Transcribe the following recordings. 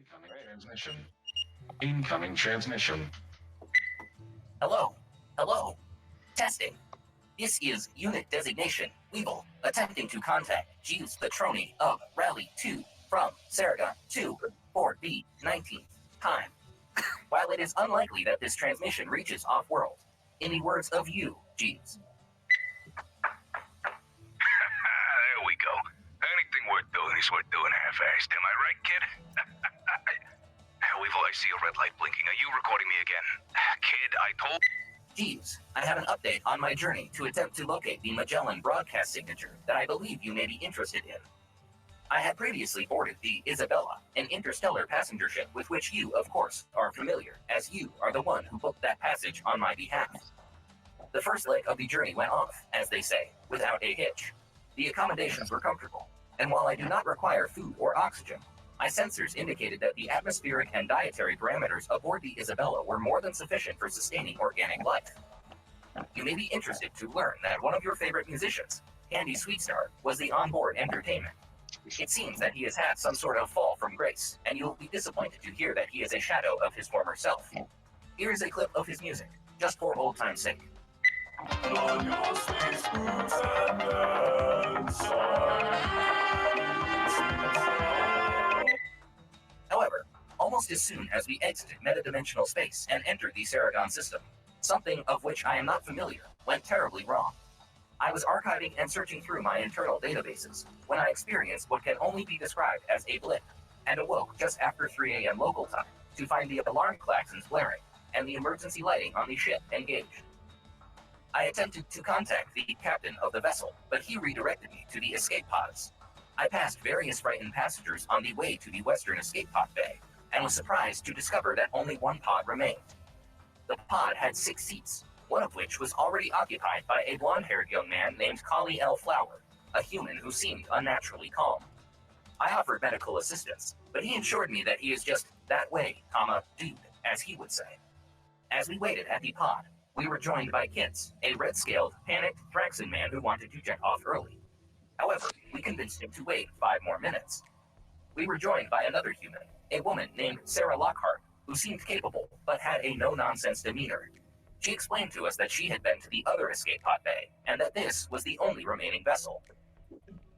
Incoming transmission. Incoming transmission. Hello. Hello. Testing. This is Unit Designation Weevil, attempting to contact Jeeves Patroni of Rally 2 from Saragon 2 for the 19th time. While it is unlikely that this transmission reaches off-world, in the words of you, Jeeves. There we go. Anything worth doing is worth doing half-assed. Am I right, kid? Weevil, I see a red light blinking. Are you recording me again? Kid, I told... Jeeves, I have an update on my journey to attempt to locate the Magellan broadcast signature that I believe you may be interested in. I had previously boarded the Isabella, an interstellar passenger ship with which you, of course, are familiar, as you are the one who booked that passage on my behalf. The first leg of the journey went off, as they say, without a hitch. The accommodations were comfortable, and while I do not require food or oxygen, my sensors indicated that the atmospheric and dietary parameters aboard the Isabella were more than sufficient for sustaining organic life. You may be interested to learn that one of your favorite musicians, Candy Sweetstar, was the onboard entertainment. It seems that he has had some sort of fall from grace, and you'll be disappointed to hear that he is a shadow of his former self. Here is a clip of his music, just for old time's sake. On your space boots and then However, almost as soon as we exited metadimensional space and entered the Saragon system, something of which I am not familiar went terribly wrong. I was archiving and searching through my internal databases when I experienced what can only be described as a blip, and awoke just after 3 a.m. local time to find the alarm klaxons blaring and the emergency lighting on the ship engaged. I attempted to contact the captain of the vessel, but he redirected me to the escape pods. I passed various frightened passengers on the way to the western escape pod bay, and was surprised to discover that only one pod remained. The pod had 6 seats, one of which was already occupied by a blonde-haired young man named Collie L. Flower, a human who seemed unnaturally calm. I offered medical assistance, but he assured me that he is just that way, dude, as he would say. As we waited at the pod, we were joined by Kitz, a red-scaled, panicked Thraxan man who wanted to jet off early. However, we convinced him to wait 5 more minutes. We were joined by another human, a woman named Sarah Lockhart, who seemed capable, but had a no-nonsense demeanor. She explained to us that she had been to the other escape pod bay, and that this was the only remaining vessel.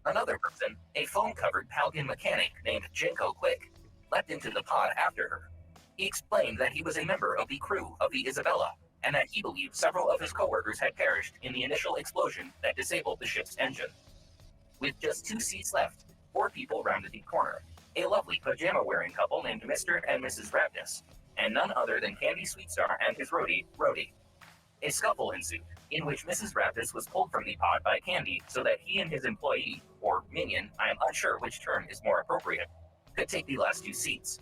Another person, a foam-covered Palgan mechanic named Jenko Quick, leapt into the pod after her. He explained that he was a member of the crew of the Isabella, and that he believed several of his coworkers had perished in the initial explosion that disabled the ship's engine. With just 2 seats left, 4 people rounded the corner, a lovely pajama-wearing couple named Mr. and Mrs. Raptus, and none other than Candy Sweetstar and his roadie, Rhodey. A scuffle ensued, in which Mrs. Raptus was pulled from the pod by Candy so that he and his employee, or minion, I am unsure which term is more appropriate, could take the last 2 seats.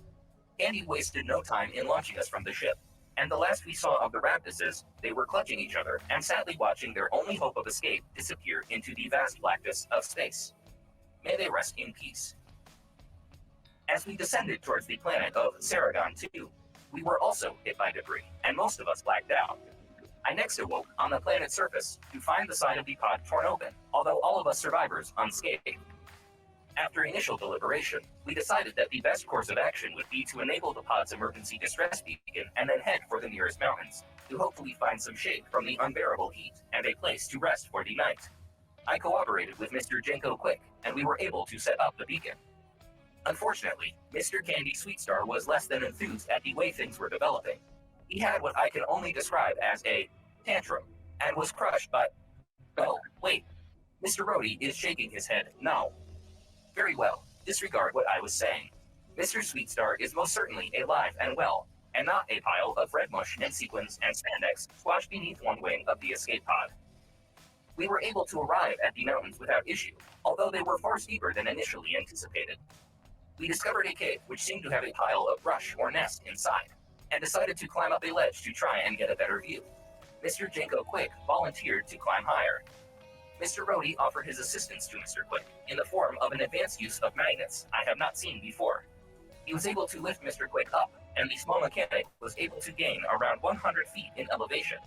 Candy wasted no time in launching us from the ship, and the last we saw of the Raptuses, they were clutching each other and sadly watching their only hope of escape disappear into the vast blackness of space. May they rest in peace. As we descended towards the planet of Saragon 2, we were also hit by debris, and most of us blacked out. I next awoke on the planet's surface to find the side of the pod torn open, although all of us survivors unscathed. After initial deliberation, we decided that the best course of action would be to enable the pod's emergency distress beacon and then head for the nearest mountains, to hopefully find some shade from the unbearable heat and a place to rest for the night. I cooperated with Mr. Jenko Quick, and we were able to set up the beacon. Unfortunately, Mr. Candy Sweetstar was less than enthused at the way things were developing. He had what I can only describe as a tantrum, and was crushed by... Oh, wait. Mr. Rhodey is shaking his head no. Very well, disregard what I was saying. Mr. Sweetstar is most certainly alive and well, and not a pile of red mush and sequins and spandex squashed beneath one wing of the escape pod. We were able to arrive at the mountains without issue, although they were far steeper than initially anticipated. We discovered a cave which seemed to have a pile of brush or nest inside, and decided to climb up a ledge to try and get a better view. Mr. Jenko Quick volunteered to climb higher. Mr. Rhodey offered his assistance to Mr. Quick in the form of an advanced use of magnets I have not seen before. He was able to lift Mr. Quick up, and the small mechanic was able to gain around 100 feet in elevation.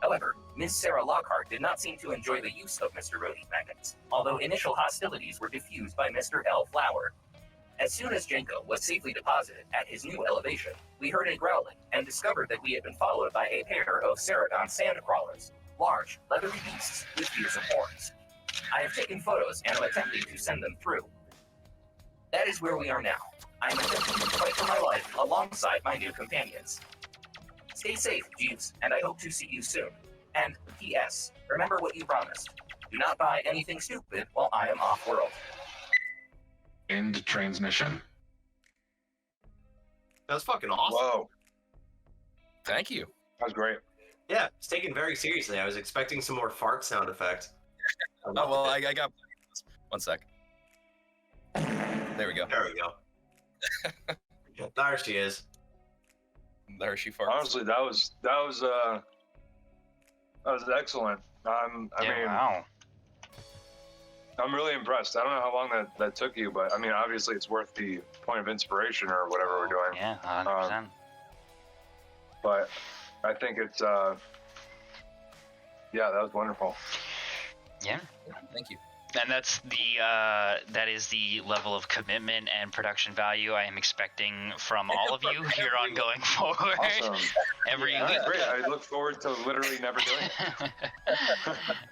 However, Ms. Sarah Lockhart did not seem to enjoy the use of Mr. Rhodey's magnets, although initial hostilities were diffused by Mr. L. Flower. As soon as Jenko was safely deposited at his new elevation, we heard a growling and discovered that we had been followed by a pair of Saragon sand crawlers, large, leathery beasts with fearsome horns. I have taken photos and am attempting to send them through. That is where we are now. I am attempting to fight for my life alongside my new companions. Stay safe, Jeeves, and I hope to see you soon. And P.S. Remember what you promised. Do not buy anything stupid while I am off-world. End transmission. That was fucking awesome. Whoa, Thank you. that was great. Yeah, it's taken very seriously. I was expecting some more fart sound effects. Oh, well, I got 1 sec. There we go. There we go. There she is. There she farts. Honestly, that was excellent. I mean, Wow. I'm really impressed. I don't know how long that took you, but I mean, obviously, it's worth the point of inspiration or whatever we're doing. Yeah, 100%. But I think it's yeah, that was wonderful. Yeah. Thank you. And that's that is the level of commitment and production value I am expecting from all of you here on going forward. Awesome. Every That's week. great. I look forward to literally never doing it.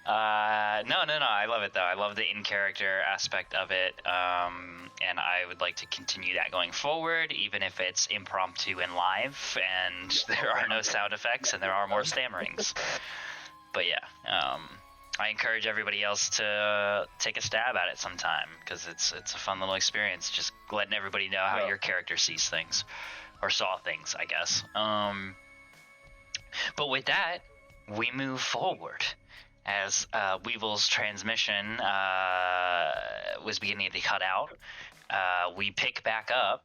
No. I love it though. I love the in-character aspect of it, and I would like to continue that going forward, even if it's impromptu and live, and there are no sound effects and there are more stammerings. But yeah, I encourage everybody else to take a stab at it sometime, because it's a fun little experience. Just letting everybody know how your character sees things, or saw things, I guess. But with that, we move forward as Weevil's transmission was beginning to cut out. We pick back up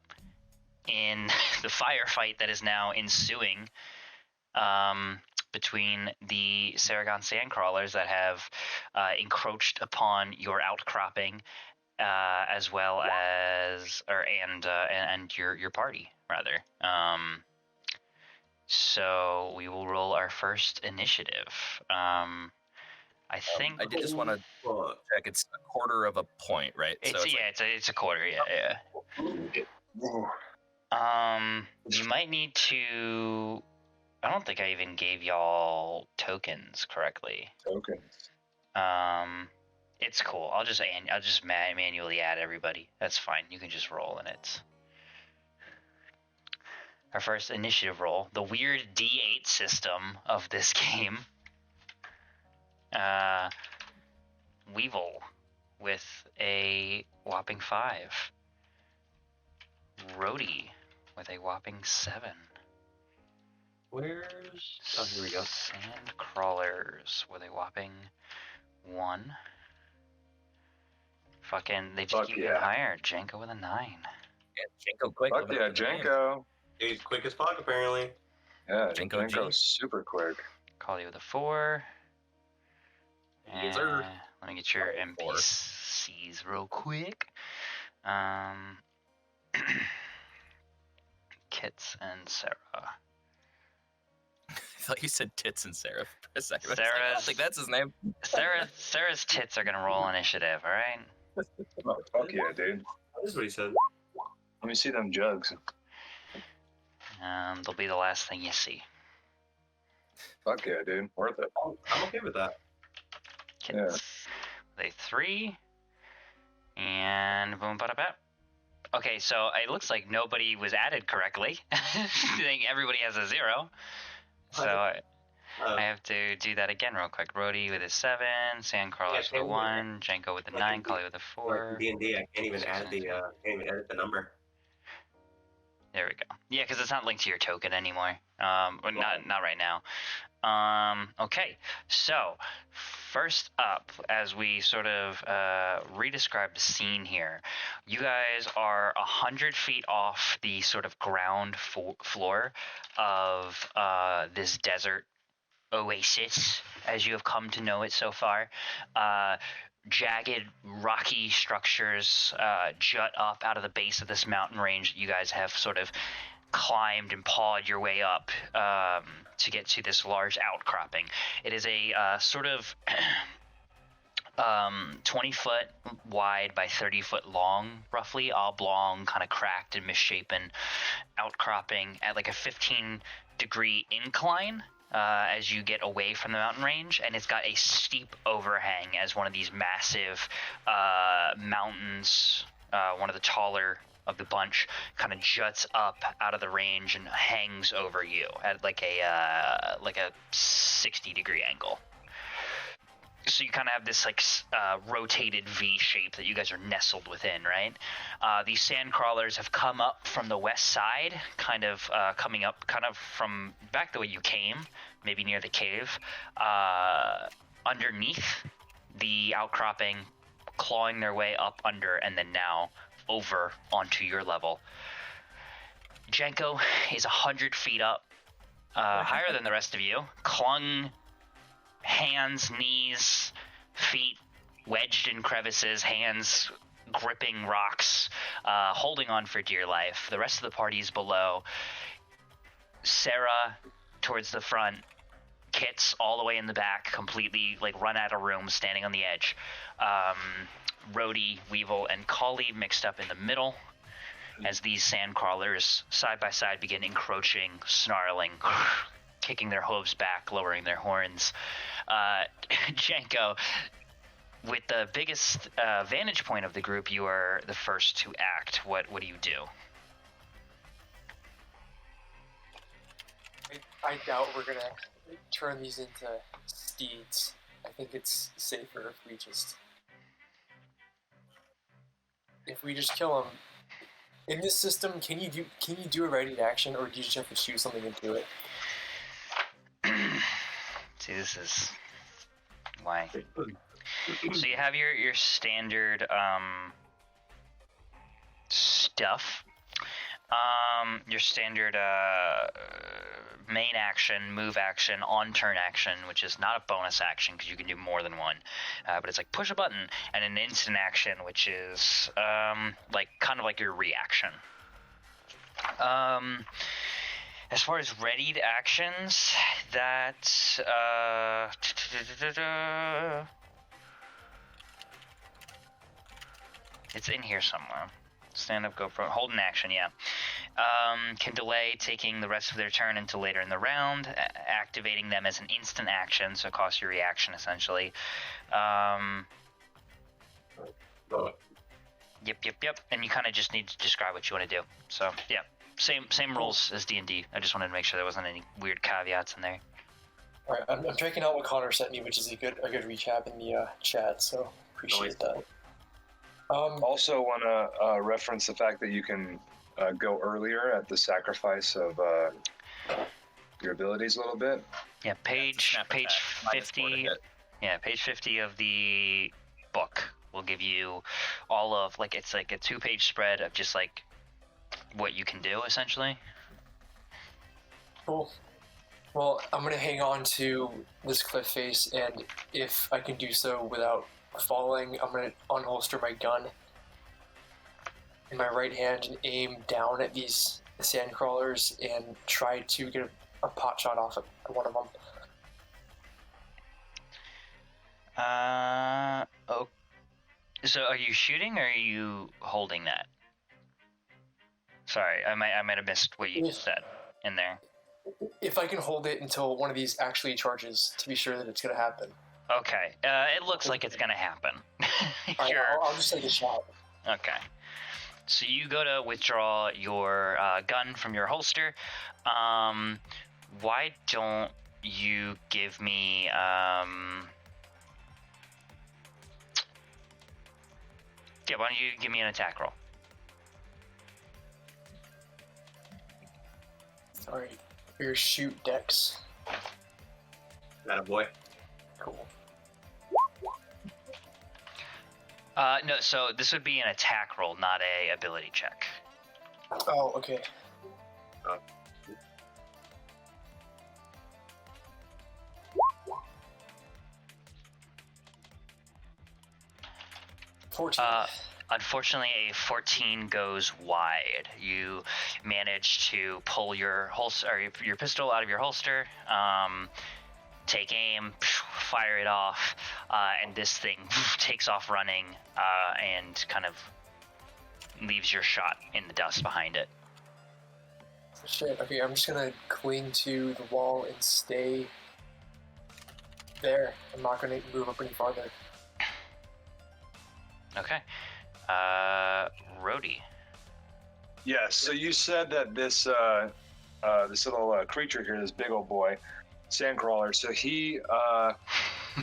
in the firefight that is now ensuing between the Saragon sandcrawlers that have encroached upon your outcropping, as well as and your party rather. So we will roll our first initiative. I think I did just want to check. It's a quarter of a point, right? it's a quarter. Yeah. You might need to. I don't think I even gave y'all tokens correctly. Tokens. It's cool. I'll just manually add everybody. That's fine. You can just roll in it. Our first initiative roll, the weird D8 system of this game. Weevil with a whopping 5. Rhodey with a whopping 7. Where's... Oh, here we go. Sand crawlers with a whopping 1. Fucking, they just keep getting higher. Janko with a 9. Yeah, Jenko quick. Fuck yeah, Janko. He's quick as fuck, apparently. Yeah, Janko Janko's super quick. Kali with a 4. Yes, sir. Let me get your 4. NPCs real quick. Kits and Sarah. I thought you said Tits and Sarah for a second. I Sarah's- think that's his name. Sarah's tits are gonna roll initiative, all right? Oh, fuck yeah, dude. That is what he said. Let me see them jugs. They'll be the last thing you see. Fuck yeah, dude. Worth it. I'm okay with that. Kits. They 3. And boom, bada bap. Okay, so it looks like nobody was added correctly. I think everybody has a 0. So I have to do that again real quick. Rhodey with a 7, Sandcrawlers with a 1, Janko with a 9, Kali with a 4. D&D, I can't even add can't even edit the number. There we go. Yeah, because it's not linked to your token anymore. Or not right now. Okay, so first up, as we sort of re-describe the scene here, you guys are 100 feet off the sort of ground floor of this desert oasis, as you have come to know it so far. Jagged, rocky structures jut up out of the base of this mountain range that you guys have sort of climbed and pawed your way up to get to this large outcropping. It is a sort of 20 foot wide by 30 foot long, roughly oblong, kind of cracked and misshapen outcropping at like a 15-degree incline as you get away from the mountain range, and it's got a steep overhang as one of these massive mountains, one of the taller of the bunch, kind of juts up out of the range and hangs over you at like a 60-degree angle. So you kind of have this like rotated V shape that you guys are nestled within, right? These sand crawlers have come up from the west side, kind of coming up kind of from back the way you came, maybe near the cave, underneath the outcropping, clawing their way up under, and then now over onto your level. Jenko is 100 feet up, higher than the rest of you, clung, hands, knees, feet wedged in crevices, hands gripping rocks, holding on for dear life. The rest of the party is below. Sarah towards the front, Kits all the way in the back, completely like run out of room, standing on the edge. Rhodey, Weevil, and Collie mixed up in the middle as these sand crawlers side by side begin encroaching, snarling, kicking their hooves back, lowering their horns. Jenko, with the biggest vantage point of the group, you are the first to act. What do you do? I doubt we're gonna turn these into steeds. I think it's safer if we just kill them. In this system, can you do a ready action, or do you just have to shoot something and do it? See, this is why. So you have your standard stuff. Your standard main action, move action, on turn action, which is not a bonus action because you can do more than one, but it's like push a button, and an instant action, which is like kind of like your reaction. As far as readied actions, that it's in here somewhere. Stand up, go front, hold an action, yeah. Can delay taking the rest of their turn until later in the round, activating them as an instant action, so it costs your reaction essentially. Yep. And you kind of just need to describe what you want to do. So yeah, same rules as D&D. I just wanted to make sure there wasn't any weird caveats in there. All right, I'm checking out what Connor sent me, which is a good recap in the chat. So appreciate that. Also want to reference the fact that you can go earlier at the sacrifice of your abilities a little bit. Yeah, page 50. Yeah, page 50 of the book will give you all of it's like a 2-page spread of just like what you can do essentially. Cool. Well, I'm gonna hang on to this cliff face, and if I can do so without falling, I'm gonna unholster my gun in my right hand and aim down at these sand crawlers and try to get a pot shot off at one of them. Oh, so are you shooting or are you holding that? Sorry, I might have missed what you said in there. If I can hold it until one of these actually charges to be sure that it's gonna happen. Okay, it looks like it's gonna happen. Right, I'll just take a shot. Okay. So you go to withdraw your gun from your holster. Why don't you give me yeah, why don't you give me an attack roll? Alright, your shoot dex. Attaboy. Cool. No, so this would be an attack roll, not a ability check. Oh, okay. 14. Unfortunately, a 14 goes wide. You manage to pull your holster, or your pistol out of your holster, take aim, fire it off, and this thing takes off running and kind of leaves your shot in the dust behind it. Shit, okay, I'm just gonna cling to the wall and stay there. I'm not gonna move up any farther. Okay. Rhodey. Yeah, so you said that this this little creature here, this big old boy, sandcrawler, so he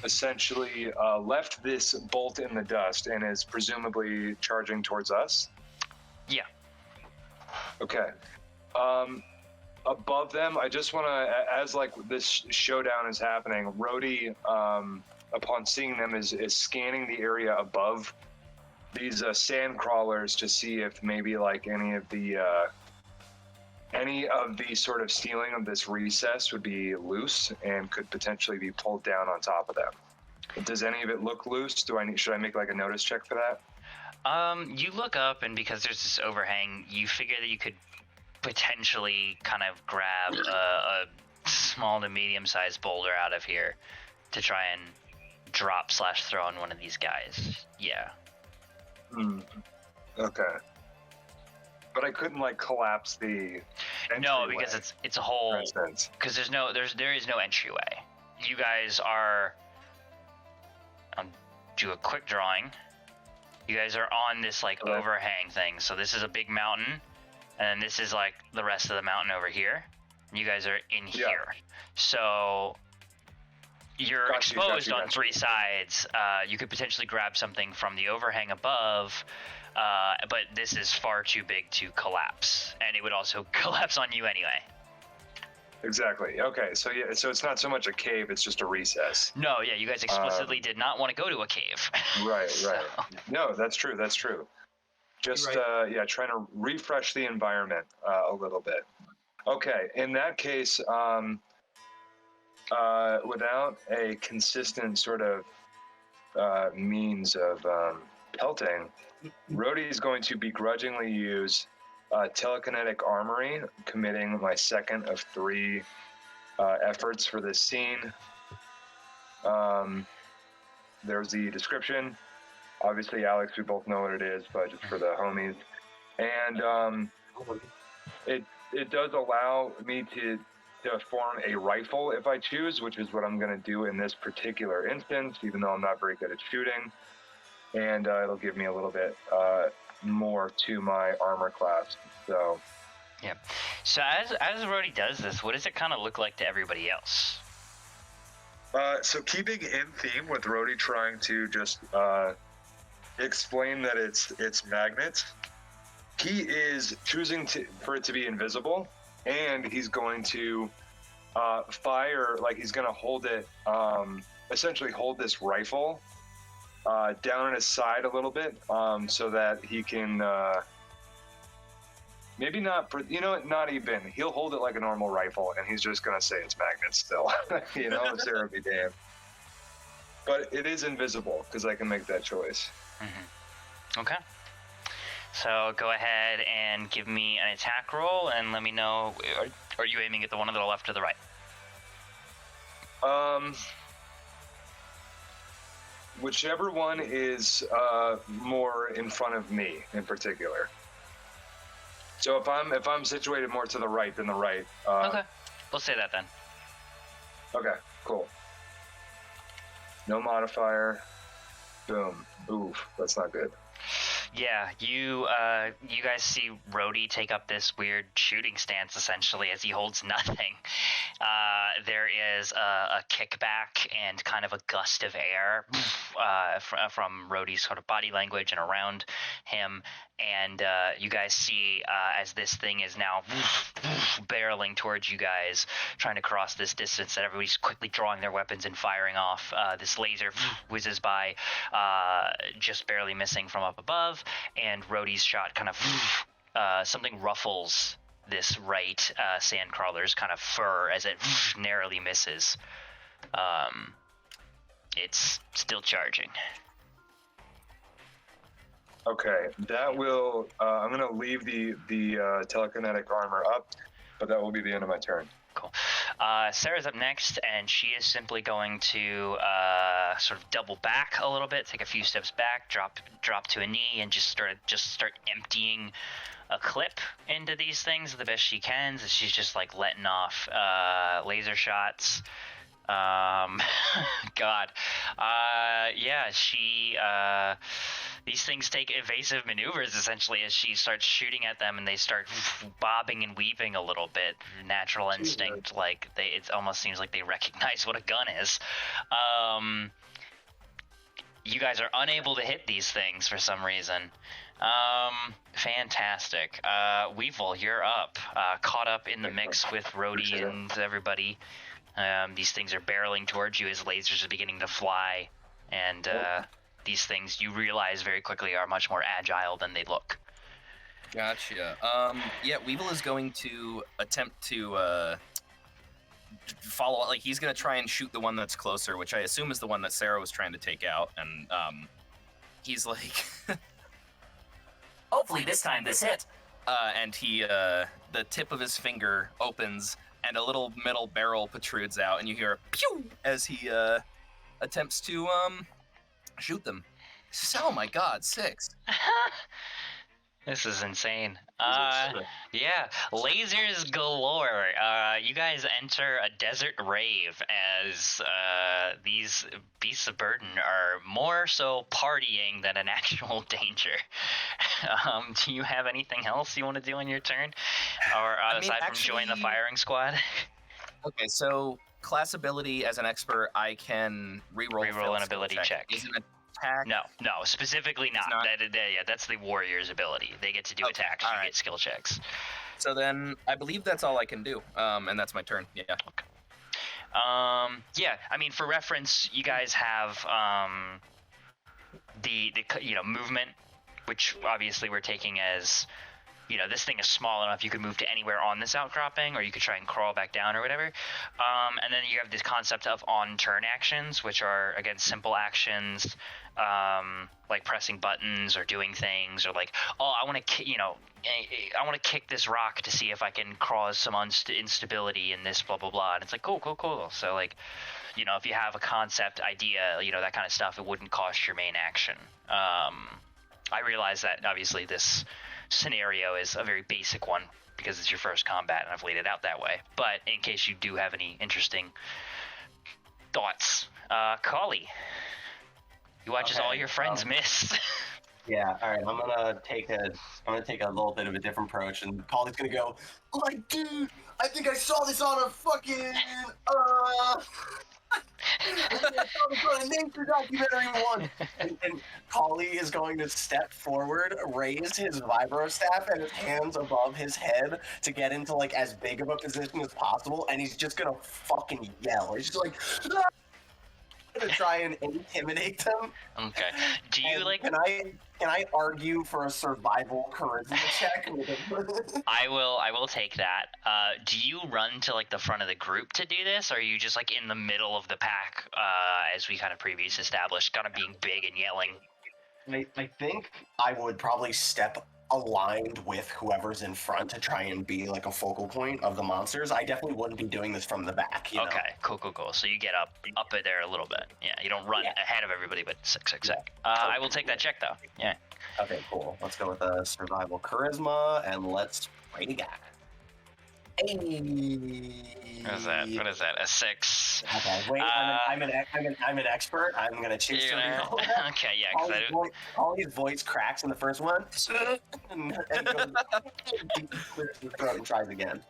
essentially left this bolt in the dust and is presumably charging towards us? Yeah. Okay. Above them, I just want to, as like this showdown is happening, Rhodey, upon seeing them, is scanning the area above these sand crawlers to see if maybe like any of the sort of ceiling of this recess would be loose and could potentially be pulled down on top of them. Does any of it look loose? Should I make like a notice check for that? You look up, and because there's this overhang, you figure that you could potentially kind of grab a small to medium-sized boulder out of here to try and drop/throw on one of these guys. Yeah. Okay. But I couldn't like collapse the No, because it's a whole, because there is no entryway. You guys are, I'll do a quick drawing. You guys are on this like overhang thing. So this is a big mountain, and this is like the rest of the mountain over here. You guys are in here. So you're exposed on three sides. You could potentially grab something from the overhang above, but this is far too big to collapse, and it would also collapse on you anyway. Exactly. Okay. So yeah. So it's not so much a cave; it's just a recess. No. Yeah. You guys explicitly did not want to go to a cave. Right. Right. No, that's true. That's true. Just trying to refresh the environment a little bit. Okay. In that case, without a consistent sort of means of pelting, Rhodey's going to begrudgingly use telekinetic armory, committing my second of 3 efforts for this scene. There's the description. Obviously, Alex, we both know what it is, but just for the homies. And it does allow me to form a rifle if I choose, which is what I'm going to do in this particular instance, even though I'm not very good at shooting. And it'll give me a little bit more to my armor class. So yeah. So as Rhodey does this, what does it kind of look like to everybody else? So keeping in theme with Rhodey trying to just explain that it's magnets, he is choosing for it to be invisible, and he's going to fire, like he's going to hold it, essentially hold this rifle down on his side a little bit, so that he can maybe not, not even, he'll hold it like a normal rifle, and he's just going to say it's magnets still, Sarah be damned. But it is invisible, because I can make that choice. Mm-hmm. Okay. So go ahead and give me an attack roll, and let me know, are you aiming at the one on the left or the right? Whichever one is more in front of me in particular. So if I'm situated more to the right than the right. Okay, we'll say that then. Okay, cool. No modifier. Boom. Oof, that's not good. Yeah, you guys see Rhodey take up this weird shooting stance essentially as he holds nothing. There is a kickback and kind of a gust of air from Rhodey's sort of body language and around him, and you guys see as this thing is now barreling towards you guys, trying to cross this distance, that everybody's quickly drawing their weapons and firing off. This laser whizzes by, just barely missing from up above, and Rhodey's shot kind of something ruffles this right sandcrawler's kind of fur as it narrowly misses. It's still charging. Okay, that will. I'm gonna leave the telekinetic armor up, but that will be the end of my turn. Cool. Sarah's up next, and she is simply going to sort of double back a little bit, take a few steps back, drop to a knee, and just start emptying a clip into these things the best she can. So she's just like letting off laser shots. God. Yeah, she these things take evasive maneuvers essentially as she starts shooting at them, and they start bobbing and weaving a little bit. Natural instinct, like it almost seems like they recognize what a gun is. You guys are unable to hit these things for some reason. Fantastic. Weevil, you're up. Caught up in the mix with Rhodey and everybody. These things are barreling towards you as lasers are beginning to fly, and these things you realize very quickly are much more agile than they look. Gotcha. Yeah, Weevil is going to attempt to follow. Like, he's going to try and shoot the one that's closer, which I assume is the one that Sarah was trying to take out. And he's like, Hopefully this time this hit. and he, the tip of his finger opens, and a little metal barrel protrudes out, and you hear a pew as he attempts to shoot them. Oh my God, 6. This is insane. Yeah, lasers galore. You guys enter a desert rave as these beasts of burden are more so partying than an actual danger. Do you have anything else you want to do on your turn? Or aside from join the firing squad? Okay, so class ability as an expert, I can reroll an ability check. Isn't it attack? No, specifically not. Yeah, that's the warrior's ability. They get to do attacks. You get skill checks. So then, I believe that's all I can do, and that's my turn. Yeah. Okay. Yeah. I mean, for reference, you guys have the movement, which obviously we're taking as, this thing is small enough you could move to anywhere on this outcropping, or you could try and crawl back down or whatever. And then you have this concept of on-turn actions, which are, again, simple actions, like pressing buttons or doing things, or like, I want to kick this rock to see if I can cause some instability in this, blah, blah, blah. And it's like, cool. So, like, if you have a concept idea, that kind of stuff, it wouldn't cost your main action. I realize that, obviously, this scenario is a very basic one because it's your first combat, and I've laid it out that way. But in case you do have any interesting thoughts, Collie, you watch as all your friends miss. Yeah, all right. I'm gonna take a little bit of a different approach, and Collie's gonna go like, dude, I think I saw this on a fucking nature documentary one. And Collie is going to step forward, raise his vibro staff and his hands above his head to get into like as big of a position as possible, and he's just gonna fucking yell. He's just like, ah! To try and intimidate them. Okay. Do you Can I argue for a survival charisma check? I will take that. Do you run to like the front of the group to do this, or are you just like in the middle of the pack, as we kind of previously established, kind of being big and yelling? I think I would probably step aligned with whoever's in front to try and be like a focal point of the monsters. I definitely wouldn't be doing this from the back. You know? Cool. So you get up there a little bit. Yeah, you don't run ahead of everybody, but sick. I will take that check though. Yeah. Okay, cool. Let's go with a survival charisma, and let's fight again. Hey. What is that? A 6. Okay, wait. I'm an expert. I'm gonna choose to reroll that. Okay, yeah. Because Ollie's voice cracks in the first one, and goes clears the throat and tries again.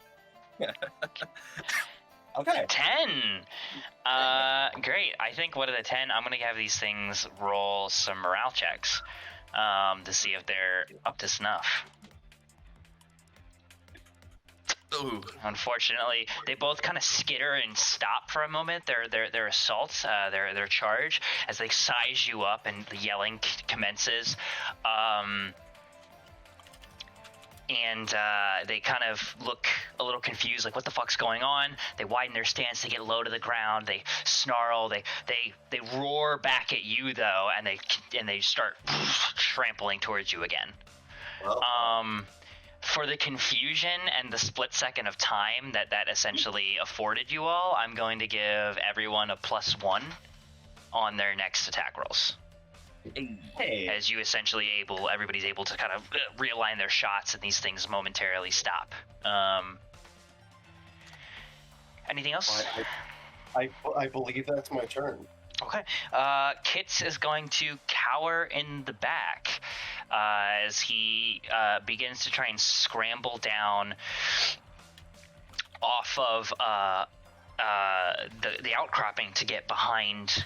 Okay. 10. Great. I think what are the 10? I'm gonna have these things roll some morale checks, to see if they're up to snuff. Ooh. Unfortunately, they both kind of skitter and stop for a moment. Their assaults, their charge, as they size you up, and the yelling commences. And they kind of look a little confused, like, what the fuck's going on? They widen their stance, they get low to the ground, they snarl, they roar back at you though, and they start trampling towards you again. Well, For the confusion and the split second of time that essentially afforded you all, I'm going to give everyone a +1 on their next attack rolls. hey, As you everybody's able to kind of realign their shots and these things momentarily stop. Anything else? I believe that's my turn. Okay. Kits is going to cower in the back as he begins to try and scramble down off of the outcropping to get behind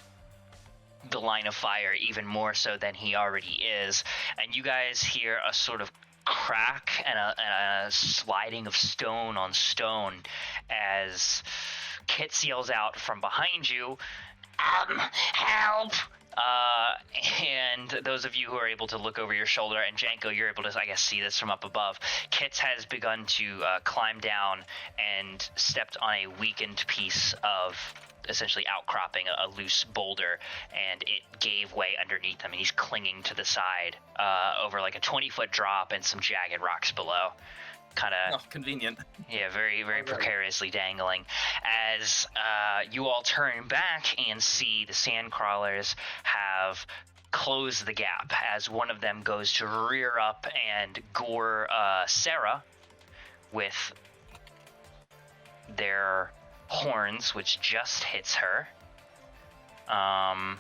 the line of fire even more so than he already is. And you guys hear a sort of crack and a sliding of stone on stone as Kits yells out from behind you, help! And those of you who are able to look over your shoulder, and Janko, you're able to, I guess, see this from up above, Kits has begun to climb down and stepped on a weakened piece of essentially outcropping, a loose boulder, and it gave way underneath him, and he's clinging to the side over like a 20-foot drop and some jagged rocks below. Kind of convenient. Yeah, very, very precariously dangling. As you all turn back and see the sand crawlers have closed the gap, as one of them goes to rear up and gore Sarah with their horns, which just hits her. As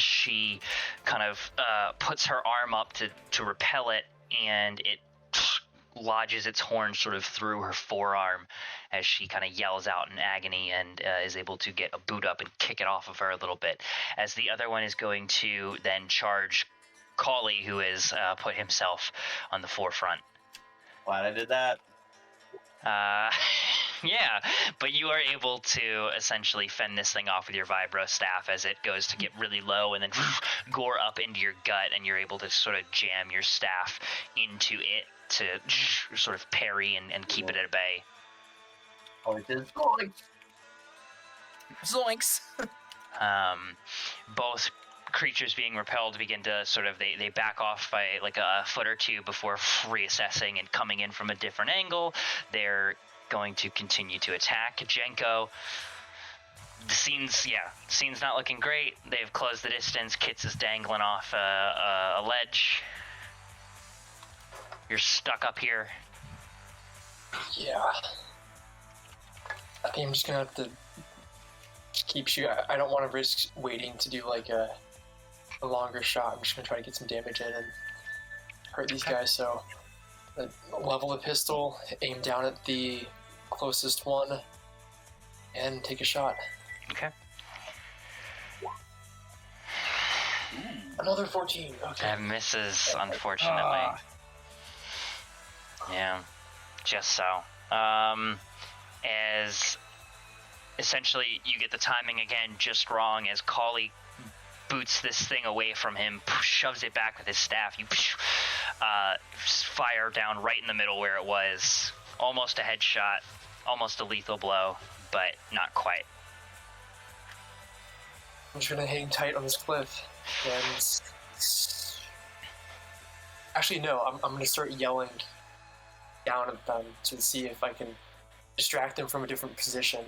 she kind of puts her arm up to repel it, and it lodges its horn sort of through her forearm as she kind of yells out in agony and is able to get a boot up and kick it off of her a little bit, as the other one is going to then charge Cauley, who has put himself on the forefront. Glad I did that. Yeah, but you are able to essentially fend this thing off with your vibro staff as it goes to get really low and then gore up into your gut, and you're able to sort of jam your staff into it to sort of parry and keep it at bay. Oh, it is going. Zoinks! Both creatures being repelled begin to sort of, they back off by like a foot or two before reassessing and coming in from a different angle. They're going to continue to attack. Jenko, the scene's not looking great. They've closed the distance. Kits is dangling off a ledge. You're stuck up here. Yeah. I think I'm just gonna have to keep shooting. I don't want to risk waiting to do like a longer shot. I'm just gonna try to get some damage in and hurt these guys. So, level the pistol, aim down at the closest one, and take a shot. Okay. Another 14. Okay. That misses, unfortunately. Yeah, just so. As essentially you get the timing again just wrong as Cauley boots this thing away from him, shoves it back with his staff. You fire down right in the middle where it was. Almost a headshot, almost a lethal blow, but not quite. I'm just gonna hang tight on this cliff and... Actually, no, I'm gonna start yelling down at them to see if I can distract them from a different position.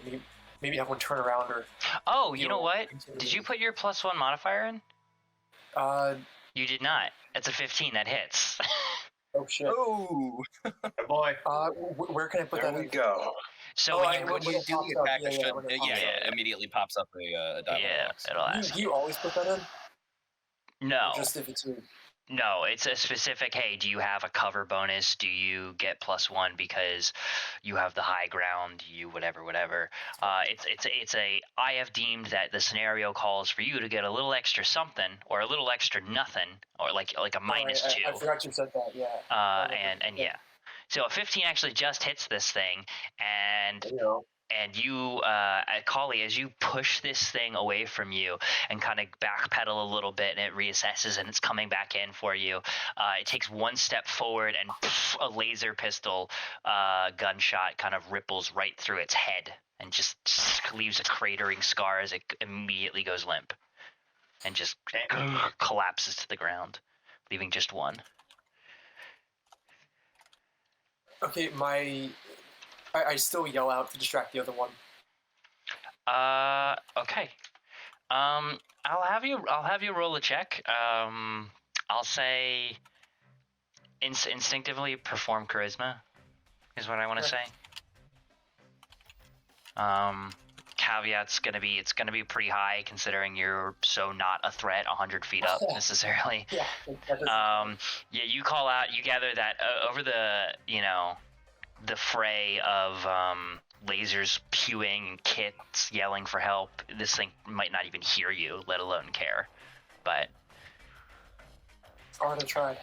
Maybe have one turn around or... Oh, you know what? Did you put your +1 modifier in? You did not. That's a 15, that hits. Oh shit. Oh, boy. Where can I put There that we in? go. So when When you do the attack, it immediately pops up a diamond yeah, box. it'll ask. Do you always put that in? No. Or just if it's a... No, it's a specific, hey, do you have a cover bonus? Do you get +1 because you have the high ground? You whatever. It's a I have deemed that the scenario calls for you to get a little extra something or a little extra nothing or like a -2. I forgot you said that, yeah. And yeah. So a 15 actually just hits this thing, and you, Cauley, as you push this thing away from you and kind of backpedal a little bit, and it reassesses and it's coming back in for you, it takes one step forward and a laser pistol gunshot kind of ripples right through its head and just leaves a cratering scar as it immediately goes limp. and just collapses to the ground, leaving just one. Okay, I still yell out to distract the other one. Okay. I'll have you roll a check. I'll say instinctively perform charisma is what I want to say. Caveat's it's gonna be pretty high considering you're so not a threat 100 feet up necessarily. Yeah. Yeah, you call out, you gather that over the fray of lasers pewing and kits yelling for help, this thing might not even hear you, let alone care. But Alright, I tried.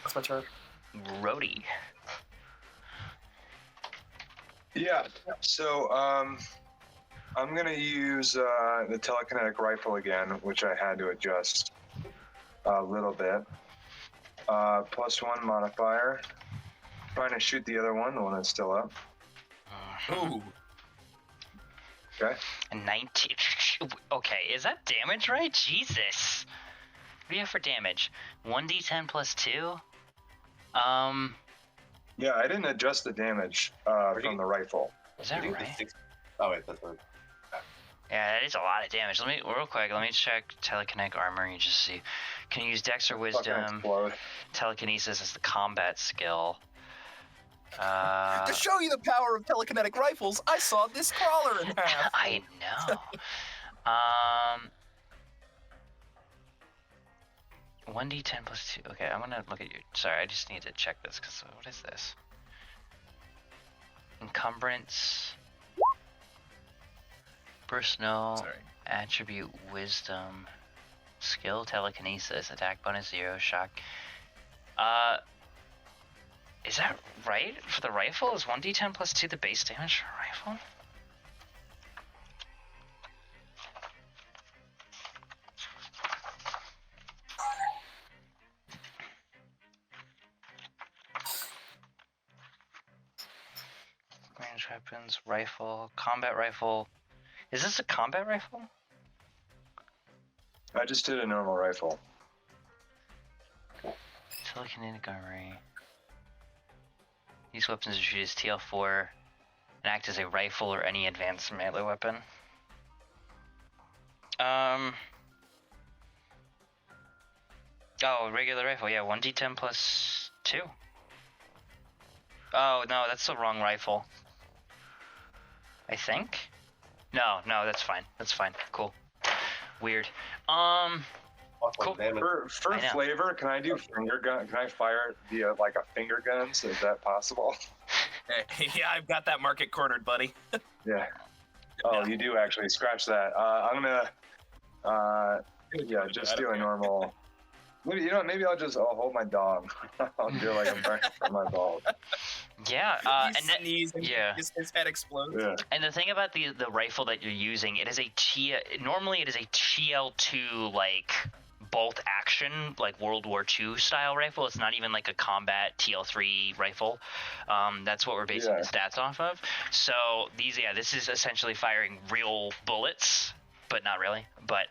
That's my turn. Rhodey. Yeah. So I'm gonna use the telekinetic rifle again, which I had to adjust a little bit. +1 modifier. Trying to shoot the other one, the one that's still up. Ooh. Okay. 19. Okay, is that damage right? Jesus. What do you have for damage? 1d10 + 2? Yeah, I didn't adjust the damage from the rifle. Is that right? Oh wait, that's right. Yeah, that is a lot of damage. Let me check telekinetic armor. You just see. Can you use Dex or Wisdom? Telekinesis is the combat skill. To show you the power of telekinetic rifles, I sawed this crawler in half. I know. 1d10 + 2. Okay, I'm gonna look at you. Sorry, I just need to check this because what is this? Encumbrance. Personal. Sorry. Attribute Wisdom. Skill Telekinesis. Attack bonus 0. Shock. Is that right? For the rifle, is 1d10 + 2 the base damage for a rifle? Range weapons, rifle, combat rifle. Is this a combat rifle? I just did a normal rifle. Telekinetic armory. These weapons are treated as TL4 and act as a rifle or any advanced melee weapon. Oh, regular rifle, yeah, 1d10 + 2. Oh, no, that's the wrong rifle. I think? No, that's fine. That's fine. Cool. Weird. Cool. For flavor, can I do finger gun? Can I fire it via like a finger gun? So is that possible? Yeah, I've got that market cornered, buddy. Yeah. Oh, you do actually. Scratch that. I'm gonna. Just do a normal. Maybe I'll hold my dog. I'll do like I'm burning for my balls. Yeah, and sneeze and his head explodes. Yeah. And the thing about the rifle that you're using, it is normally it is a TL2 like bolt action, like World War II style rifle. It's not even like a combat TL3 rifle. That's what we're basing the stats off of. So this is essentially firing real bullets, but not really. But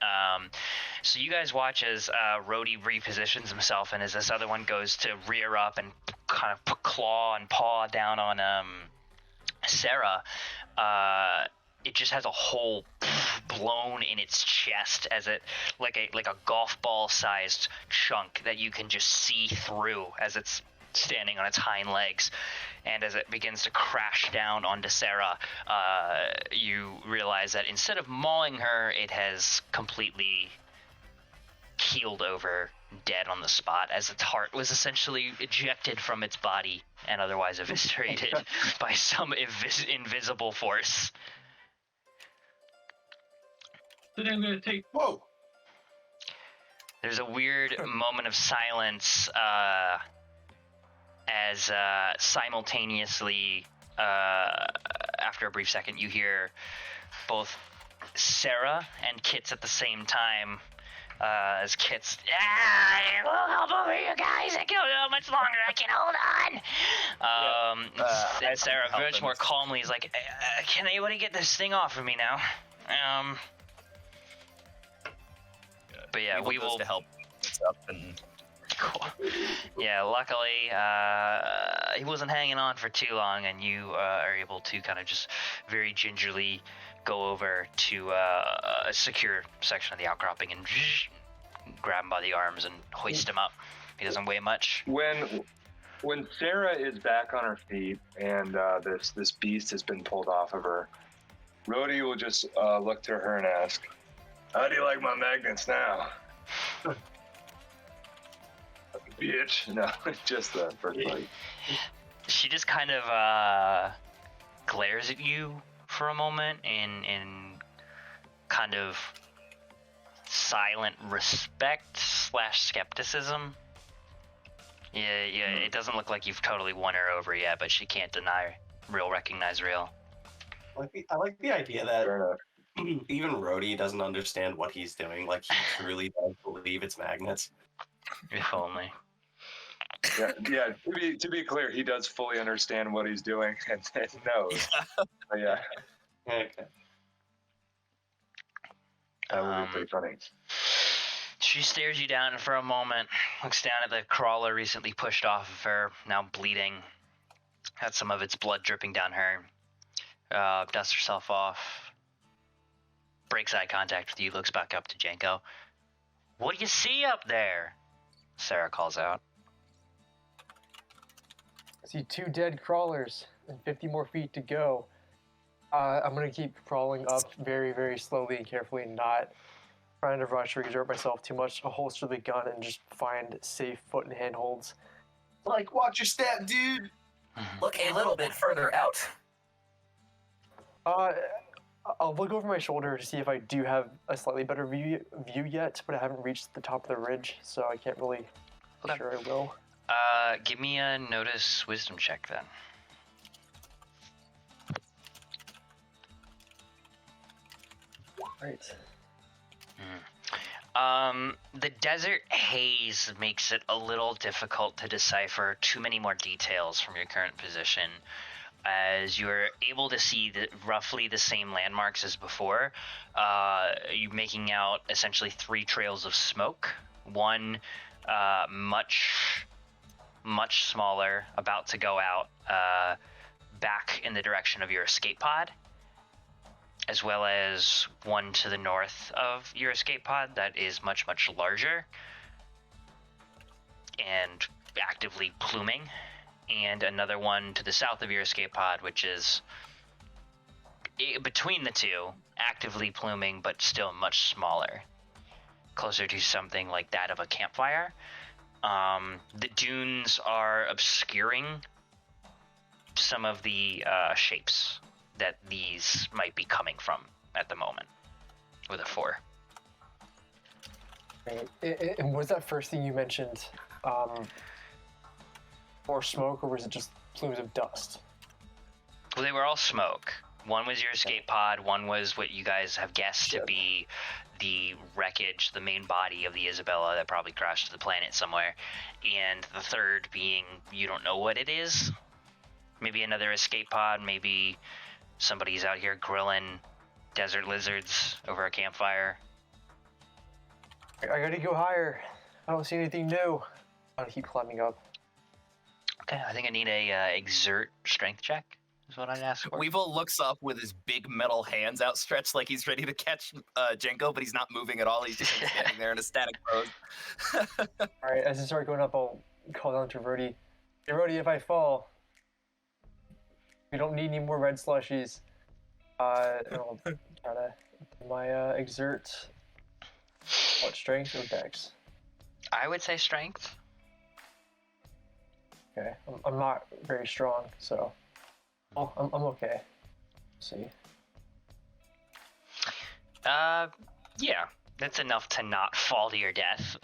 so you guys watch as Rhodey repositions himself, and as this other one goes to rear up and kind of claw and paw down on Sarah, it just has a hole blown in its chest as it like a golf ball sized chunk that you can just see through as it's standing on its hind legs. And as it begins to crash down onto Sarah, you realize that instead of mauling her, it has completely keeled over, dead on the spot, as its heart was essentially ejected from its body and otherwise eviscerated by some invisible force. Then I'm gonna take. Whoa! There's a weird moment of silence as simultaneously, after a brief second, you hear both Sarah and Kits at the same time. As Kits, we'll help over you guys. I don't know how much longer I can hold on. And Sarah, much more calmly, is like, "Can anybody get this thing off of me now?" But yeah, we goes will. to help up and Cool. Yeah, luckily he wasn't hanging on for too long, and you are able to kind of just very gingerly go over to a secure section of the outcropping and grab him by the arms and hoist him up. He doesn't weigh much. When Sarah is back on her feet and this beast has been pulled off of her, Rhodey will just look to her and ask, "How do you like my magnets now?" Bitch. No, just the first bite. She just kind of glares at you for a moment in kind of silent respect / skepticism. Yeah, it doesn't look like you've totally won her over yet, but she can't deny recognize real. I like the idea that Fair enough. even Rhodey doesn't understand what he's doing. Like, he truly does believe it's magnets. If only. Yeah. To be clear, he does fully understand what he's doing and knows. But yeah, Okay. that would be pretty funny. She stares you down for a moment, looks down at the crawler recently pushed off of her, now bleeding. Had some of its blood dripping down her. Dusts herself off. Breaks eye contact with you, looks back up to Janko. "What do you see up there?" Sarah calls out. I see 2 dead crawlers and 50 more feet to go. I'm going to keep crawling up very, very slowly and carefully, not trying to rush or exert myself too much. I'll holster the gun and just find safe foot and handholds. Like, watch your step, dude! Look a little bit further out. I'll look over my shoulder to see if I do have a slightly better view yet, but I haven't reached the top of the ridge, so I can't really be sure I will. Give me a notice wisdom check then. Right. The desert haze makes it a little difficult to decipher too many more details from your current position, as you are able to see roughly the same landmarks as before. You're making out essentially 3 trails of smoke. One much smaller, about to go out back in the direction of your escape pod, as well as one to the north of your escape pod that is much, much larger and actively pluming, and another one to the south of your escape pod, which is between the two, actively pluming but still much smaller, closer to something like that of a campfire. The dunes are obscuring some of the shapes that these might be coming from at the moment with a 4. Right. And was that first thing you mentioned more smoke, or was it just plumes of dust? Well, they were all smoke. One was your escape pod, one was what you guys have guessed to be the wreckage, the main body of the Isabella that probably crashed to the planet somewhere, and the third being, you don't know what it is. Maybe another escape pod, maybe somebody's out here grilling desert lizards over a campfire. I gotta go higher. I don't see anything new. I'll keep climbing up. Okay, I think I need a exert strength check, is what I'd ask for. Weevil looks up with his big metal hands outstretched like he's ready to catch Jenko, but he's not moving at all. He's just standing there in a static pose. Alright, as I start going up, I'll call down to Rhodey. Hey Rhodey, if I fall, we don't need any more red slushies. And I'll try to my exert. What, strength or dex? I would say strength. Okay, I'm not very strong, so I'm okay. Let's see. Yeah, that's enough to not fall to your death.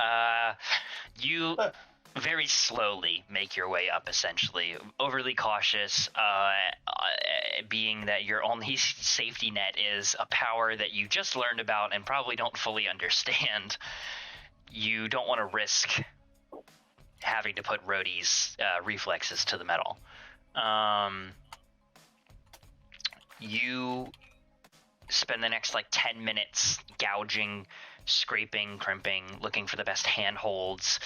You very slowly make your way up, essentially, overly cautious, being that your only safety net is a power that you just learned about and probably don't fully understand. You don't want to risk having to put Rhodey's reflexes to the metal. You spend the next like 10 minutes gouging, scraping, crimping, looking for the best handholds.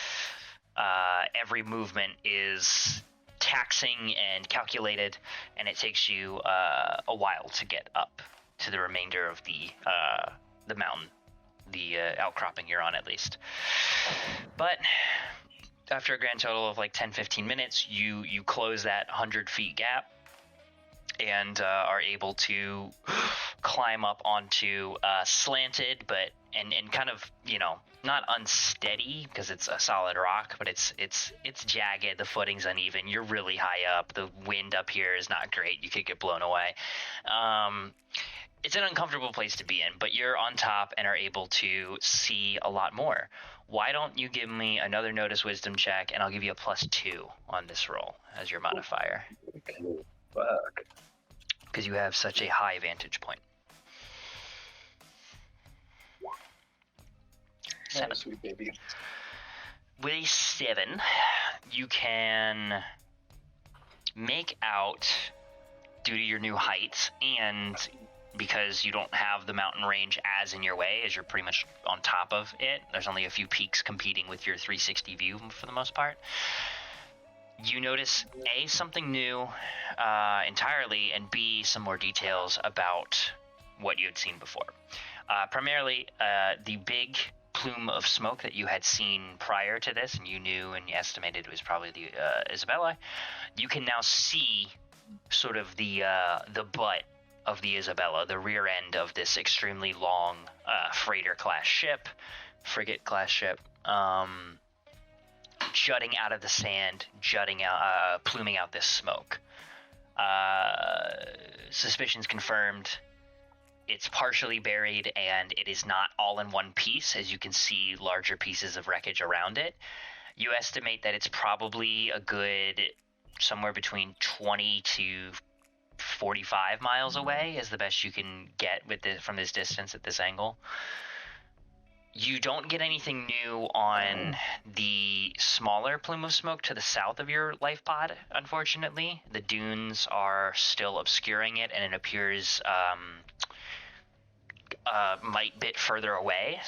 Every movement is taxing and calculated, and it takes you a while to get up to the remainder of the mountain, the outcropping you're on at least. But after a grand total of like 10-15 minutes, you close that 100 feet gap and are able to climb up onto slanted but and kind of, you know, not unsteady because it's a solid rock, but it's jagged, the footing's uneven, you're really high up, the wind up here is not great, you could get blown away. It's an uncomfortable place to be in, but you're on top and are able to see a lot more. Why don't you give me another notice wisdom check, and I'll give you a +2 on this roll as your modifier. Fuck. Because you have such a high vantage point. 7. Oh, sweet baby. With a 7, you can make out, due to your new height, and because you don't have the mountain range as in your way, as you're pretty much on top of it, there's only a few peaks competing with your 360 view for the most part. You notice A, something new entirely, and B, some more details about what you had seen before. Primarily, the big plume of smoke that you had seen prior to this, and you knew and you estimated it was probably the Isabella. You can now see sort of the butt of the Isabella, the rear end of this extremely long freighter-class ship, frigate-class ship, jutting out of the sand, pluming out this smoke. Suspicions confirmed. It's partially buried, and it is not all in one piece, as you can see larger pieces of wreckage around it. You estimate that it's probably a good somewhere between 20 to 45 miles away is the best you can get from this distance at this angle. You don't get anything new on the smaller plume of smoke to the south of your life pod, unfortunately. The dunes are still obscuring it, and it appears might bit further away,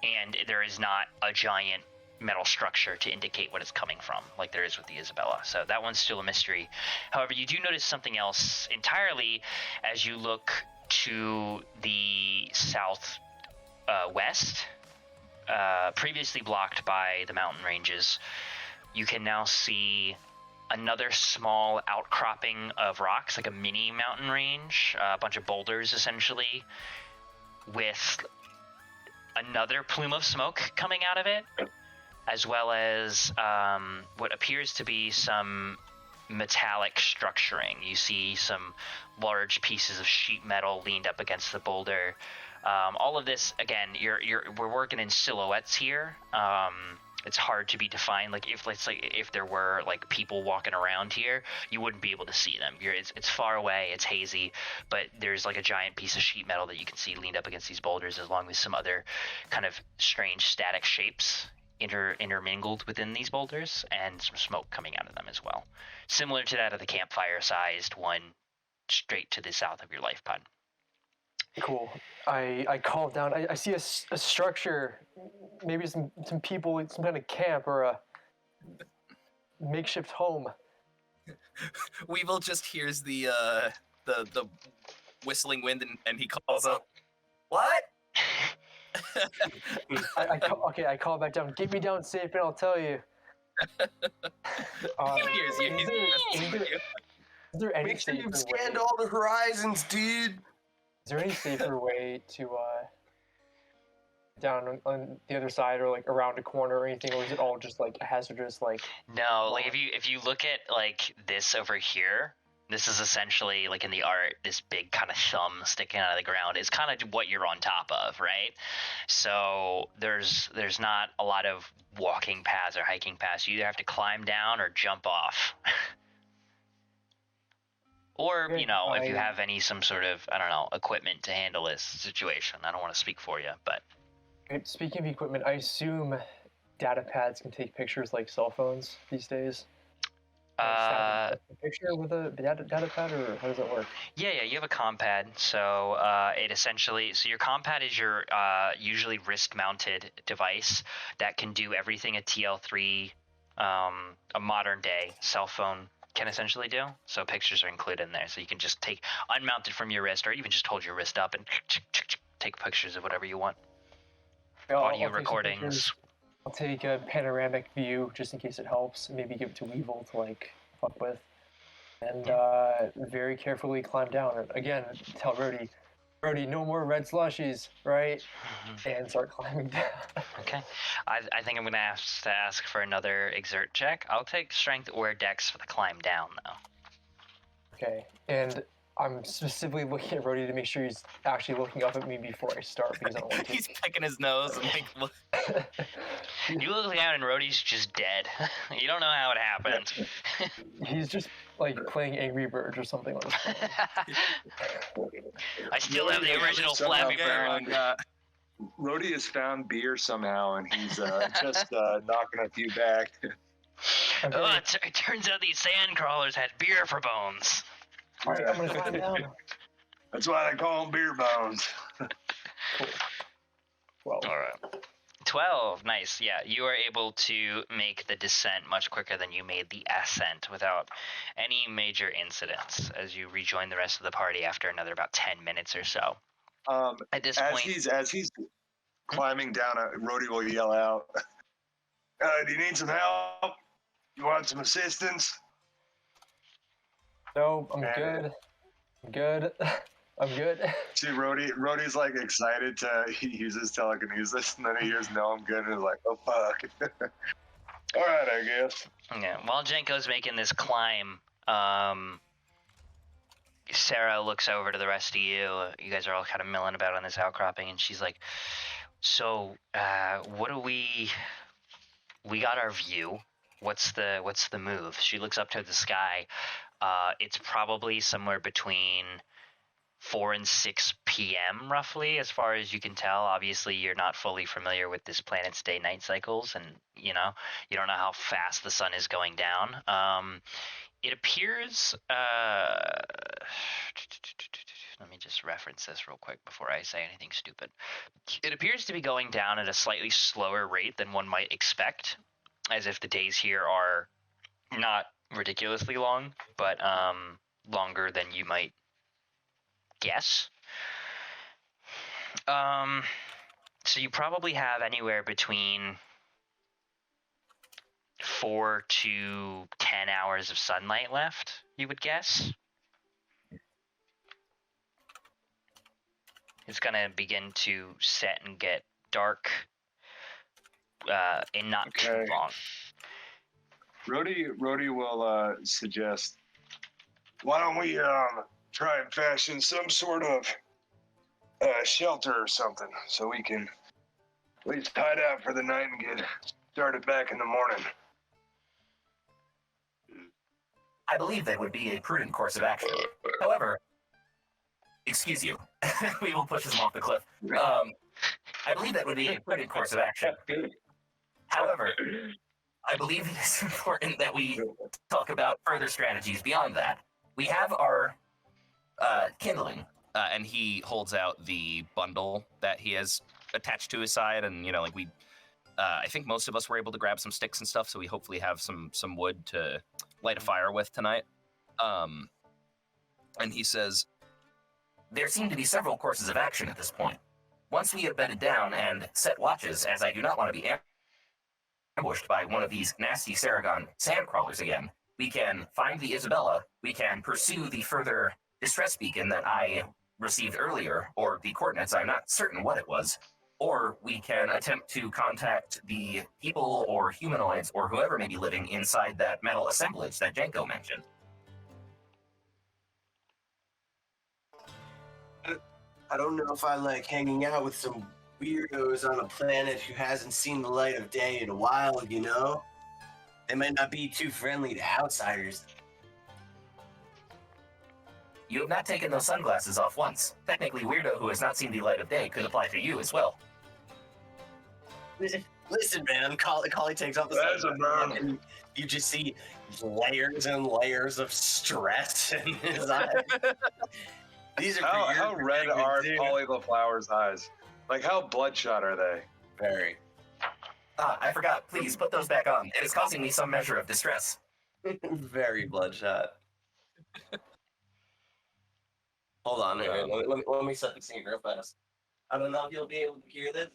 and there is not a giant metal structure to indicate what it's coming from, like there is with the Isabella. So that one's still a mystery. However, you do notice something else entirely as you look to the south west, previously blocked by the mountain ranges. You can now see another small outcropping of rocks, like a mini mountain range, a bunch of boulders essentially, with another plume of smoke coming out of it, as well as what appears to be some metallic structuring. You see some large pieces of sheet metal leaned up against the boulder. All of this, again, we're working in silhouettes here. It's hard to be defined. Like if there were like people walking around here, you wouldn't be able to see them. It's far away, it's hazy, but there's like a giant piece of sheet metal that you can see leaned up against these boulders, along with some other kind of strange static shapes intermingled within these boulders, and some smoke coming out of them as well. Similar to that of the campfire-sized one straight to the south of your life pod. Cool. I call down. I see a structure, maybe some people, some kind of camp or a makeshift home. Weevil just hears the whistling wind, and he calls out, What? I call back down. Get me down safe, and I'll tell you. he hears you. Is there any Make sure you've safer scanned way? all the horizons, dude. Is there any safer way to down on the other side, or like around a corner or anything, or is it all just like hazardous? Like No, like if you look at like this over here, this is essentially like in the art, this big kind of thumb sticking out of the ground is kind of what you're on top of, right? So there's not a lot of walking paths or hiking paths. You either have to climb down or jump off. Or, you know, if you have some sort of, I don't know, equipment to handle this situation. I don't want to speak for you, but... Speaking of equipment, I assume data pads can take pictures like cell phones these days? Uh, A picture with a data pad, or how does it work? Yeah, you have a comm pad. So it essentially, so your comm pad is your usually wrist-mounted device that can do everything a TL3, a modern day cell phone can essentially do. So pictures are included in there. So you can just take unmounted from your wrist, or even just hold your wrist up and take pictures of whatever you want. Audio I'll take some recordings. pictures. I'll take a panoramic view just in case it helps. Maybe give it to Weevil to like fuck with, and very carefully climb down. And again, tell Rhodey, no more red slushies, right? And start climbing down. Okay. I think I'm going to ask for another exert check. I'll take strength or dex for the climb down, though. Okay, and I'm specifically looking at Rhodey to make sure he's actually looking up at me before I start, because I don't want to. He's picking his nose and like, look. You look down and Rhodey's just dead. You don't know how it happened. He's just like playing Angry Birds or something on his phone. I still have the original Flappy Bird. Rhodey has found beer somehow, and he's just knocking a few back. Oh, it turns out these sand crawlers had beer for bones. All right, I'm gonna climb down. That's why they call them beer bones. Cool. Well, All right. 12. Nice. Yeah, you are able to make the descent much quicker than you made the ascent without any major incidents as you rejoin the rest of the party after another about 10 minutes or so. At this point, As he's climbing down, Rhodey will yell out, do you need some help? You want some assistance? no, I'm good. I'm good. I'm good. See, Rhodey's like excited to use his telekinesis, and then he hears no, I'm good, and he's like, oh fuck. All right, I guess. yeah, while Jenko's making this climb, Sarah looks over to the rest of you. You guys are all kind of milling about on this outcropping, and she's like, so, what do we got our view. What's the move? She looks up to the sky. It's probably somewhere between 4 and 6 p.m. roughly, as far as you can tell. Obviously, you're not fully familiar with this planet's day-night cycles, and you don't know how fast the sun is going down. It appears. Let me just reference this real quick before I say anything stupid. It appears to be going down at a slightly slower rate than one might expect, as if the days here are not ridiculously long, but longer than you might guess. So you probably have anywhere between 4 to 10 hours of sunlight left, you would guess. It's gonna begin to set and get dark in not too long. Rhodey will suggest, why don't we try and fashion some sort of shelter or something, so we can at least hide out for the night and get started back in the morning. I believe that would be a prudent course of action. However, excuse you, we will push him off the cliff. I believe that would be a prudent course of action. However, I believe it is important that we talk about further strategies beyond that. We have our kindling. And he holds out the bundle that he has attached to his side, and I think most of us were able to grab some sticks and stuff, so we hopefully have some wood to light a fire with tonight. And he says, there seem to be several courses of action at this point. Once we have bedded down and set watches, as I do not want to be ambushed by one of these nasty Saragon sandcrawlers again, we can find the Isabella, we can pursue the further distress beacon that I received earlier, or the coordinates, I'm not certain what it was, or we can attempt to contact the people or humanoids or whoever may be living inside that metal assemblage that Jenko mentioned. I don't know if I like hanging out with some weirdos on a planet who hasn't seen the light of day in a while, you know? They might not be too friendly to outsiders. You have not taken those sunglasses off once. Technically, weirdo who has not seen the light of day could apply to you as well. Listen, man. Collie takes off the That's a burn. and you just see layers and layers of stress in his eyes. These are How red are dude. Polly the Flower's eyes? Like, how bloodshot are they? Very. I forgot. Please put those back on. It is causing me some measure of distress. Very bloodshot. Hold on, let me set the scene real fast. I don't know if you'll be able to hear this,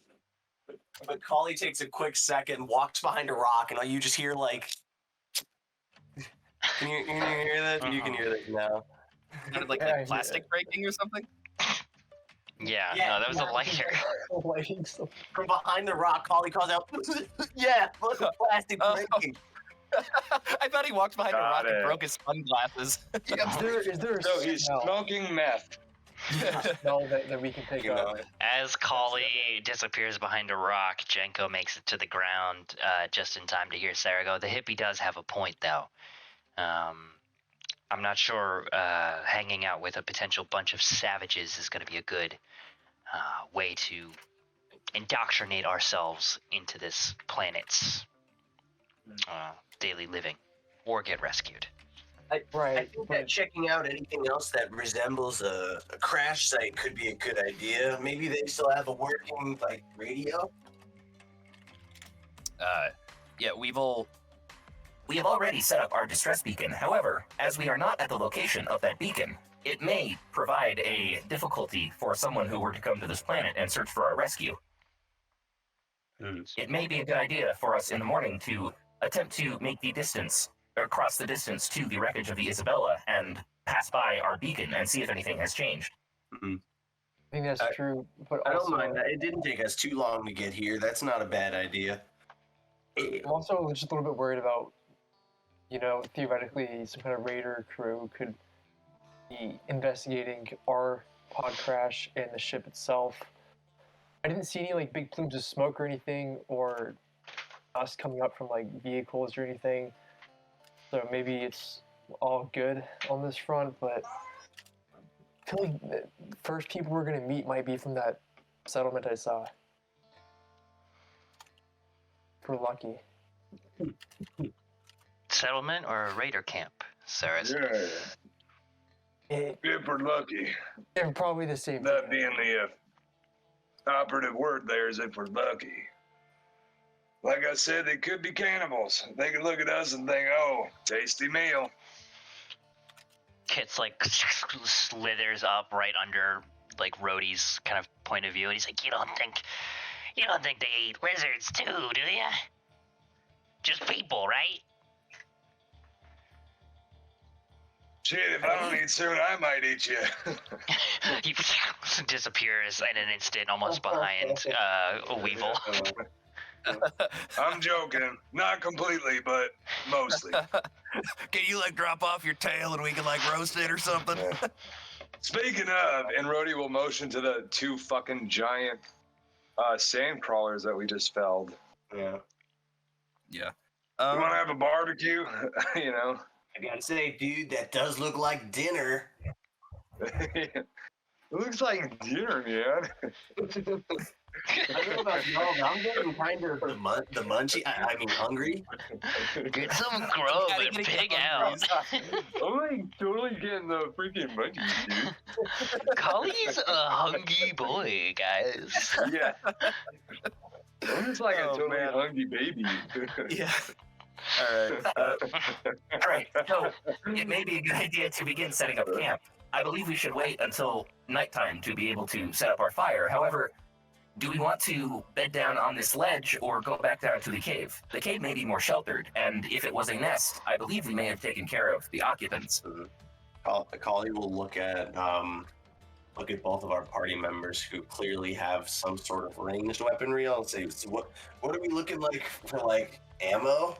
but Collie takes a quick second, walks behind a rock, and you just hear like. Can you hear that? You can hear that now. Sounded like plastic breaking or something. Yeah, no, that was a lighter. From behind the rock, Collie calls out, "Yeah, look, the plastic breaking." I thought he walked behind a rock Got and it. broke his sunglasses. Is there a So he's smell smoking meth. that we can pick up? As Collie disappears behind a rock, Jenko makes it to the ground just in time to hear Sarah go, "The hippie does have a point, though. I'm not sure hanging out with a potential bunch of savages is going to be a good way to indoctrinate ourselves into this planet's daily living or get rescued." I think that checking out anything else that resembles a crash site could be a good idea. Maybe they still have a working radio. Yeah, We have already set up our distress beacon. However, as we are not at the location of that beacon, it may provide a difficulty for someone who were to come to this planet and search for our rescue. It may be a good idea for us in the morning to attempt to make the distance, or cross the distance to the wreckage of the Isabella and pass by our beacon and see if anything has changed. I think that's true, but I also, don't mind that. It didn't take us too long to get here. That's not a bad idea. I'm also just a little bit worried about, theoretically, some kind of raider crew could be investigating our pod crash and the ship itself. I didn't see any big plumes of smoke or anything, or us coming up from vehicles or anything. So maybe it's all good on this front, but I feel like the first people we're gonna meet might be from that settlement I saw. If we're lucky. Settlement or a raider camp, Sarah? Yeah. If we're lucky. They're probably the same That thing. being the operative word there is if we're lucky. Like I said, they could be cannibals. They could look at us and think, "Oh, tasty meal." Kit's slithers up right under Rhodey's kind of point of view, and he's like, "You don't think they eat wizards too, do you? Just people, right?" Shit, if I don't eat soon, I might eat you. He disappears in an instant, almost behind a weevil. I'm joking. Not completely, but mostly. Can you drop off your tail and we can roast it or something? Speaking of, and Rhodey will motion to the two fucking giant sand crawlers that we just felled. Yeah. Yeah. You want to have a barbecue? I gotta say, dude, that does look like dinner. It looks like dinner, man. I don't know about y'all, but I'm getting kind of the munchy. I mean, hungry. Get some grub and pig out. I'm totally getting the freaking munchies, dude. Collie's a hungry boy, guys. Yeah. I'm just a totally hungry baby. Yeah. All right, so it may be a good idea to begin setting up camp. I believe we should wait until nighttime to be able to set up our fire. However, do we want to bed down on this ledge or go back down to the cave? The cave may be more sheltered, and if it was a nest, I believe we may have taken care of the occupants. Collie will look at both of our party members who clearly have some sort of ranged weaponry. I'll say, so what are we looking like for ammo?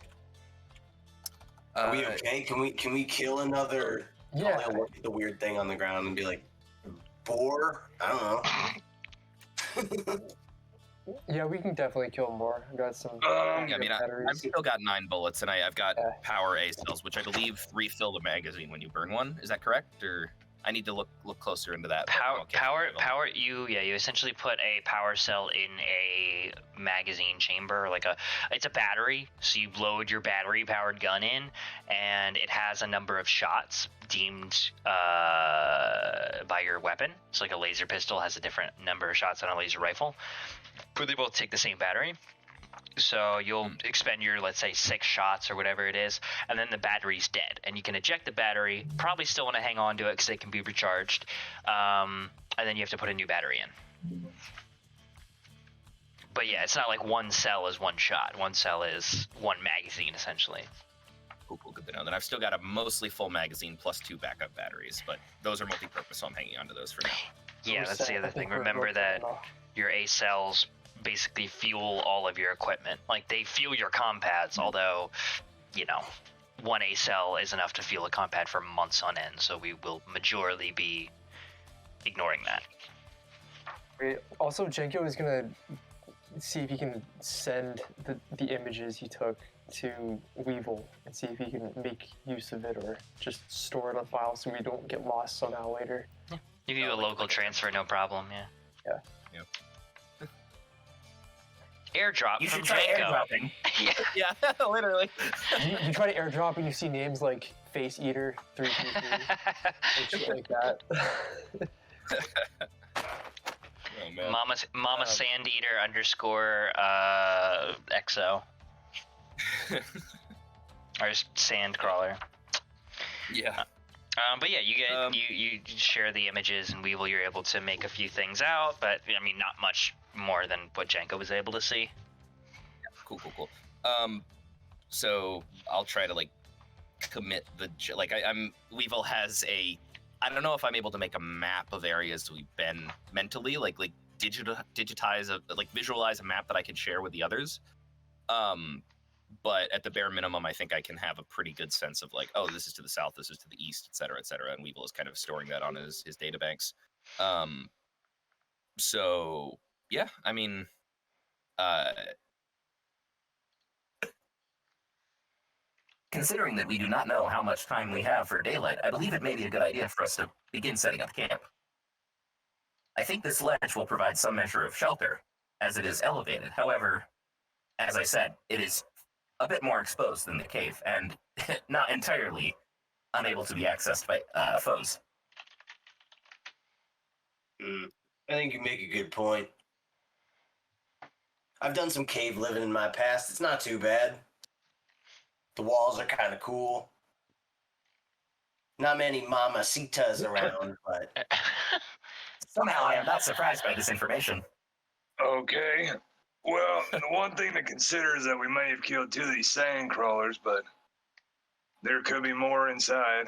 Are we okay? Can we kill another? Yeah. I'll look at the weird thing on the ground and be like, boar? I don't know. Yeah, we can definitely kill more. I got some Yeah, I mean, batteries. I've still got 9 bullets, and I've got power A cells, which I believe refill the magazine when you burn one. Is that correct? Or I need to look closer into that. Power. You essentially put a power cell in a magazine chamber, it's a battery. So you load your battery-powered gun in, and it has a number of shots deemed by your weapon. So like a laser pistol has a different number of shots than a laser rifle, but they both take the same battery. So you'll expend your, let's say, 6 shots or whatever it is, and then the battery's dead. And you can eject the battery. Probably still want to hang on to it because it can be recharged. And then you have to put a new battery in. But yeah, it's not like one cell is one shot. One cell is one magazine, essentially. Cool, good to know. Then I've still got a mostly full magazine plus 2 backup batteries, but those are multi-purpose, so I'm hanging on to those for now. Yeah, that's the other thing. Remember that your A cells basically fuel all of your equipment. Like, they fuel your compads, although, one A cell is enough to fuel a compad for months on end, so we will majorly be ignoring that. Great. Also, Jenko is gonna see if he can send the images he took to Weevil and see if he can make use of it or just store it on file so we don't get lost somehow later. Yeah. You can do a local transfer, no problem, yeah. Yep. Airdrop. You from should try Jenko. airdropping. Yeah, literally. You try to airdrop and you see names like Face Eater 333 and shit like that. Oh, man. Mama Sand Eater _XO. Or Sand Crawler. Yeah. But yeah, you get you share the images, and Weevil, you're able to make a few things out, but I mean, not much more than what Jenko was able to see. Cool. So I'll try to commit I'm Weevil has I don't know if I'm able to make a map of areas we've been mentally, digitize visualize a map that I can share with the others. But at the bare minimum, I think I can have a pretty good sense of this is to the south, this is to the east, et cetera, and Weevil is kind of storing that on his databanks. So yeah, I mean, Considering that we do not know how much time we have for daylight, I believe it may be a good idea for us to begin setting up camp. I think this ledge will provide some measure of shelter, as it is elevated. However, as I said, it is a bit more exposed than the cave, and not entirely unable to be accessed by foes. I think you make a good point. I've done some cave living in my past. It's not too bad. The walls are kind of cool. Not many mamacitas around, but... Somehow I am not surprised by this information. Okay. Well, the one thing to consider is that we may have killed 2 of these sand crawlers, but there could be more inside.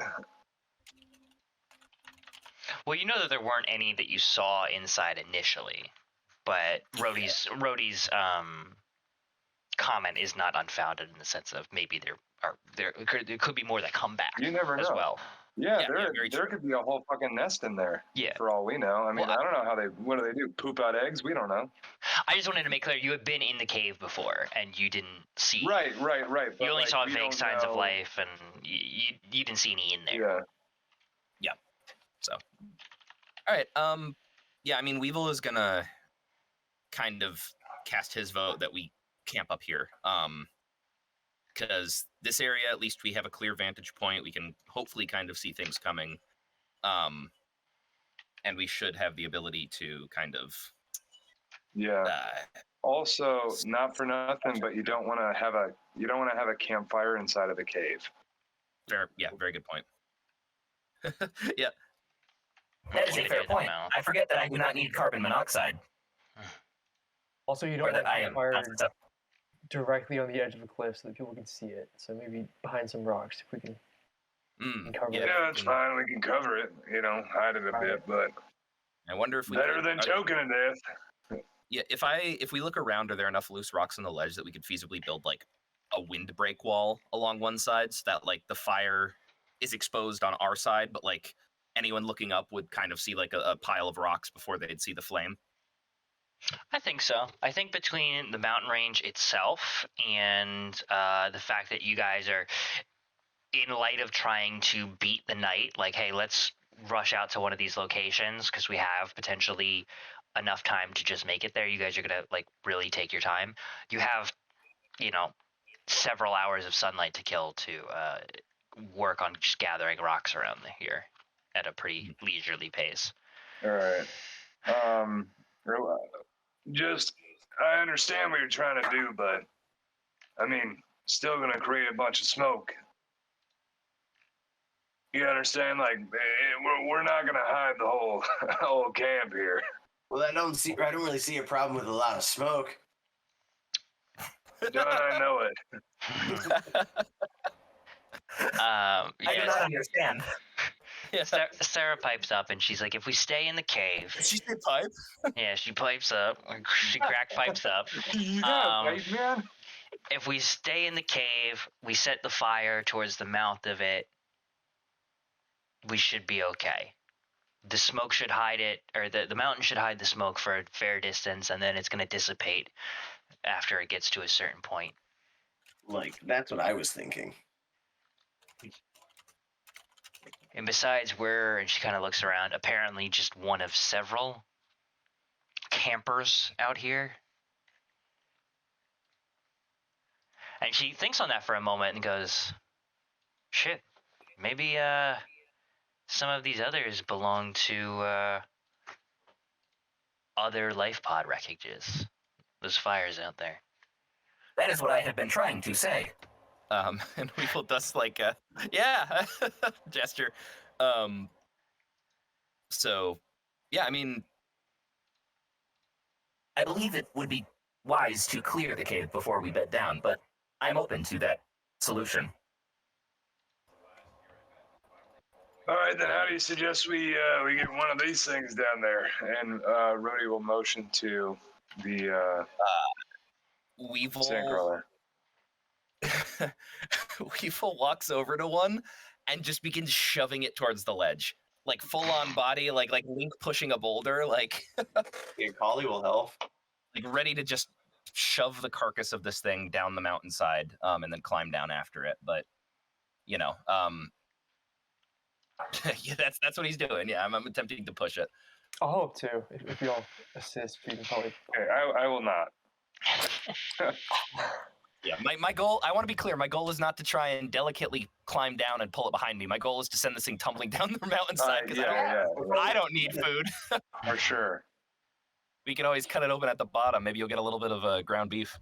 Well, you know that there weren't any that you saw inside initially, but Rhodey's comment is not unfounded in the sense of maybe there could be more that come back. You never know. As well. Yeah, there could be a whole fucking nest in there. Yeah. For all we know. I mean, I don't know what do they do? Poop out eggs? We don't know. I just wanted to make clear you had been in the cave before and you didn't see. Right. But you only saw vague signs of life, and you didn't see any in there. Yeah. So, all right. Yeah. I mean, Weevil is gonna kind of cast his vote that we camp up here. Because this area, at least we have a clear vantage point. We can hopefully kind of see things coming. And we should have the ability to kind of... Yeah. Also, not for nothing, but you don't want to have a campfire inside of the cave. Very good point. Yeah. That is a fair point. I forget that I do not need carbon monoxide. Also, you don't want campfire directly on the edge of a cliff so that people can see it. So maybe behind some rocks if we can cover it. Yeah, it's fine. We can cover it. Hide it a bit, but I wonder if we better than choking to death. Yeah, if we look around, are there enough loose rocks on the ledge that we could feasibly build a windbreak wall along one side so that the fire is exposed on our side, but anyone looking up would kind of see a pile of rocks before they'd see the flame? I think so. I think between the mountain range itself and the fact that you guys are, in light of trying to beat the night, hey, let's rush out to one of these locations because we have potentially enough time to just make it there. You guys are gonna like really take your time. You have, several hours of sunlight to kill to work on just gathering rocks around here at a pretty leisurely pace. All right. I understand what you're trying to do, but I mean, still gonna create a bunch of smoke. You understand? Like, we're not gonna hide the whole camp here. Well, I don't really see a problem with a lot of smoke. Don't I know it? I do not understand. Sarah pipes up and she's like, if we stay in the cave. Did she say pipe? Yeah, she pipes up. She crack pipes up. Right, man? If we stay in the cave, we set the fire towards the mouth of it, we should be okay. The smoke should hide it, or the mountain should hide the smoke for a fair distance, and then it's going to dissipate after it gets to a certain point. Like, that's what I was thinking. And besides, and she kind of looks around, apparently just one of several campers out here. And she thinks on that for a moment and goes, shit, maybe some of these others belong to other life pod wreckages. Those fires out there. That is what I have been trying to say. And Weevil does like a gesture. So, yeah, I mean, I believe it would be wise to clear the cave before we bed down, but I'm open to that solution. All right, then how do you suggest we get one of these things down there? And Rhodey will motion to the Weevil. Sandcrawler. Weevil walks over to one and just begins shoving it towards the ledge, like full on body, like Link pushing a boulder, like. Yeah, Collie will help. Like ready to just shove the carcass of this thing down the mountainside, and then climb down after it. But yeah, that's what he's doing. Yeah, I'm attempting to push it. I'll help too. If you all assist, we can probably. Okay, I will not. Yeah, my goal, I want to be clear, my goal is not to try and delicately climb down and pull it behind me. My goal is to send this thing tumbling down the mountainside because I don't need food. For sure. We can always cut it open at the bottom. Maybe you'll get a little bit of ground beef.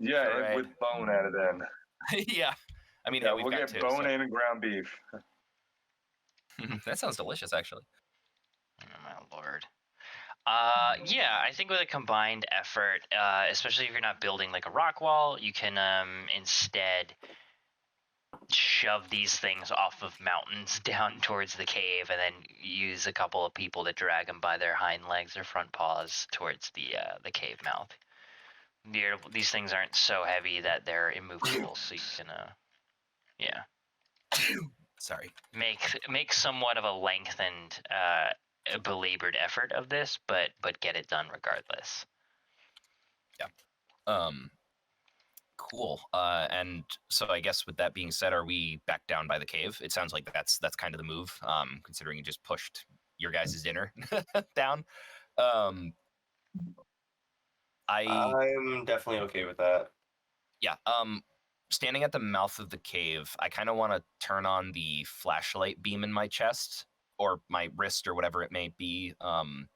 Yeah, Right. with bone added in. Yeah. I mean, Yeah, we've we'll got get two, bone in and ground beef. That sounds delicious, actually. Oh my lord. Yeah, I think with a combined effort, especially if you're not building like a rock wall, you can instead shove these things off of mountains down towards the cave, and then use a couple of people to drag them by their hind legs or front paws towards the cave mouth. These things aren't so heavy that they're immovable, so you can Sorry. make somewhat of a lengthened belabored effort of this, but get it done regardless. Cool. And so I guess with that being said, are we back down by the cave? It sounds like that's kind of the move, considering you just pushed your guys' dinner down. I'm definitely okay with that. Yeah. Standing at the mouth of the cave, I kind of want to turn on the flashlight beam in my chest or my wrist or whatever it may be, and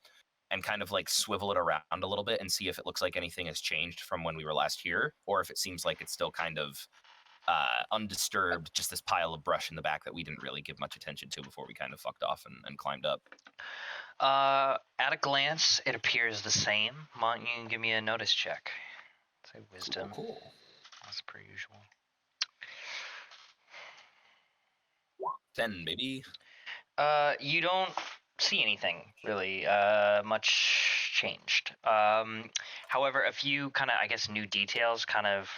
kind of like swivel it around a little bit and see if it looks like anything has changed from when we were last here, or if it seems like it's still kind of undisturbed, just this pile of brush in the back that we didn't really give much attention to before we kind of fucked off and climbed up. At a glance, it appears the same. Why don't you give me a notice check? Say wisdom. Cool. As per usual. 10, maybe. You don't see anything really much changed. However, a few kind of, I guess, new details kind of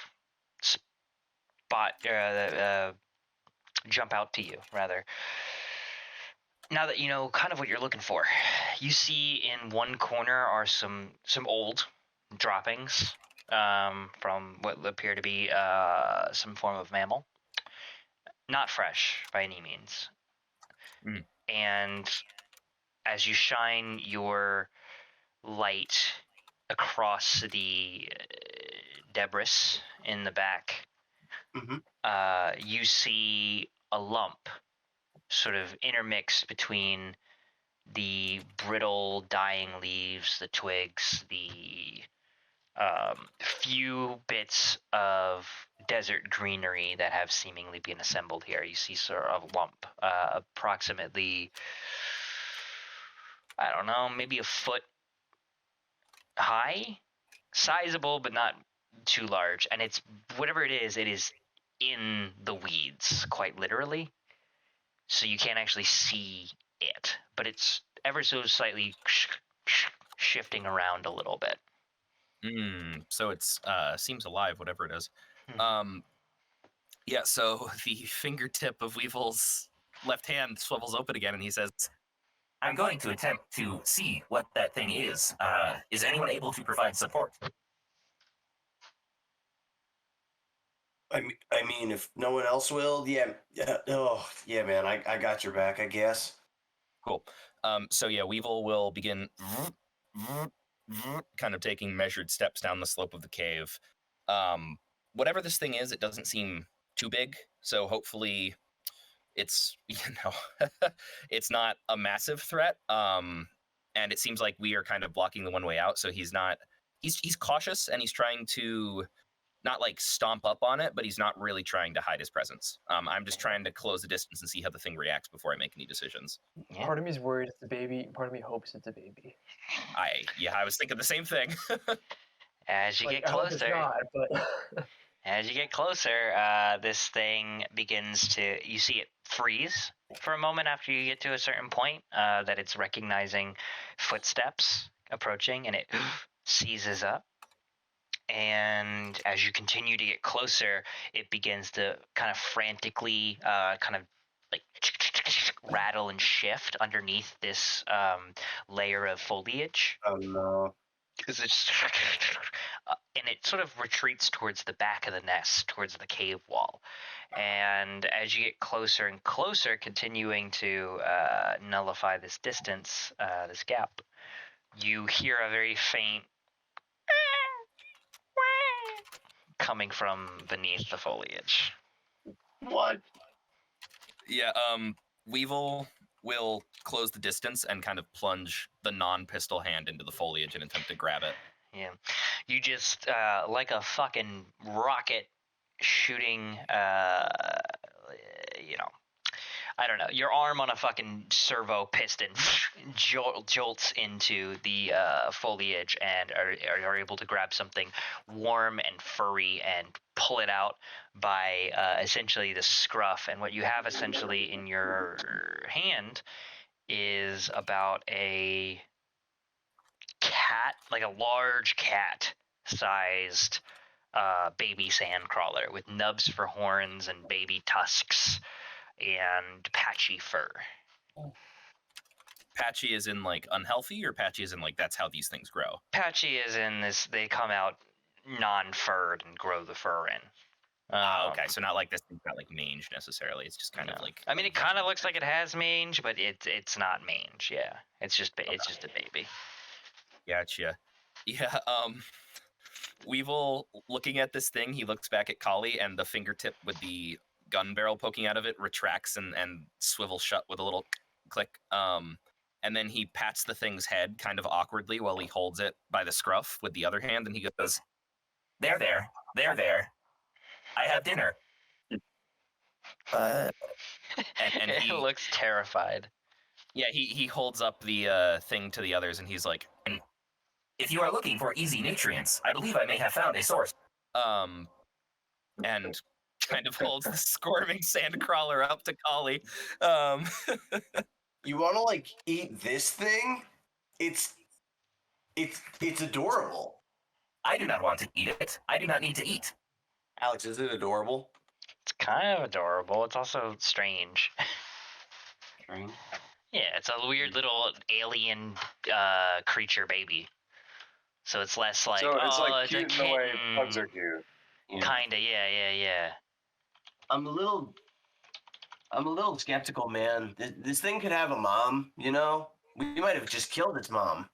jump out to you, rather. Now that you know kind of what you're looking for, you see in one corner are some old droppings from what appear to be some form of mammal. Not fresh by any means. and as you shine your light across the debris in the back, you see a lump sort of intermixed between the brittle dying leaves, the twigs, the few bits of desert greenery that have seemingly been assembled here. You see sort of a lump, approximately, I don't know, maybe a foot high, sizable but not too large, and it's whatever it is in the weeds, quite literally, so you can't actually see it, but it's ever so slightly shifting around a little bit. So it's seems alive, whatever it is. Yeah, so the fingertip of Weevil's left hand swivels open again, and he says, I'm going to attempt to see what that thing is. Is anyone able to provide support? I mean, if no one else will, yeah, man, I got your back, I guess. Cool. So yeah, Weevil will begin kind of taking measured steps down the slope of the cave. Whatever this thing is, it doesn't seem too big, so hopefully it's, it's not a massive threat. And it seems like we are kind of blocking the one way out, so he's cautious, and he's trying to not like stomp up on it, but he's not really trying to hide his presence. I'm just trying to close the distance and see how the thing reacts before I make any decisions. Yeah. Part of me is worried it's a baby. Part of me hopes it's a baby. I was thinking the same thing. As you get I hope it's closer, not, but as you get closer, this thing begins to, you see it freeze for a moment after you get to a certain point, that it's recognizing footsteps approaching, and it seizes up. And as you continue to get closer, it begins to kind of frantically kind of like rattle and shift underneath this layer of foliage. Oh no. Because it's and it sort of retreats towards the back of the nest, towards the cave wall. And as you get closer and closer, continuing to nullify this distance, this gap, you hear a very faint coming from beneath the foliage. What? Yeah, Weevil will close the distance and kind of plunge the non-pistol hand into the foliage and attempt to grab it. Yeah. You just, like a fucking rocket shooting, I don't know, your arm on a fucking servo piston jolts into the foliage and are able to grab something warm and furry and pull it out by essentially the scruff. And what you have essentially in your hand is about a cat, like a large cat sized baby sandcrawler with nubs for horns and baby tusks and patchy fur. Patchy is in like unhealthy, or patchy is in like that's how these things grow? Patchy is in this, they come out non-furred and grow the fur in. Okay, so not like this thing's not like mange necessarily. It's just kind of like. I mean, it kind of looks like it has mange, but it's not mange. Yeah, it's just a baby. Gotcha. Yeah. Weevil, looking at this thing, he looks back at Kali, and the fingertip with the gun barrel poking out of it retracts and swivels shut with a little click. And then he pats the thing's head kind of awkwardly while he holds it by the scruff with the other hand, and he goes, There. I have dinner. and It he looks terrified. Yeah, he holds up the thing to the others, and he's like, If you are looking for easy nutrients, I believe I may have found a source. And kind of holds the squirming sandcrawler up to Kali. You want to like eat this thing? It's adorable. I do not want to eat it. I do not need to eat. Alex, is it adorable? It's kind of adorable. It's also strange. Strange? Yeah, it's a weird little alien creature baby. So it's less like, So it's like it's a cute in the way kitten. pugs are cute. Kinda, yeah. I'm a little I'm a little skeptical, man. This thing could have a mom, you know? We might have just killed its mom.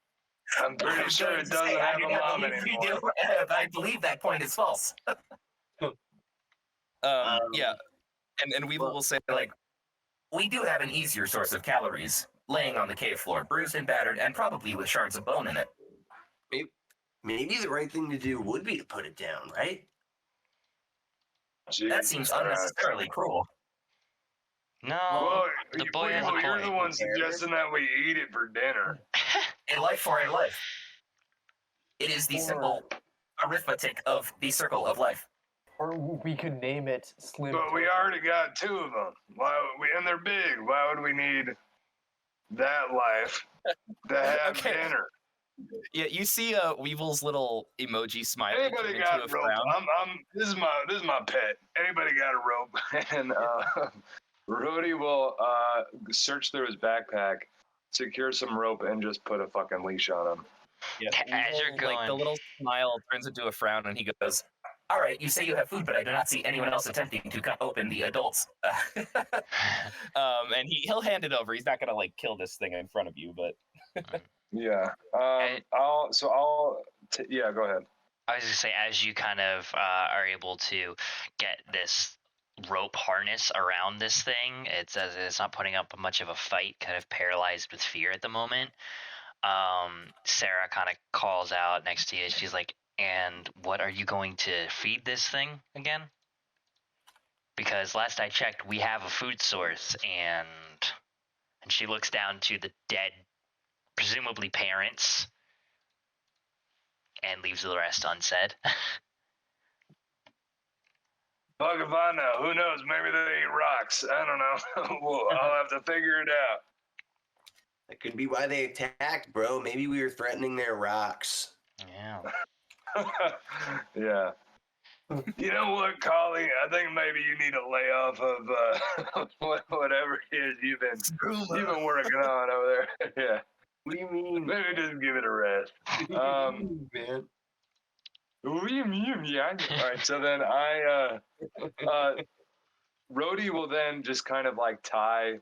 I'm pretty sure going it to doesn't say, I have do a not mom believe we anymore. do. I believe that point is false. Yeah, and Weevil will say like, We do have an easier source of calories, laying on the cave floor, bruised and battered, and probably with shards of bone in it. Maybe the right thing to do would be to put it down, right? That seems unnecessarily cruel. No, Well, the boy has a Weevil, you're the point. one suggesting that we eat it for dinner. A life for a life. It is the simple arithmetic of the circle of life. Or we could name it Slim. But we already got 2 of them. And they're big. Why would we need that life to have Okay. dinner? yeah, you see Weevil's little emoji smiley Anybody turn got into a rope? frown. This is my pet. Anybody got a rope? And Rudy will search through his backpack, secure some rope, and just put a fucking leash on him. Yeah, As you're Weevil, like the going. little smile turns into a frown, and he goes, All right, you say you have food, but I do not see anyone else attempting to cut open the adults. and he'll hand it over. He's not gonna like kill this thing in front of you, but Yeah. And- Yeah, go ahead. I was gonna say, as you kind of are able to get this rope harness around this thing, it's not putting up much of a fight, kind of paralyzed with fear at the moment. Sarah kind of calls out next to you. She's like, "And what are you going to feed this thing again? Because last I checked, we have a food source." And she looks down to the dead, presumably parents, and leaves the rest unsaid. Fuck if I know. Who knows? Maybe they eat rocks. I don't know. Well, I'll have to figure it out. That could be why they attacked, bro. Maybe we were threatening their rocks. Yeah. Yeah. You know what, Collie? I think maybe you need a layoff of whatever it is you've been working on over there. Yeah. What do you mean? Maybe just give it a rest. Man. Yeah. All right. So then Rhodey will then just kind of like tie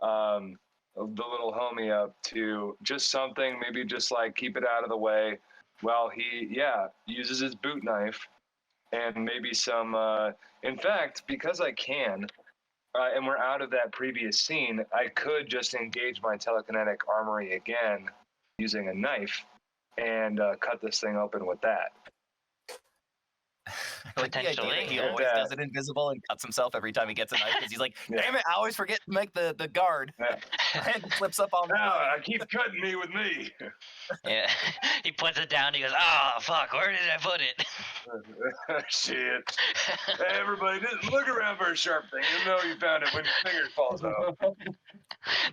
the little homie up to just something, maybe just like keep it out of the way while he uses his boot knife and maybe some in fact, because I can and we're out of that previous scene, I could just engage my telekinetic armory again using a knife and cut this thing open with that. like the idea that he Potentially. always does it invisible and cuts himself every time he gets a knife because he's like, damn it, I always forget to make the guard. Yeah. And flips up on No, I keep cutting me with me. Yeah. He puts it down. He goes, "Oh fuck, where did I put it?" Shit. Everybody, just look around for a sharp thing. You know you found it when your finger falls off.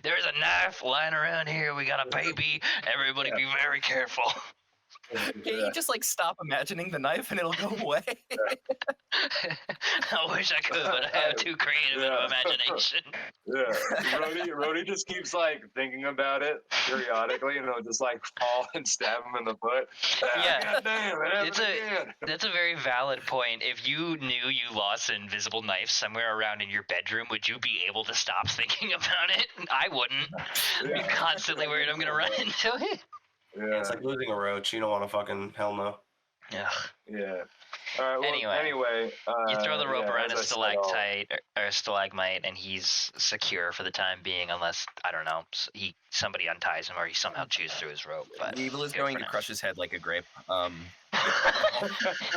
There's a knife lying around here. We got a baby. Everybody be very careful. Yeah, you just like stop imagining the knife and it'll go away. I wish I could, but I have too creative an imagination. Yeah. Rhodey just keeps like thinking about it periodically, just like fall and stab him in the foot. Yeah. God damn, it happened again. That's a very valid point. If you knew you lost an invisible knife somewhere around in your bedroom, would you be able to stop thinking about it? I wouldn't. I'd be constantly worried I'm gonna run into it. Yeah. It's like losing a roach. You don't want to fucking hell no. Yeah. Yeah. All right. Well, Anyway, you throw the rope around as a I said, stalactite or a stalagmite, and he's secure for the time being, unless I don't know, somebody unties him or he somehow chews through his rope. But Weevil is good going for to now. crush his head like a grape.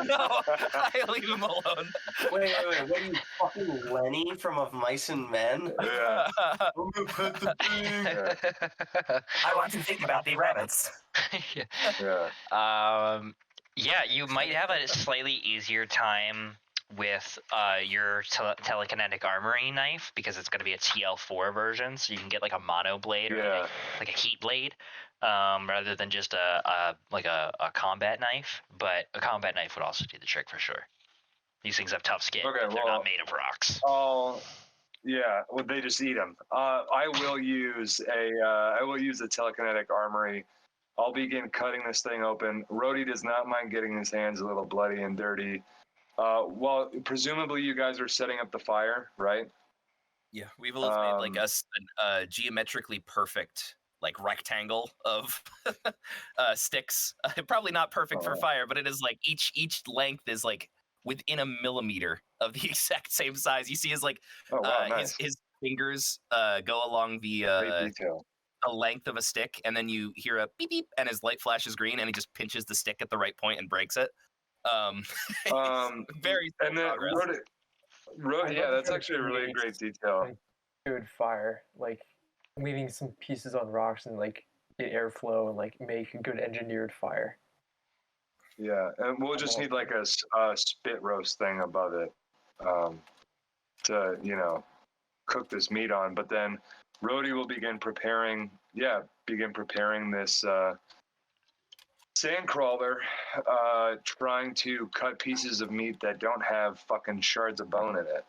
No, I leave him alone. Wait. What are you, fucking Lenny from Of Mice and Men? Yeah. I'm gonna pet the thing. I want to think about the rabbits. Yeah. Yeah, you might have a slightly easier time with your telekinetic armory knife because it's going to be a TL4 version, so you can get like a mono blade or like a heat blade rather than just a combat knife. But a combat knife would also do the trick for sure. These things have tough skin. Okay, They're not made of rocks. Oh, yeah. Well, they just eat them. I will use a telekinetic armory. I'll begin cutting this thing open. Rhodey does not mind getting his hands a little bloody and dirty. Well, presumably you guys are setting up the fire, right? Yeah, Weevil has made like a geometrically perfect like rectangle of sticks. Probably not perfect for fire, but it is like each length is like within a millimeter of the exact same size. You see his like nice. his fingers go along the Great detail. a length of a stick, and then you hear a beep beep, and his light flashes green, and he just pinches the stick at the right point and breaks it. Very and then progress. yeah, that's actually a really great detail. Like, good fire, like leaving some pieces on rocks and like get airflow and like make a good engineered fire. Yeah, and we'll just need like a spit roast thing above it to cook this meat on. But then Rhodey will begin preparing this sandcrawler, trying to cut pieces of meat that don't have fucking shards of bone in it.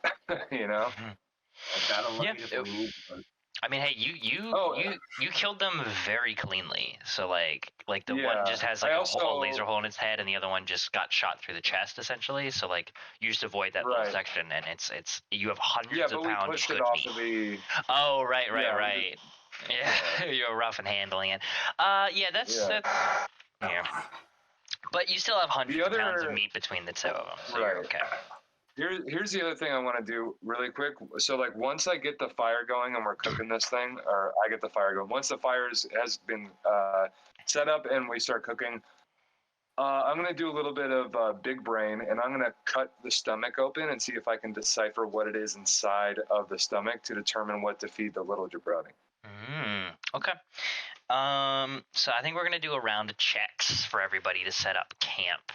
I mean, hey, you killed them very cleanly. So like the one just has like a laser hole in its head, and the other one just got shot through the chest, essentially. So like you just avoid that little section, and it's you have hundreds of pounds of good meat. Oh, right. Yeah, you're rough in handling it. That's. But you still have hundreds of pounds of meat between the two of them, so you're okay. Here's the other thing I want to do really quick. So like once I get the fire going and we're cooking this thing, or I get the fire going, once the fire has been set up and we start cooking, I'm going to do a little bit of big brain, and I'm going to cut the stomach open and see if I can decipher what it is inside of the stomach to determine what to feed the little jabroni. Okay. So I think we're going to do a round of checks for everybody to set up camp.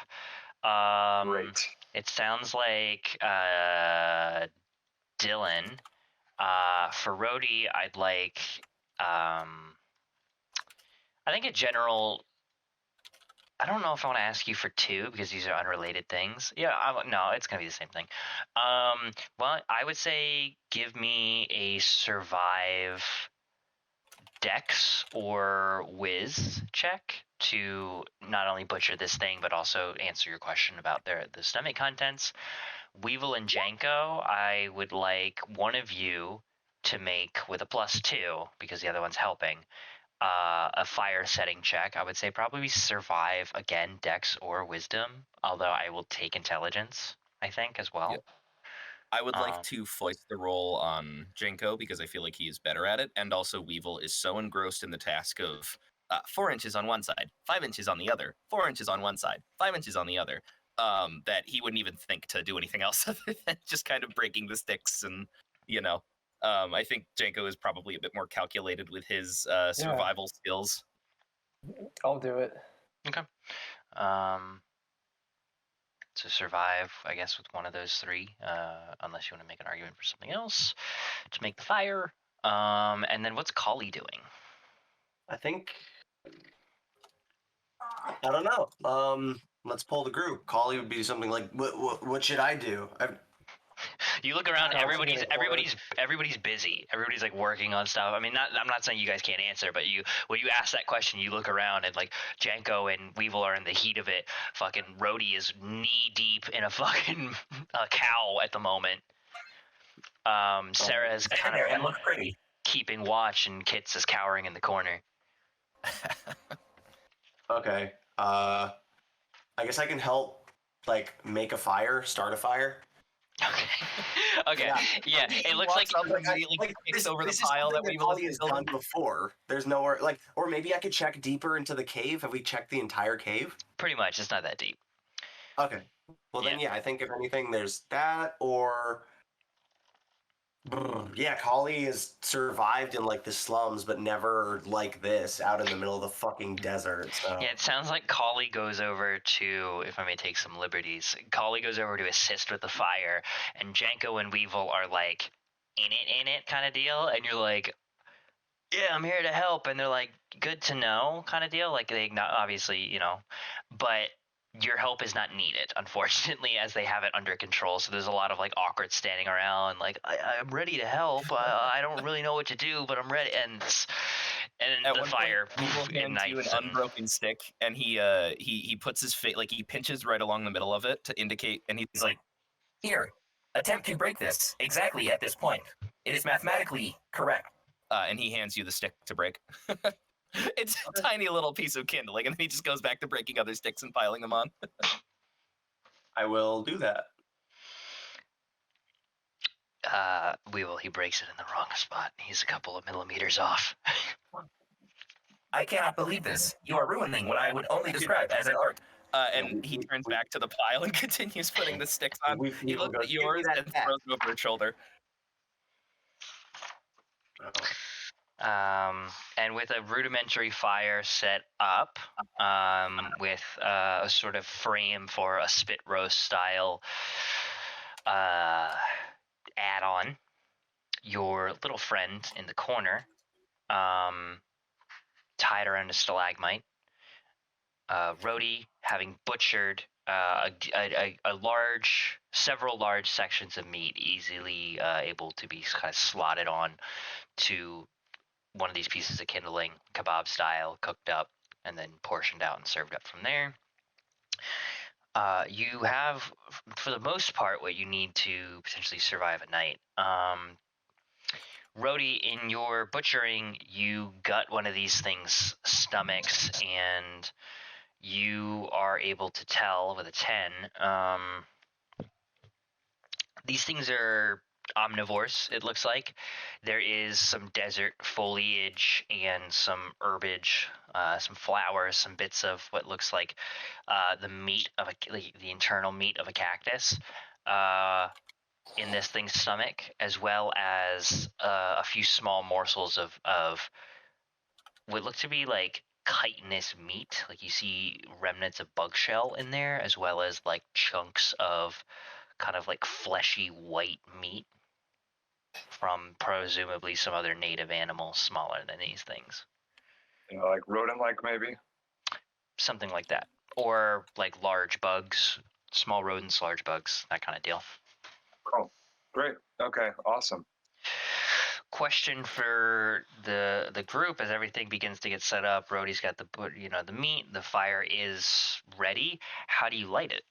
Great. It sounds like Dylan. For Rhodey, I'd like I think a general. I don't know if I want to ask you for 2 because these are unrelated things. Yeah, no, it's gonna be the same thing. Well, I would say give me a survive dex or whiz check to not only butcher this thing but also answer your question about the stomach contents. Weevil and Janko, I would like one of you to make with a +2 because the other one's helping a fire setting check. I would say probably survive again, dex or wisdom, although I will take intelligence, I think, as well. Yep. I would like to foist the role on Jenko because I feel like he is better at it, and also Weevil is so engrossed in the task of 4 inches on one side, 5 inches on the other, 4 inches on one side, 5 inches on the other, that he wouldn't even think to do anything else other than just kind of breaking the sticks. And I think Janko is probably a bit more calculated with his survival skills. I'll do it. Okay. To survive, I guess, with one of those 3, unless you want to make an argument for something else to make the fire. And then what's Kali doing? I think, I don't know. Let's pull the group. Kali would be something like, what should I do? You look around, everybody's busy. Everybody's like working on stuff. I mean, I'm not saying you guys can't answer, but when you ask that question, you look around and like Janko and Weevil are in the heat of it. Fucking Rhodey is knee deep in a fucking cow at the moment. Sarah is kind of look pretty, keeping watch, and Kits is cowering in the corner. Okay. I guess I can help, like, make a fire, start a fire. Okay. Yeah. It looks like this over the is pile that we've always done before. There's nowhere or maybe I could check deeper into the cave. Have we checked the entire cave? Pretty much. It's not that deep. Okay. Well then, I think if anything, there's that or. Yeah, Kali has survived in like the slums, but never like this out in the middle of the fucking desert. So. Yeah, it sounds like Kali goes over to, if I may take some liberties, Kali goes over to assist with the fire, and Janko and Weevil are like in it kind of deal, and you're like, yeah, I'm here to help, and they're like, good to know kind of deal, like they obviously, but your help is not needed, unfortunately, as they have it under control. So there's a lot of like awkward standing around, like I'm ready to help. I don't really know what to do, but I'm ready. And the fire ignites an unbroken stick, and he puts his face, like he pinches right along the middle of it to indicate, and he's like, "Here, attempt to break this exactly at this point." It is mathematically correct. And he hands you the stick to break. It's a tiny little piece of kindling, and then he just goes back to breaking other sticks and piling them on. I will do that. He breaks it in the wrong spot. He's a couple of millimeters off. I cannot believe this. You are ruining what I would only describe as an art. And he turns back to the pile and continues putting the sticks on. He looks at "Give me yours that and hat." throws it over his shoulder. And with a rudimentary fire set up, with a sort of frame for a spit roast style add-on, your little friend in the corner, tied around a stalagmite, Rhodey having butchered several large sections of meat, easily able to be kind of slotted on to one of these pieces of kindling, kebab style, cooked up, and then portioned out and served up from there. You have, for the most part, what you need to potentially survive a night. Rhodey, in your butchering, you gut one of these things' stomachs, and you are able to tell with a 10. These things are omnivores, it looks like. There is some desert foliage and some herbage, some flowers, some bits of what looks like the meat of the internal meat of a cactus in this thing's stomach, as well as a few small morsels of what look to be like chitinous meat. Like you see remnants of bug shell in there, as well as like chunks of kind of like fleshy white meat from presumably some other native animal smaller than these things. Like rodent-like maybe? Something like that. Or like large bugs, small rodents, large bugs, that kind of deal. Cool. Great. Okay. Awesome. Question for the group as everything begins to get set up. Rhodey's got the meat, the fire is ready. How do you light it?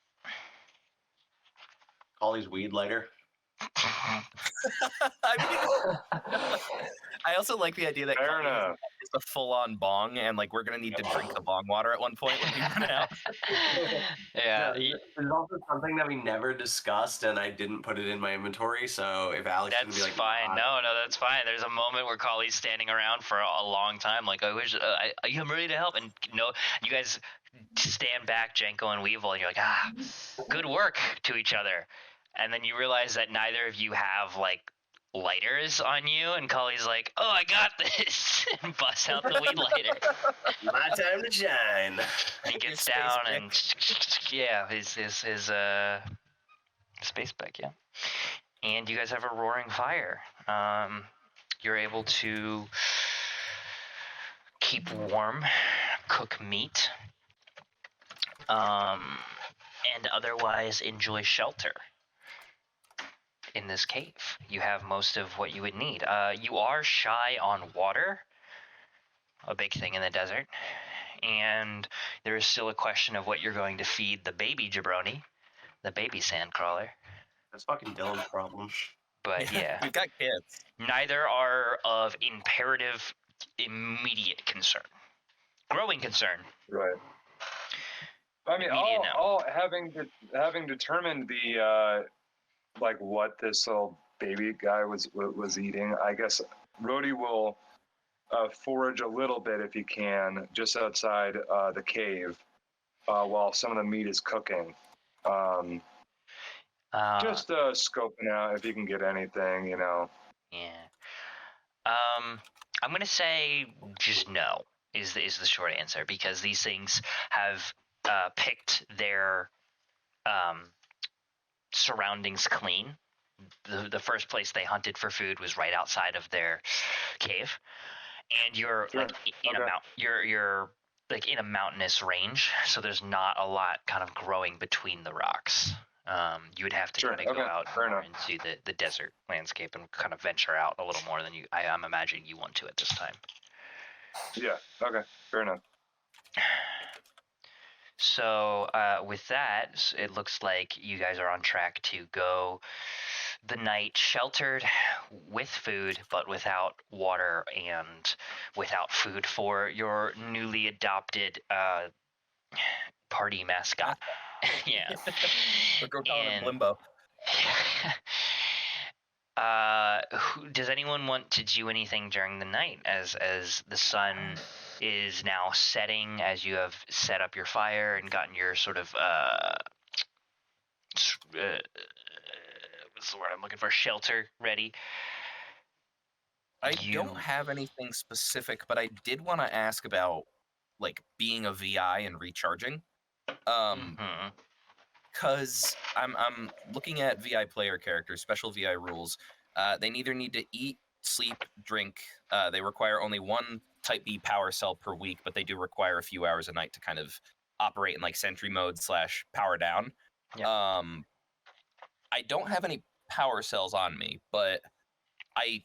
Ollie's weed lighter. I also like the idea that Fair Colleen enough. is a full-on bong, and like we're gonna need to drink the bong water at one point when we run out. Yeah. There's also something that we never discussed, and I didn't put it in my inventory. So if Alex That's would be like, fine. No, that's fine. There's a moment where Colley's standing around for a long time, like, I wish I'm ready to help, and you guys stand back, Jenko and Weevil, and you're like, good work to each other, and then you realize that neither of you have like lighters on you, and Colley's like, oh, I got this, and busts out the weed lighter. my time to shine. And he gets down and his space back, yeah. And you guys have a roaring fire. You're able to keep warm, cook meat, and otherwise enjoy shelter in this cave. You have most of what you would need. You are shy on water, a big thing in the desert, and there is still a question of what you're going to feed the baby jabroni, the baby sandcrawler. That's fucking Dylan's problem. But yeah, We've got kids. neither are of imperative, immediate concern. Growing concern. Right. I mean, all having determined the like what this little baby guy was eating, I guess Rhodey will forage a little bit if he can, just outside the cave, while some of the meat is cooking. Just scoping out if you can get anything, Yeah. I'm gonna say just no is the short answer, because these things have picked their surroundings clean. The first place they hunted for food was right outside of their cave, and you're like in a you're like in a mountainous range, so there's not a lot kind of growing between the rocks. You would have to kind of go out more into the desert landscape and kind of venture out a little more than I'm imagining you want to at this time. Yeah. Okay. Fair enough. So with that, it looks like you guys are on track to go the night sheltered with food, but without water and without food for your newly adopted party mascot. Yeah. We're calling And- him Blimbo. Does anyone want to do anything during the night as the sun is now setting, as you have set up your fire and gotten your sort of what's the word I'm looking for, shelter ready? I don't have anything specific, but I did want to ask about like being a VI and recharging. Because I'm looking at VI player characters, special VI rules. They neither need to eat, sleep, drink. They require only one Type B power cell per week, but they do require a few hours a night to kind of operate in like sentry mode / power down. Yeah. I don't have any power cells on me, but I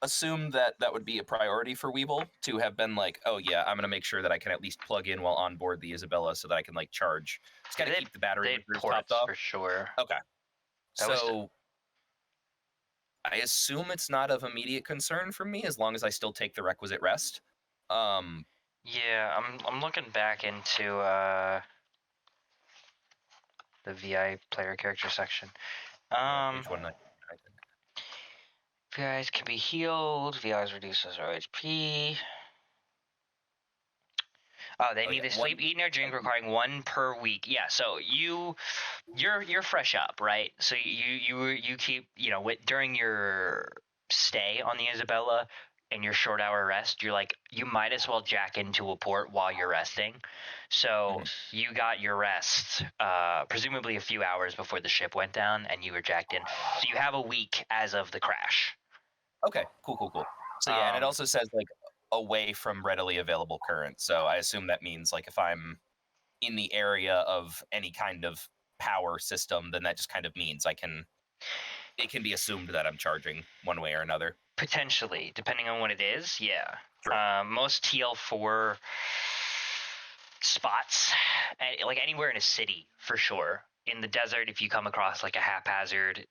assumed that would be a priority for Weeble to have been like, oh yeah, I'm gonna make sure that I can at least plug in while on board the Isabella so that I can like charge. Just gotta keep the battery reserves topped off for sure. Okay. That was So I assume it's not of immediate concern for me as long as I still take the requisite rest. Yeah, I'm looking back into the VI player character section. Page 190, I think. VIs can be healed. VIs reduces our HP. Oh, they need to sleep, eat, or drink, requiring 1 per week. Yeah, so you're fresh up, right? So you keep, during your stay on the Isabella and your short hour rest, you're like, you might as well jack into a port while you're resting. So you got your rest, presumably a few hours before the ship went down, and you were jacked in. So you have a week as of the crash. Okay, cool. So yeah, and it also says like away from readily available current. So I assume that means like if I'm in the area of any kind of power system, then that just kind of means it can be assumed that I'm charging one way or another. Potentially, depending on what it is, yeah. Sure. Most TL4 spots, like anywhere in a city, for sure. In the desert, if you come across like a haphazard,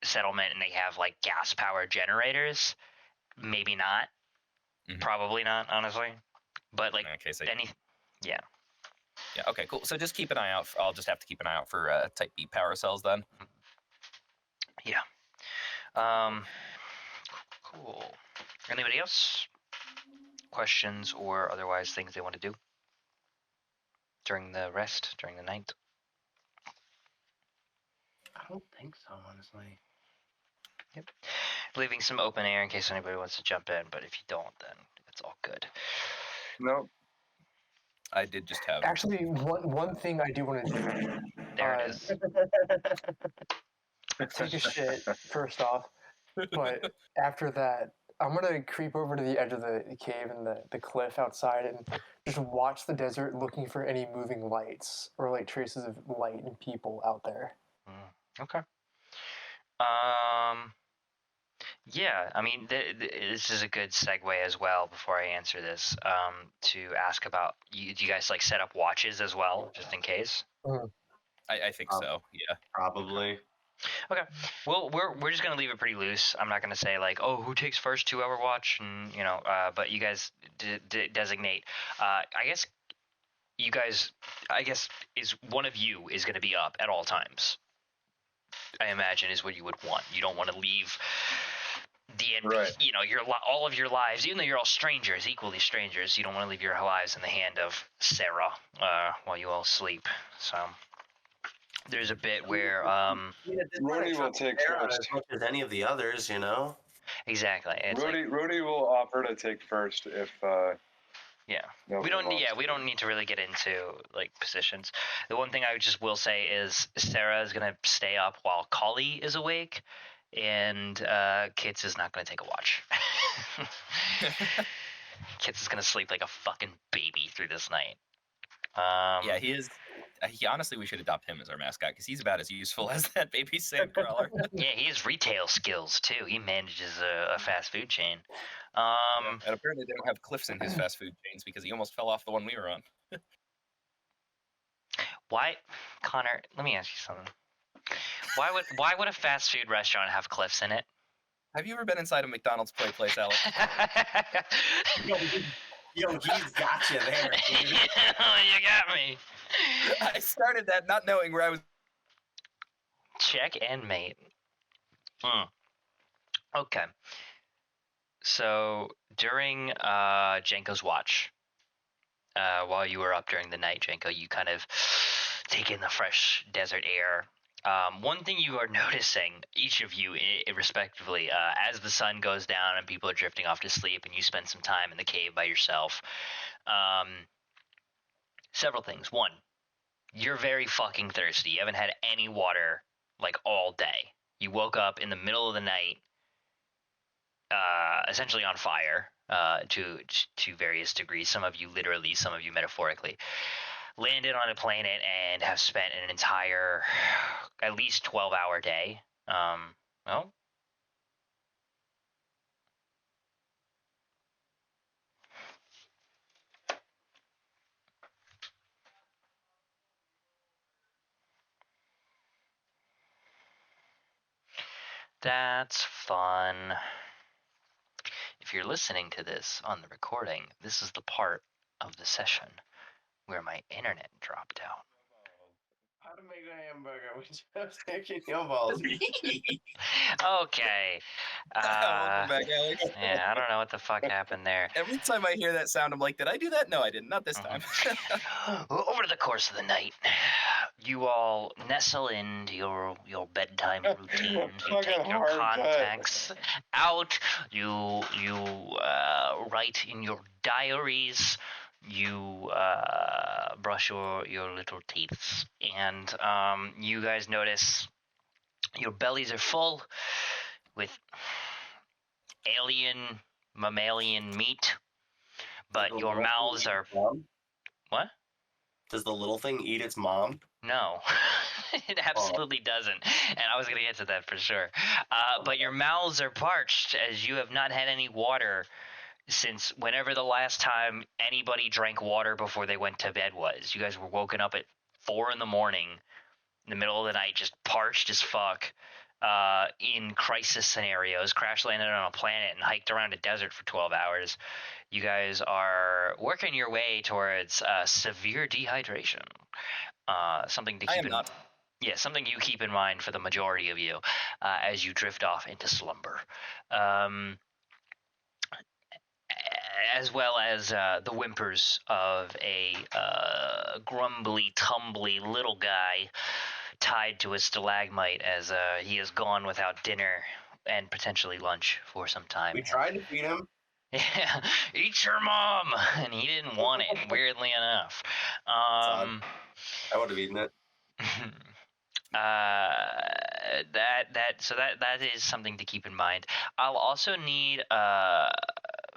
settlement and they have like gas powered generators, maybe not. Probably not, honestly. But like yeah. Yeah, okay, cool. So just keep an eye out. I'll just have to keep an eye out for Type B power cells then. Yeah. Cool. Anybody else? Questions or otherwise things they want to do during the rest, during the night? I don't think so, honestly. Yep. Leaving some open air in case anybody wants to jump in, but if you don't, then it's all good. No. I did just have... Actually, one thing I do want to do. There it is. Take a shit, first off. But after that, I'm going to creep over to the edge of the cave and the cliff outside and just watch the desert looking for any moving lights or like traces of light and people out there. Okay. Yeah, I mean, this is a good segue as well before I answer this, to ask about, do you guys like set up watches as well, just in case? I think so, yeah. Probably. Okay. Well, we're just gonna leave it pretty loose. I'm not gonna say like, oh, who takes first 2 hour watch, and but you guys designate. I guess is one of you is gonna be up at all times. I imagine is what you would want. You don't want to leave the end. Right. All of your lives, even though you're all strangers, equally strangers. You don't want to leave your lives in the hand of Sarah while you all sleep. So. There's a bit where Rody will take first as much as any of the others, Exactly. It's Rody will offer to take first if we don't need to really get into like positions. The one thing I just will say is Sarah is gonna stay up while Kali is awake, and Kits is not gonna take a watch. Kits is gonna sleep like a fucking baby through this night. Yeah, he is. Honestly, we should adopt him as our mascot because he's about as useful as that baby sandcrawler. Yeah, he has retail skills too. He manages a fast food chain. And apparently they don't have cliffs in his fast food chains because he almost fell off the one we were on. Why, Connor? Let me ask you something. Why would a fast food restaurant have cliffs in it? Have you ever been inside a McDonald's play place, Alex? Yo, he's got you there, dude. You got me. I started that not knowing where I was. Check and mate. Okay. So during Jenko's watch, while you were up during the night, Jenko, you kind of take in the fresh desert air. One thing you are noticing, each of you respectively, as the sun goes down and people are drifting off to sleep and you spend some time in the cave by yourself, several things. One, you're very fucking thirsty. You haven't had any water like all day. You woke up in the middle of the night, essentially on fire, to various degrees. Some of you literally, some of you metaphorically. Landed on a planet and have spent an entire, at least 12-hour day. Well, that's fun. If you're listening to this on the recording, this is the part of the session where my internet dropped out. How to make a hamburger without taking your balls. Okay. Welcome back, Alex. Yeah, I don't know what the fuck happened there. Every time I hear that sound, I'm like, did I do that? No, I didn't. Not this time. Over the course of the night, you all nestle into your bedtime routines. You take your contacts out. You write in your diaries. You brush your little teeth, and you guys notice your bellies are full with alien mammalian meat, but your mouths are what? Does the little thing eat its mom? No, it absolutely doesn't. And I was going to get to that for sure. But your mouths are parched as you have not had any water since whenever the last time anybody drank water before they went to bed was. You guys were woken up at 4 a.m. in the middle of the night, just parched as fuck, in crisis scenarios, crash landed on a planet and hiked around a desert for 12 hours. You guys are working your way towards severe dehydration. Something to keep in mind. Yeah, something you keep in mind for the majority of you as you drift off into slumber. As well as the whimpers of a grumbly, tumbly little guy tied to a stalagmite as he has gone without dinner and potentially lunch for some time. We tried to feed him. Yeah, eat your mom, and he didn't want it. Weirdly enough, I would have eaten it. That is something to keep in mind. I'll also need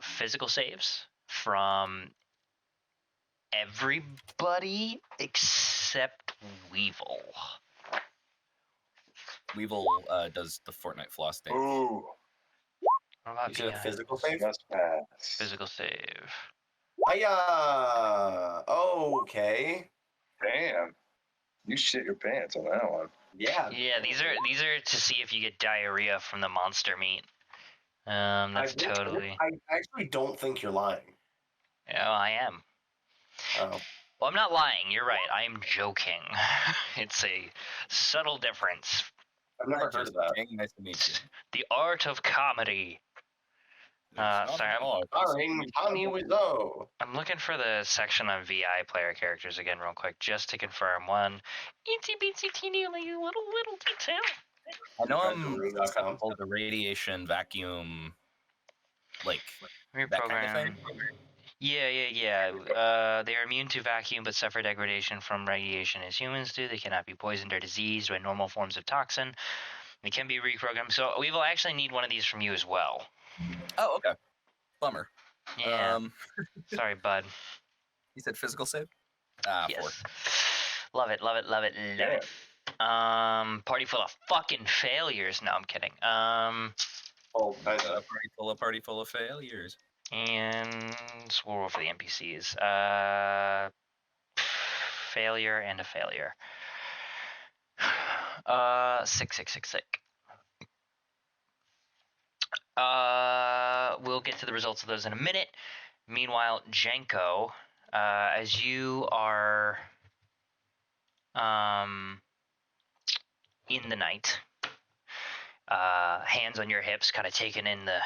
physical saves from everybody except Weevil. Weevil does the Fortnite floss thing. Ooh. What about You said physical save? Just pass. Physical save. Okay. Damn. You shit your pants on that one. Yeah. Yeah, these are to see if you get diarrhea from the monster meat. That's totally. I actually don't think you're lying. Yeah, I am. Oh. Well, I'm not lying. You're right. I am joking. It's a subtle difference. I've never heard of that. Nice to meet you. The art of comedy. Sorry, Tommy Wiseau. I'm looking for the section on VI player characters again real quick, just to confirm one itsy bitsy teeny little detail. I know I'm susceptible to radiation, vacuum, like that kind of thing. Yeah. They are immune to vacuum but suffer degradation from radiation as humans do. They cannot be poisoned or diseased by normal forms of toxin. They can be reprogrammed. So we will actually need one of these from you as well. Oh, okay. Bummer. Yeah. Sorry, bud. You said physical save? Yes. 4. Love it. Party full of fucking failures. No, I'm kidding. Party full of failures. And we'll roll for the NPCs. Failure and a failure. Sick. We'll get to the results of those in a minute. Meanwhile, Jenko, as you are in the night, hands on your hips, kind of taking in the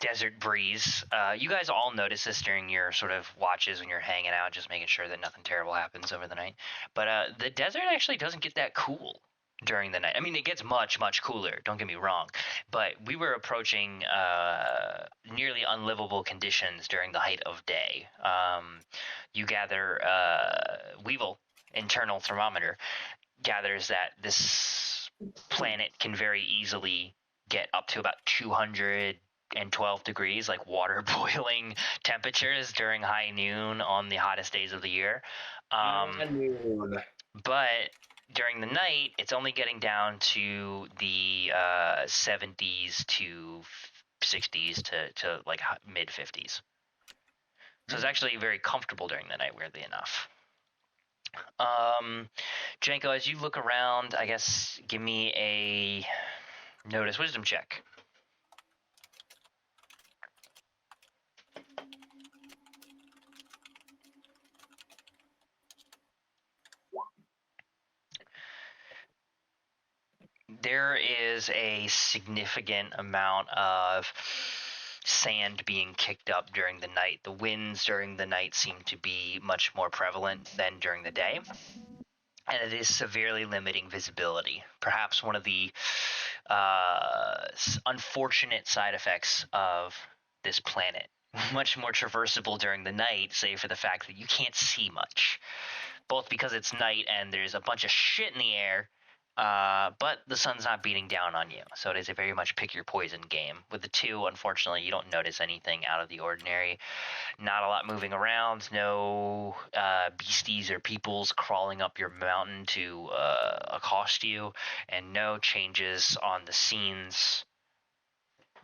desert breeze. You guys all notice this during your sort of watches when you're hanging out, just making sure that nothing terrible happens over the night. But the desert actually doesn't get that cool during the night. I mean, it gets much, much cooler, don't get me wrong. But we were approaching nearly unlivable conditions during the height of day. You gather, Weevil, internal thermometer, gathers that this planet can very easily get up to about 212 degrees, like water boiling temperatures during high noon on the hottest days of the year. But during the night, it's only getting down to the 70s to 60s to like mid 50s. So it's actually very comfortable during the night, weirdly enough. Janko, as you look around, I guess give me a notice wisdom check. There is a significant amount of sand being kicked up during the night. The winds during the night seem to be much more prevalent than during the day, and it is severely limiting visibility. Perhaps one of the unfortunate side effects of this planet. Much more traversable during the night, save for the fact that you can't see much, both because it's night and there's a bunch of shit in the air, but the sun's not beating down on you, so it is a very much pick your poison game. With the two, unfortunately, you don't notice anything out of the ordinary. Not a lot moving around, no beasties or peoples crawling up your mountain to accost you, and no changes on the scenes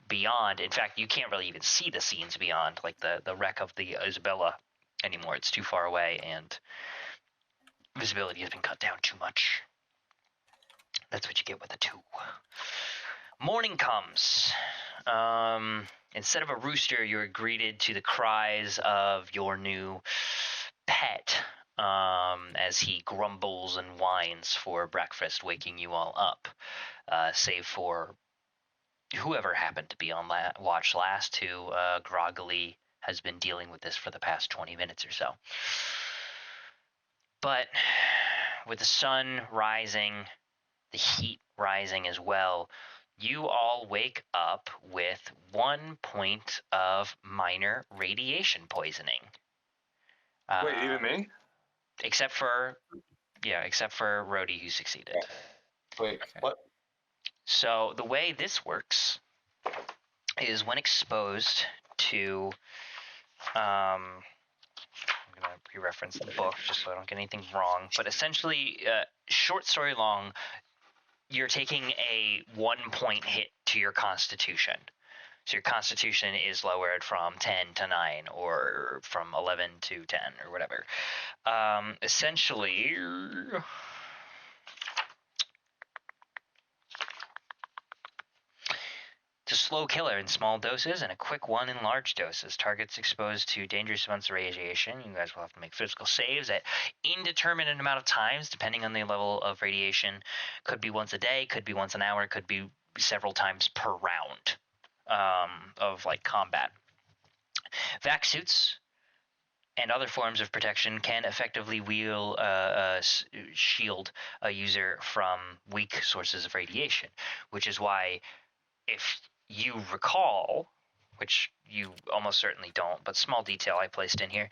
beyond. In fact, you can't really even see the scenes beyond, like the wreck of the Isabella anymore. It's too far away, and visibility has been cut down too much. That's what you get with a 2. Morning comes. Instead of a rooster, you're greeted to the cries of your new pet as he grumbles and whines for breakfast, waking you all up, save for whoever happened to be on watch last, who groggily has been dealing with this for the past 20 minutes or so. But with the sun rising, the heat rising as well, you all wake up with 1 point of minor radiation poisoning. Wait, even me? Except for Rhodey, who succeeded. Wait, what? So the way this works is when exposed to, I'm going to re-reference the book just so I don't get anything wrong, but essentially, short story long, you're taking a 1 point hit to your constitution. So your constitution is lowered from 10 to 9 or from 11 to 10 or whatever. Essentially, it's a slow killer in small doses and a quick one in large doses. Targets exposed to dangerous amounts of radiation. You guys will have to make physical saves at indeterminate amount of times, depending on the level of radiation. Could be once a day, could be once an hour, could be several times per round of like combat. Vac suits and other forms of protection can effectively shield a user from weak sources of radiation, which is why, if you recall, which you almost certainly don't, but small detail I placed in here,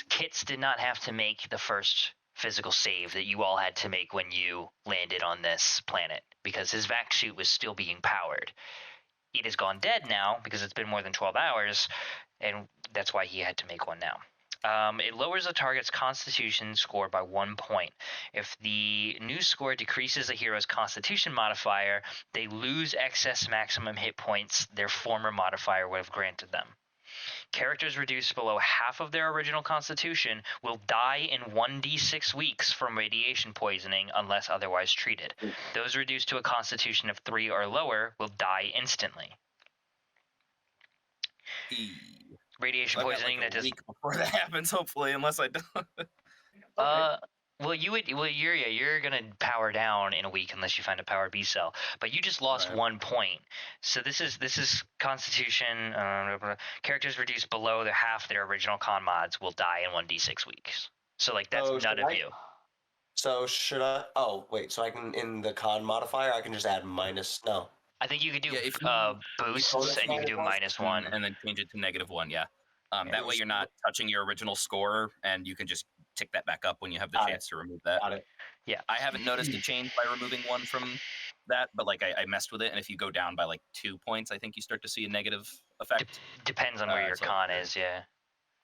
Kits did not have to make the first physical save that you all had to make when you landed on this planet, because his vac suit was still being powered. It has gone dead now because it's been more than 12 hours, and that's why he had to make one now. It lowers the target's constitution score by 1 point. If the new score decreases a hero's constitution modifier, they lose excess maximum hit points their former modifier would have granted them. Characters reduced below half of their original constitution will die in 1d6 weeks from radiation poisoning unless otherwise treated. Those reduced to a constitution of 3 or lower will die instantly. Radiation I've got, poisoning like, that a just week before that happens, hopefully, unless I don't. you're gonna power down in a week unless you find a power B cell. But you just lost Right. 1 point. So this is Constitution. Characters reduced below half their original con mods will die in 1d6 weeks. So like that's Oh, none should of I- you. So should I? Oh, wait. So I can in the con modifier, I can just add minus. No. I think you could do Yeah, if boosts bonus and you could do -1. And then change it to -1. Yeah. Yeah. That way you're not touching your original score, and you can just tick that back up when you have the Got chance to remove that. Got it. Yeah. I haven't noticed a change by removing 1 from that, but like I messed with it, and if you go down by like 2 points, I think you start to see a negative effect. Depends on where your so- con is, yeah.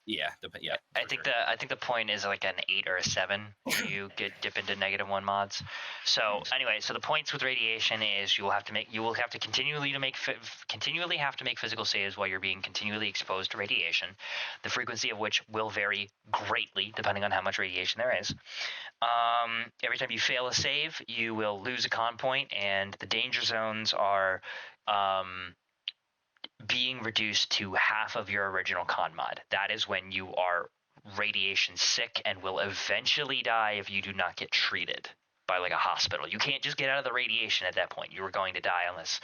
Yeah, yeah. I think the point is like an 8 or a 7 if you dip into -1 mods. So anyway, so the points with radiation is you will have to continually have to make physical saves while you're being continually exposed to radiation, the frequency of which will vary greatly depending on how much radiation there is. Every time you fail a save, you will lose a con point, and the danger zones are being reduced to half of your original con mod. That is when you are radiation sick and will eventually die if you do not get treated by like a hospital. You can't just get out of the radiation at that point. You are going to die unless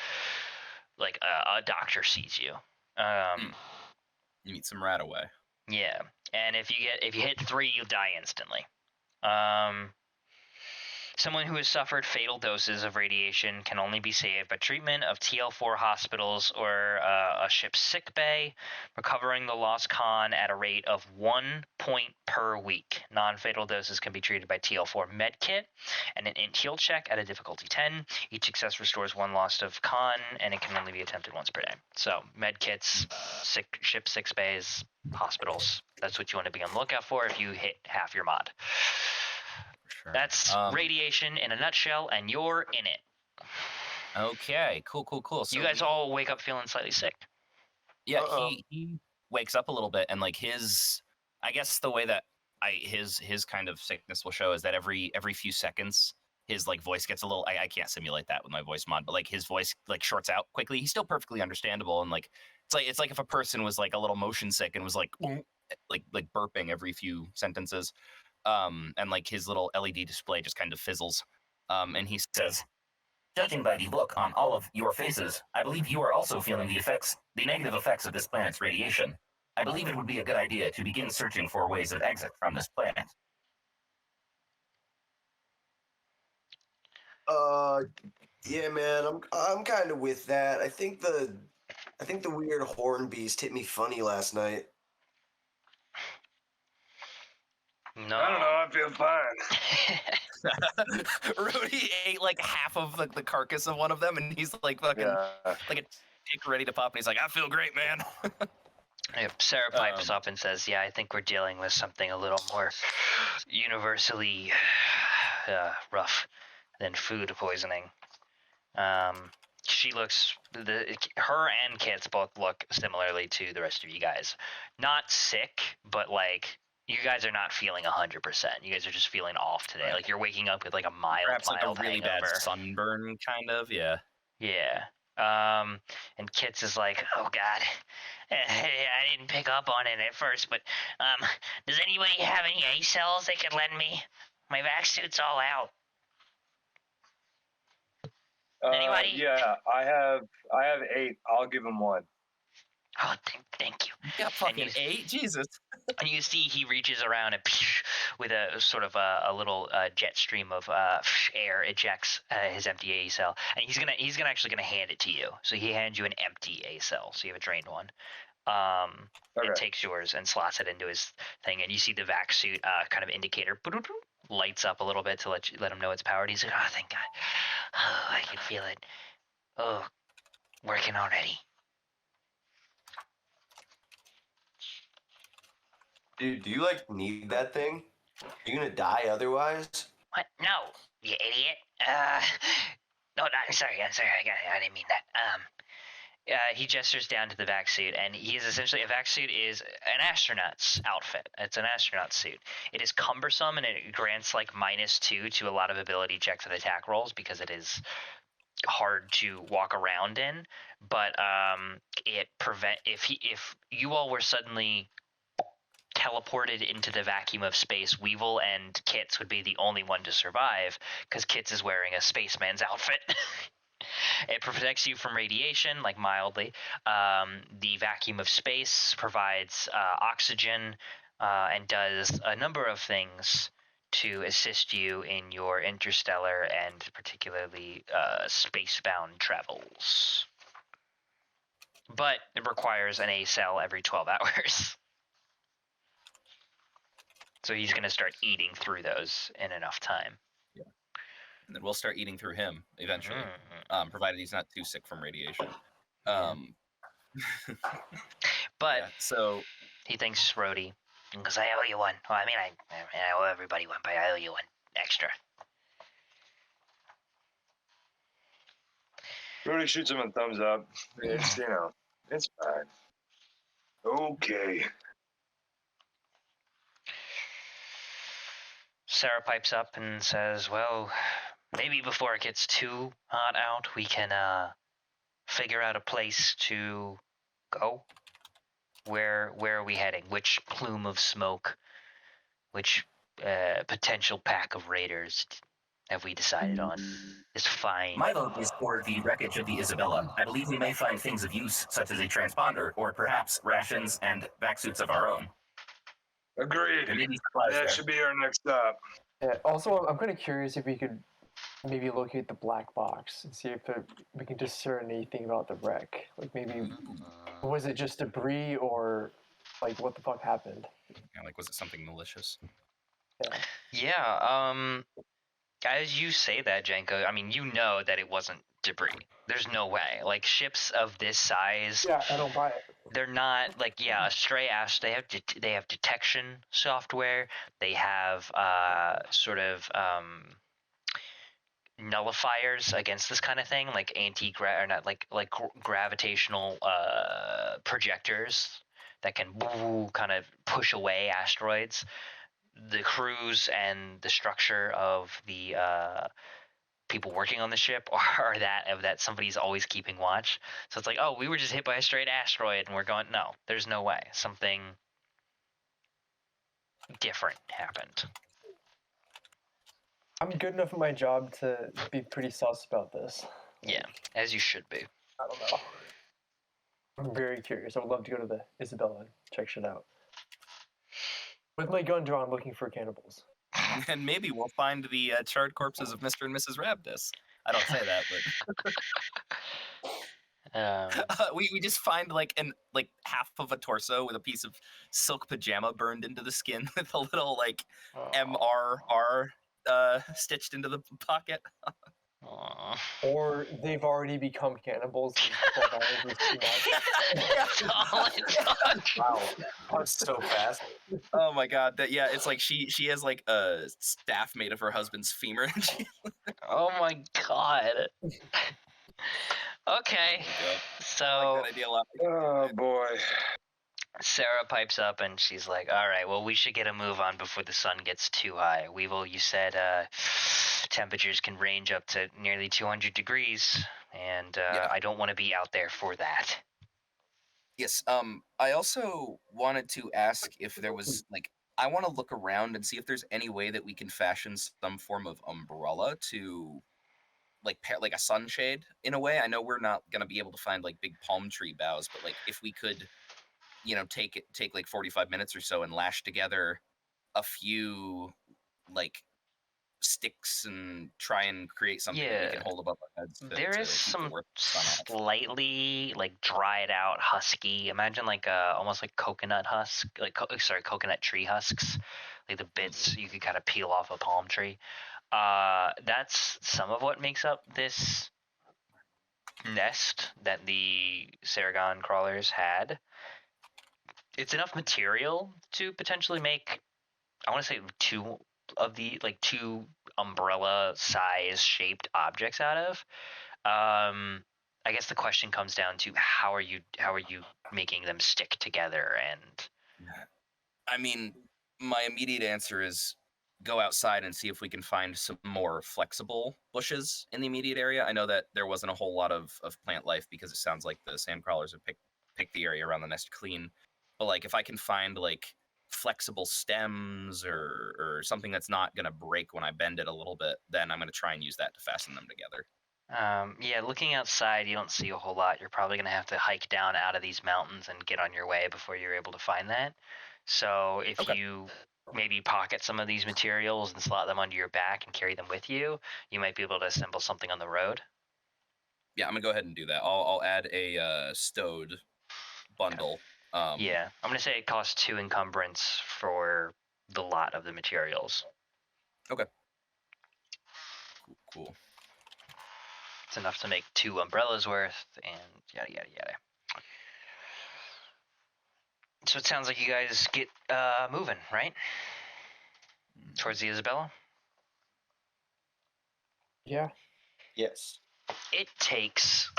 like a doctor sees you. You meet some rat away. Yeah, and if you hit 3, you'll die instantly. Someone who has suffered fatal doses of radiation can only be saved by treatment of TL4 hospitals or a ship's sick bay, recovering the lost con at a rate of 1 point per week. Non-fatal doses can be treated by TL4 medkit and an int heal check at a difficulty 10. Each success restores 1 lost of con, and it can only be attempted once per day. So medkits, ship sick bays, hospitals. That's what you want to be on the lookout for if you hit half your mod. Sure. That's radiation in a nutshell, and you're in it. Okay, cool. So you guys all wake up feeling slightly sick. Yeah, he wakes up a little bit, and like I guess the way that his kind of sickness will show is that every few seconds his like voice gets a little. I can't simulate that with my voice mod, but like his voice like shorts out quickly. He's still perfectly understandable, and like it's like if a person was like a little motion sick and was like burping every few sentences. And like his little LED display just kind of fizzles. And he says, Judging by the look on all of your faces, I believe you are also feeling the negative effects of this planet's radiation. I believe it would be a good idea to begin searching for ways of exit from this planet. Yeah, man, I'm kind of with that. I think the weird horn beast hit me funny last night. No. I don't know. I feel fine. Rudy ate like half of the carcass of one of them, and he's like fucking like a dick ready to pop, and he's like, I feel great, man. Sarah pipes up and says, yeah, I think we're dealing with something a little more universally rough than food poisoning. She looks, her and Kit's both look similarly to the rest of you guys. Not sick, but like, you guys are not feeling 100%. You guys are just feeling off today. Right. Like you're waking up with like a Perhaps like a mild really hangover. bad sunburn, kind of. Yeah. Yeah. And Kits is like, oh God, I didn't pick up on it at first, but does anybody have any A cells they could lend me? My vac suit's all out. Anybody? Yeah, I have 8. I'll give him 1. Oh, thank you. Yeah, fucking 8. Jesus. And you see he reaches around and with a sort of a little jet stream of air ejects his empty A cell, and he's actually gonna hand it to you. So he hands you an empty A cell, so you have a drained one. And takes yours and slots it into his thing, and you see the vac suit kind of indicator lights up a little bit to let him know it's powered. He's like, oh, thank God. Oh, I can feel it. Oh, working already. Dude, do you like need that thing? You're gonna die otherwise. What? No, you idiot. No, I'm sorry. I didn't mean that. he gestures down to the vac suit, and he is essentially a vac suit is an astronaut's outfit. It's an astronaut suit. It is cumbersome, and it grants like -2 to a lot of ability checks and attack rolls because it is hard to walk around in. But it prevent if you all were suddenly teleported into the vacuum of space, Weevil and Kits would be the only one to survive because Kits is wearing a spaceman's outfit. It protects you from radiation, like mildly. The vacuum of space provides oxygen and does a number of things to assist you in your interstellar and particularly spacebound travels. But it requires an A cell every 12 hours. So he's going to start eating through those in enough time. And then we'll start eating through him eventually, provided he's not too sick from radiation. But yeah, so he thinks Rhodey, because I owe you one. Well, I mean, I owe everybody one, but I owe you one extra. Rudy shoots him a thumbs up. It's, it's fine. Okay. Sarah pipes up and says, well, maybe before it gets too hot out, we can figure out a place to go. Where are we heading? Which plume of smoke? Which potential pack of raiders have we decided on? Is fine. My vote is for the wreckage of the Isabella. I believe we may find things of use, such as a transponder, or perhaps rations and vac suits of our own. Agreed. And maybe supplies That there. should be our next stop. Yeah, also, I'm kind of curious if we could maybe locate the black box and see if we can discern anything about the wreck. Like maybe, was it just debris or like what the fuck happened? Yeah, like, was it something malicious? Yeah, as you say that, Jenko, I mean, you know that it wasn't debris. There's no way. Like, ships of this size... Yeah, I don't buy it. They're not, like, a stray ash. They have detection software. They have, nullifiers against this kind of thing, like gravitational projectors that can kind of push away asteroids. The crews and the structure of the people working on the ship are that somebody's always keeping watch. So it's like, oh, we were just hit by a straight asteroid, and we're going, no, there's no way. Something different happened. I'm good enough at my job to be pretty sus about this. Yeah, as you should be. I don't know. I'm very curious. I would love to go to the Isabella and check shit out. With my gun drawn, looking for cannibals. And maybe we'll find the charred corpses of Mr. and Mrs. Rabdis. I don't say that, but we just find like half of a torso with a piece of silk pajama burned into the skin with a little like MRR stitched into the pocket. Or they've already become cannibals. Wow, that's so fast. Oh my god! It's like she has like a staff made of her husband's femur. Oh my god. Okay, so I like that idea a lot. Oh boy. Sarah pipes up and she's like, all right, well, we should get a move on before the sun gets too high. Weevil, you said temperatures can range up to nearly 200 degrees, and I don't want to be out there for that. Yes, I also wanted to ask if there was, like, I want to look around and see if there's any way that we can fashion some form of umbrella to, like a sunshade, in a way. I know we're not going to be able to find, like, big palm tree boughs, but, like, if we could... take like 45 minutes or so and lash together a few like sticks and try and create something that we can hold above our heads. There is some slightly like dried out husky. Imagine like almost like coconut husk, coconut tree husks, like the bits you could kind of peel off a palm tree. That's some of what makes up this nest that the Saragon crawlers had. It's enough material to potentially make, I want to say, two umbrella size shaped objects out of. I guess the question comes down to how are you making them stick together? And I mean, my immediate answer is go outside and see if we can find some more flexible bushes in the immediate area. I know that there wasn't a whole lot of plant life because it sounds like the sandcrawlers have picked the area around the nest clean. But like if I can find like flexible stems or something that's not going to break when I bend it a little bit, then I'm going to try and use that to fasten them together. yeah, looking outside, you don't see a whole lot. You're probably going to have to hike down out of these mountains and get on your way before you're able to find that. So if you maybe pocket some of these materials and slot them onto your back and carry them with you, you might be able to assemble something on the road. Yeah, I'm going to go ahead and do that. I'll add a stowed bundle. Yeah, I'm going to say it costs 2 encumbrance for the lot of the materials. Okay. Cool. It's enough to make 2 umbrellas worth, and yada yada yada. So it sounds like you guys get moving, right? Towards the Isabella? Yeah. Yes. It takes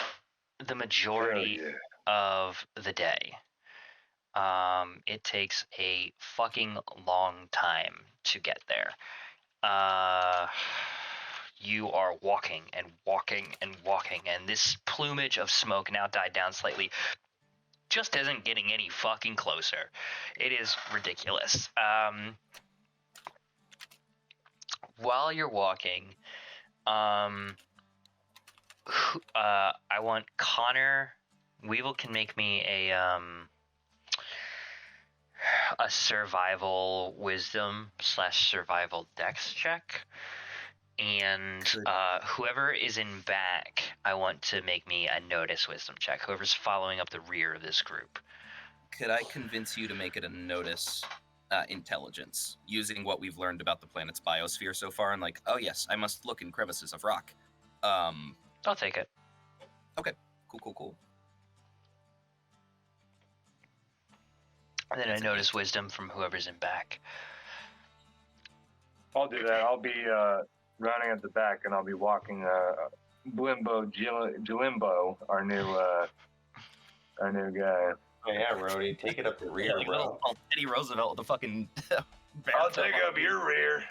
the majority of the day. It takes a fucking long time to get there. You are walking and walking and walking, and this plumage of smoke now died down slightly. Just isn't getting any fucking closer. It is ridiculous. While you're walking, I want Connor. Weevil can make me a survival wisdom / survival dex check. And whoever is in back, I want to make me a notice wisdom check. Whoever's following up the rear of this group. Could I convince you to make it a notice intelligence, using what we've learned about the planet's biosphere so far, and like, oh yes, I must look in crevices of rock. I'll take it. Okay, cool. And then I notice wisdom from whoever's in back. I'll do that. I'll be running at the back, and I'll be walking Jalimbo, our new guy. Oh yeah, Rody, take it up the rear, bro. Teddy Roosevelt with the fucking. I'll take up your rear.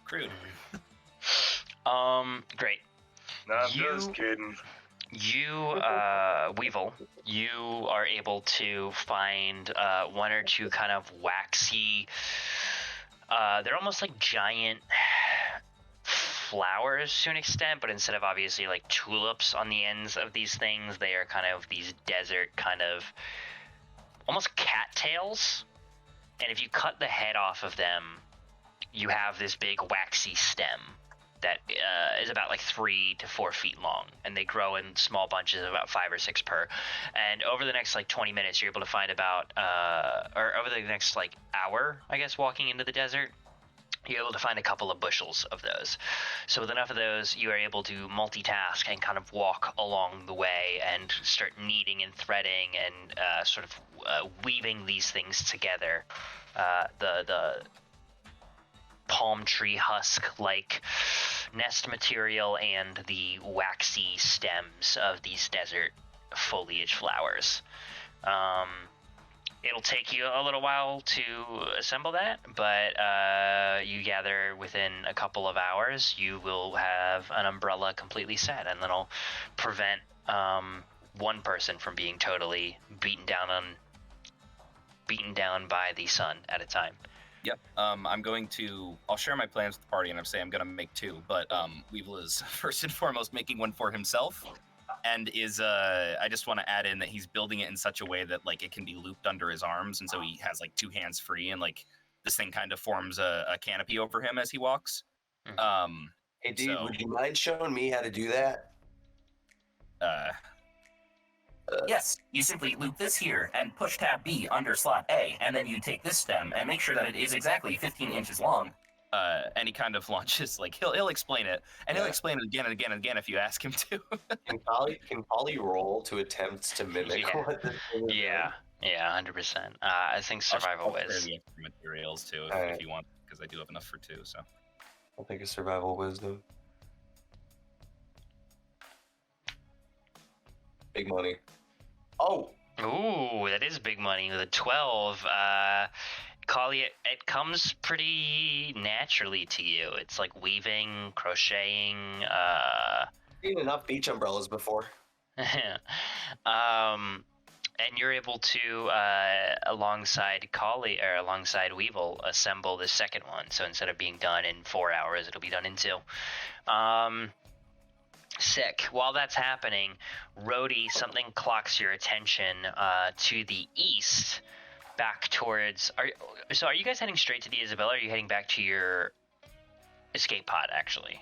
Crude. Great. No, I'm just kidding. You, Weevil, you are able to find 1 or 2 kind of waxy, they're almost like giant flowers to an extent, but instead of obviously like tulips on the ends of these things, they are kind of these desert kind of almost cattails. And if you cut the head off of them, you have this big waxy stem that is about like 3 to 4 feet long, and they grow in small bunches of about 5 or 6 per. And over the next like 20 minutes, you're able to find about, or over the next like hour, I guess, walking into the desert, you're able to find a couple of bushels of those. So with enough of those, you are able to multitask and kind of walk along the way and start kneading and threading and sort of weaving these things together. The palm tree husk like nest material and the waxy stems of these desert foliage flowers. It'll take you a little while to assemble that, but you gather within a couple of hours you will have an umbrella completely set, and that'll prevent one person from being totally beaten down by the sun at a time. Yep. I'll share my plans with the party, and I'm saying I'm gonna make 2, but Weevil is first and foremost making one for himself, and I just want to add in that he's building it in such a way that like it can be looped under his arms, and so he has like 2 hands free, and like this thing kind of forms a canopy over him as he walks. Hey dude, would you mind showing me how to do that? Yes, you simply loop this here and push tab B under slot A, and then you take this stem and make sure that it is exactly 15 inches long. And he kind of launches, like, he'll explain it, and he'll explain it again and again and again if you ask him to. Can Polly roll to attempt to mimic what this thing is Yeah, 100%. I think survival I'll is. the extra materials too, if you want, because I do have enough for 2. So I'll take a survival wisdom. Big money. Oh, Ooh, that is big money with a 12. Kali, it comes pretty naturally to you. It's like weaving, crocheting, Seen enough beach umbrellas before. and you're able to, alongside Kali or alongside Weevil, assemble the second one. So instead of being done in 4 hours, it'll be done in 2. Sick. While that's happening, Rhodey, something clocks your attention to the east, back towards. Are you guys heading straight to the Isabella? Or are you heading back to your escape pod? Actually,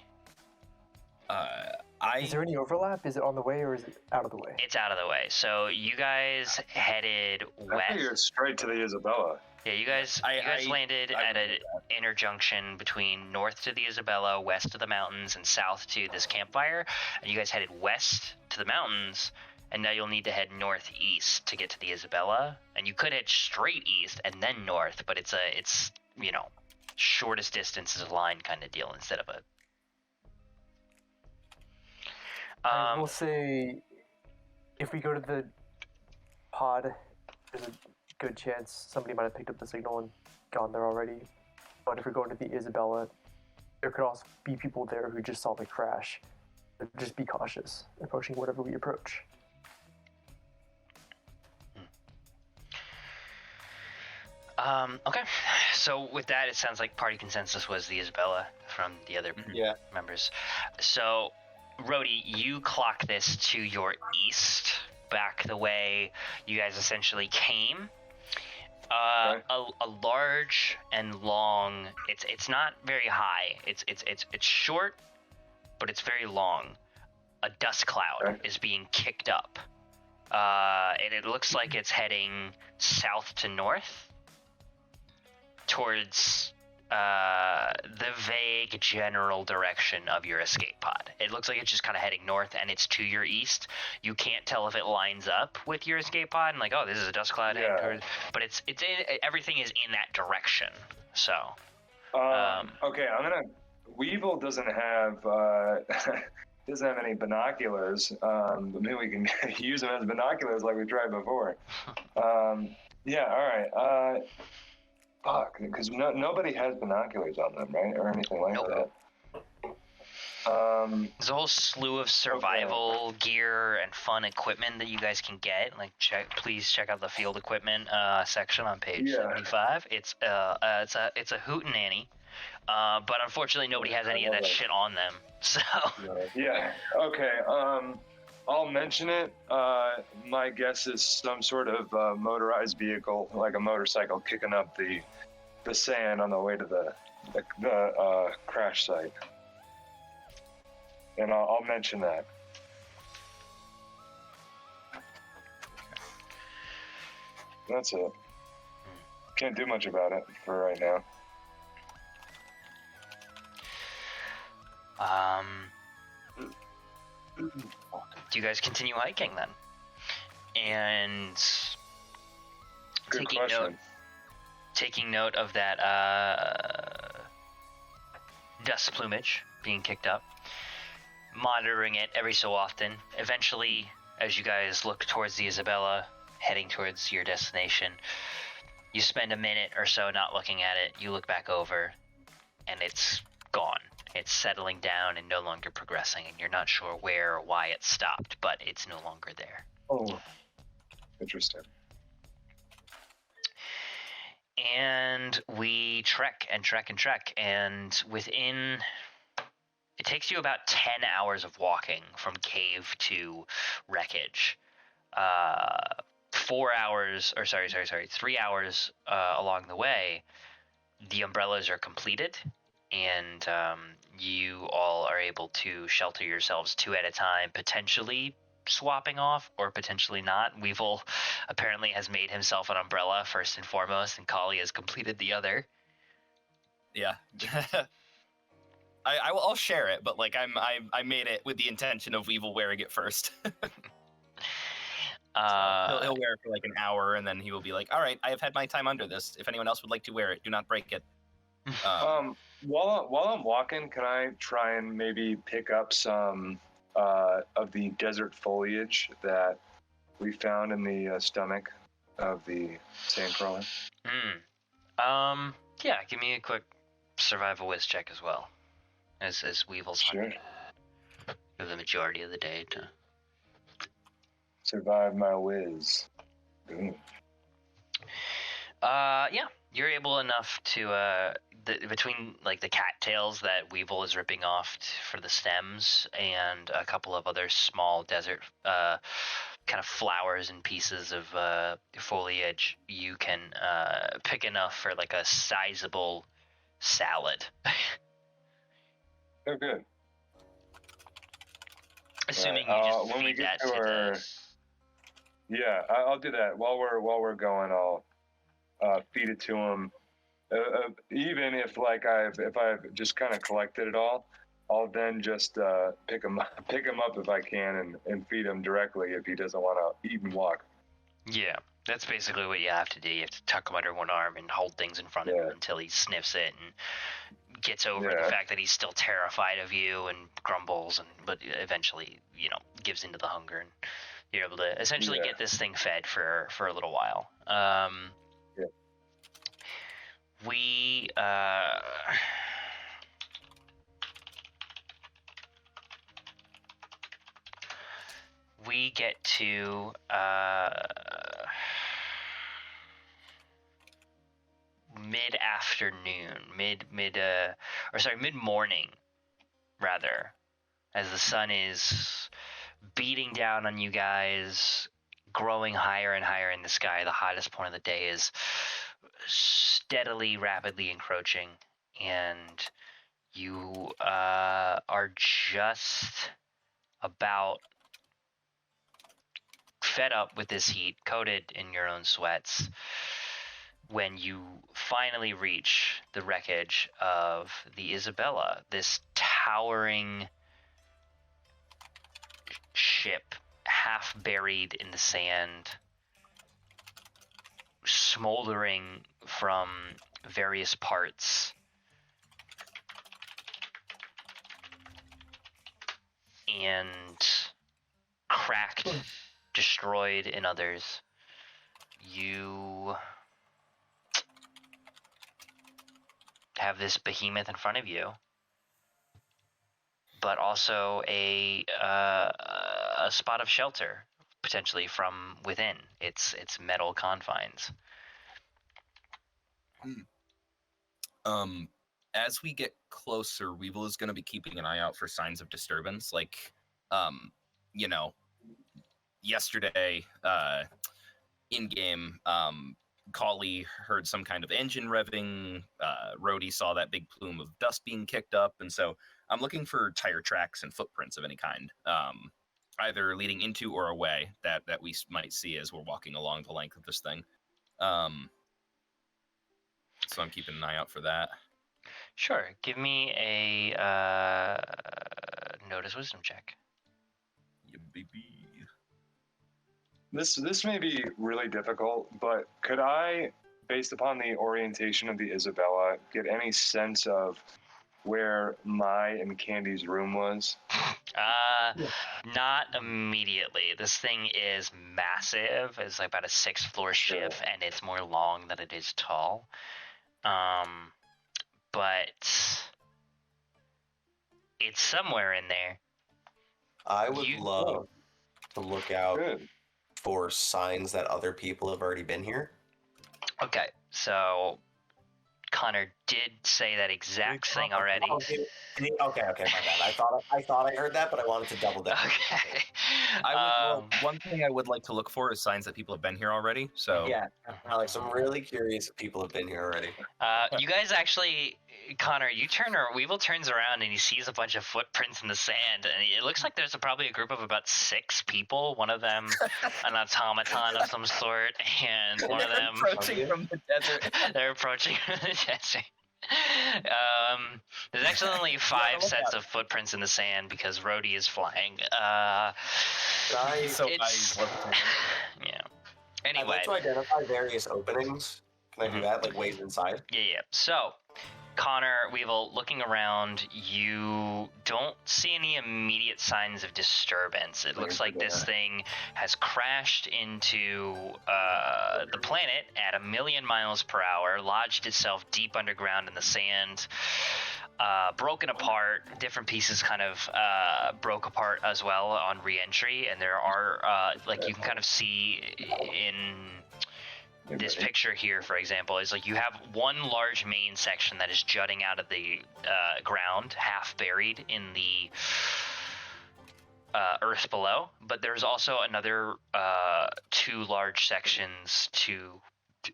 Is there any overlap? Is it on the way or is it out of the way? it's out of the way. So you guys headed I think you're west. straight to the Isabella. Yeah, you guys landed at an interjunction between north to the Isabella, west to the mountains, and south to this campfire. And you guys headed west to the mountains, and now you'll need to head northeast to get to the Isabella. And you could head straight east and then north, but it's shortest distance is a line kind of deal instead of a. We'll say if we go to the pod, there's a good chance somebody might have picked up the signal and gone there already. But if we're going to the Isabella, there could also be people there who just saw the crash. Just be cautious approaching whatever we approach. Okay. So with that, it sounds like party consensus was the Isabella from the other members. So, Rhodey, you clock this to your east, back the way you guys essentially came. A large and long. It's not very high. It's short, but it's very long. A dust cloud is being kicked up, and it looks like it's heading south to north towards the vague general direction of your escape pod. It looks like it's just kind of heading north, and it's to your east. You can't tell if it lines up with your escape pod, and like, oh, this is a dust cloud, but it's everything is in that direction. So, okay, Weevil doesn't have any binoculars. But maybe we can use them as binoculars like we tried before. Yeah, all right. Fuck, because nobody has binoculars on them, right, or anything like that. There's a whole slew of survival gear and fun equipment that you guys can get. Like, please check out the field equipment section on page 75. It's a hootenanny, but unfortunately nobody has any of that shit on them. So yeah, okay. I'll mention it. My guess is some sort of motorized vehicle, like a motorcycle, kicking up the sand on the way to the crash site. And I'll mention that. That's it. Can't do much about it for right now. Do you guys continue hiking then? And Good question. taking note of that dust plumage being kicked up, monitoring it every so often. Eventually, as you guys look towards the Isabella, heading towards your destination, you spend a minute or so not looking at it. You look back over, and it's gone. It's settling down and no longer progressing, and you're not sure where or why it stopped, but it's no longer there. Oh, interesting. And we trek and trek and trek, and within... It takes you about 10 hours of walking from cave to wreckage. 3 hours along the way, the umbrellas are completed, and you all are able to shelter yourselves 2 at a time, potentially swapping off or potentially not. Weevil apparently has made himself an umbrella first and foremost, and Kali has completed the other. Yeah. I'll share it, but like I made it with the intention of Weevil wearing it first. He'll wear it for like an hour, and then he will be like, "All right, I have had my time under this. If anyone else would like to wear it, do not break it." While I'm walking, can I try and maybe pick up some of the desert foliage that we found in the stomach of the sandcrawler? Yeah, give me a quick survival whiz check as well. As Weevil's hunting for the majority of the day to survive my whiz. Boom. Yeah, you're able enough to between like the cattails that Weevil is ripping off for the stems and a couple of other small desert kind of flowers and pieces of foliage, you can pick enough for like a sizable salad. Oh, good. Assuming you just when we feed get that to to our, yeah, I'll do that while we're going. I'll feed it to him. Even if I've just kind of collected it all, I'll then just pick him up if I can and feed him directly if he doesn't want to eat and walk. Yeah, that's basically what you have to do. You have to tuck him under one arm and hold things in front of him until he sniffs it and gets over the fact that he's still terrified of you and grumbles, but eventually, gives into the hunger, and you're able to essentially get this thing fed for a little while. We get to mid-morning rather, as the sun is beating down on you guys, growing higher and higher in the sky. The hottest point of the day is steadily, rapidly encroaching, and you are just about fed up with this heat, coated in your own sweats, when you finally reach the wreckage of the Isabella, this towering ship, half buried in the sand, smoldering from various parts, and cracked, destroyed in others. You have this behemoth in front of you, but also a spot of shelter, potentially from within its metal confines. As we get closer, Weevil is going to be keeping an eye out for signs of disturbance. Like, yesterday, in-game, Collie heard some kind of engine revving. Rhodey saw that big plume of dust being kicked up, and so I'm looking for tire tracks and footprints of any kind, either leading into or away that we might see as we're walking along the length of this thing. So I'm keeping an eye out for that. Sure. Give me a notice wisdom check. Yeah, baby. This may be really difficult, but could I, based upon the orientation of the Isabella, get any sense of where my and Candy's room was? Not immediately. This thing is massive. It's like about a 6th floor ship, and it's more long than it is tall. But it's somewhere in there. I would love to look out for signs that other people have already been here. Okay, so Connor did say that exact thing already. Okay, my bad. I thought I heard that, but I wanted to double down. Okay. One thing I would like to look for is signs that people have been here already. So yeah, Alex, I'm really curious if people have been here already. You guys actually, Connor, Weevil turns around and he sees a bunch of footprints in the sand, and it looks like there's probably a group of about 6 people. One of them, an automaton of some sort, and one of them approaching from the desert. They're approaching from the desert. There's actually only 5 sets of footprints in the sand because Rhodey is flying. Yeah. Anyway, I'd like to identify various openings. Can I do that, like ways inside? Yeah. So, Connor, Weevil, looking around, you don't see any immediate signs of disturbance. It looks like this thing has crashed into the planet at 1,000,000 miles per hour, lodged itself deep underground in the sand, broken apart. Different pieces kind of broke apart as well on re-entry, and there are, like you can kind of see in this picture here, for example, is like you have one large main section that is jutting out of the ground, half buried in the earth below, but there's also another 2 large sections to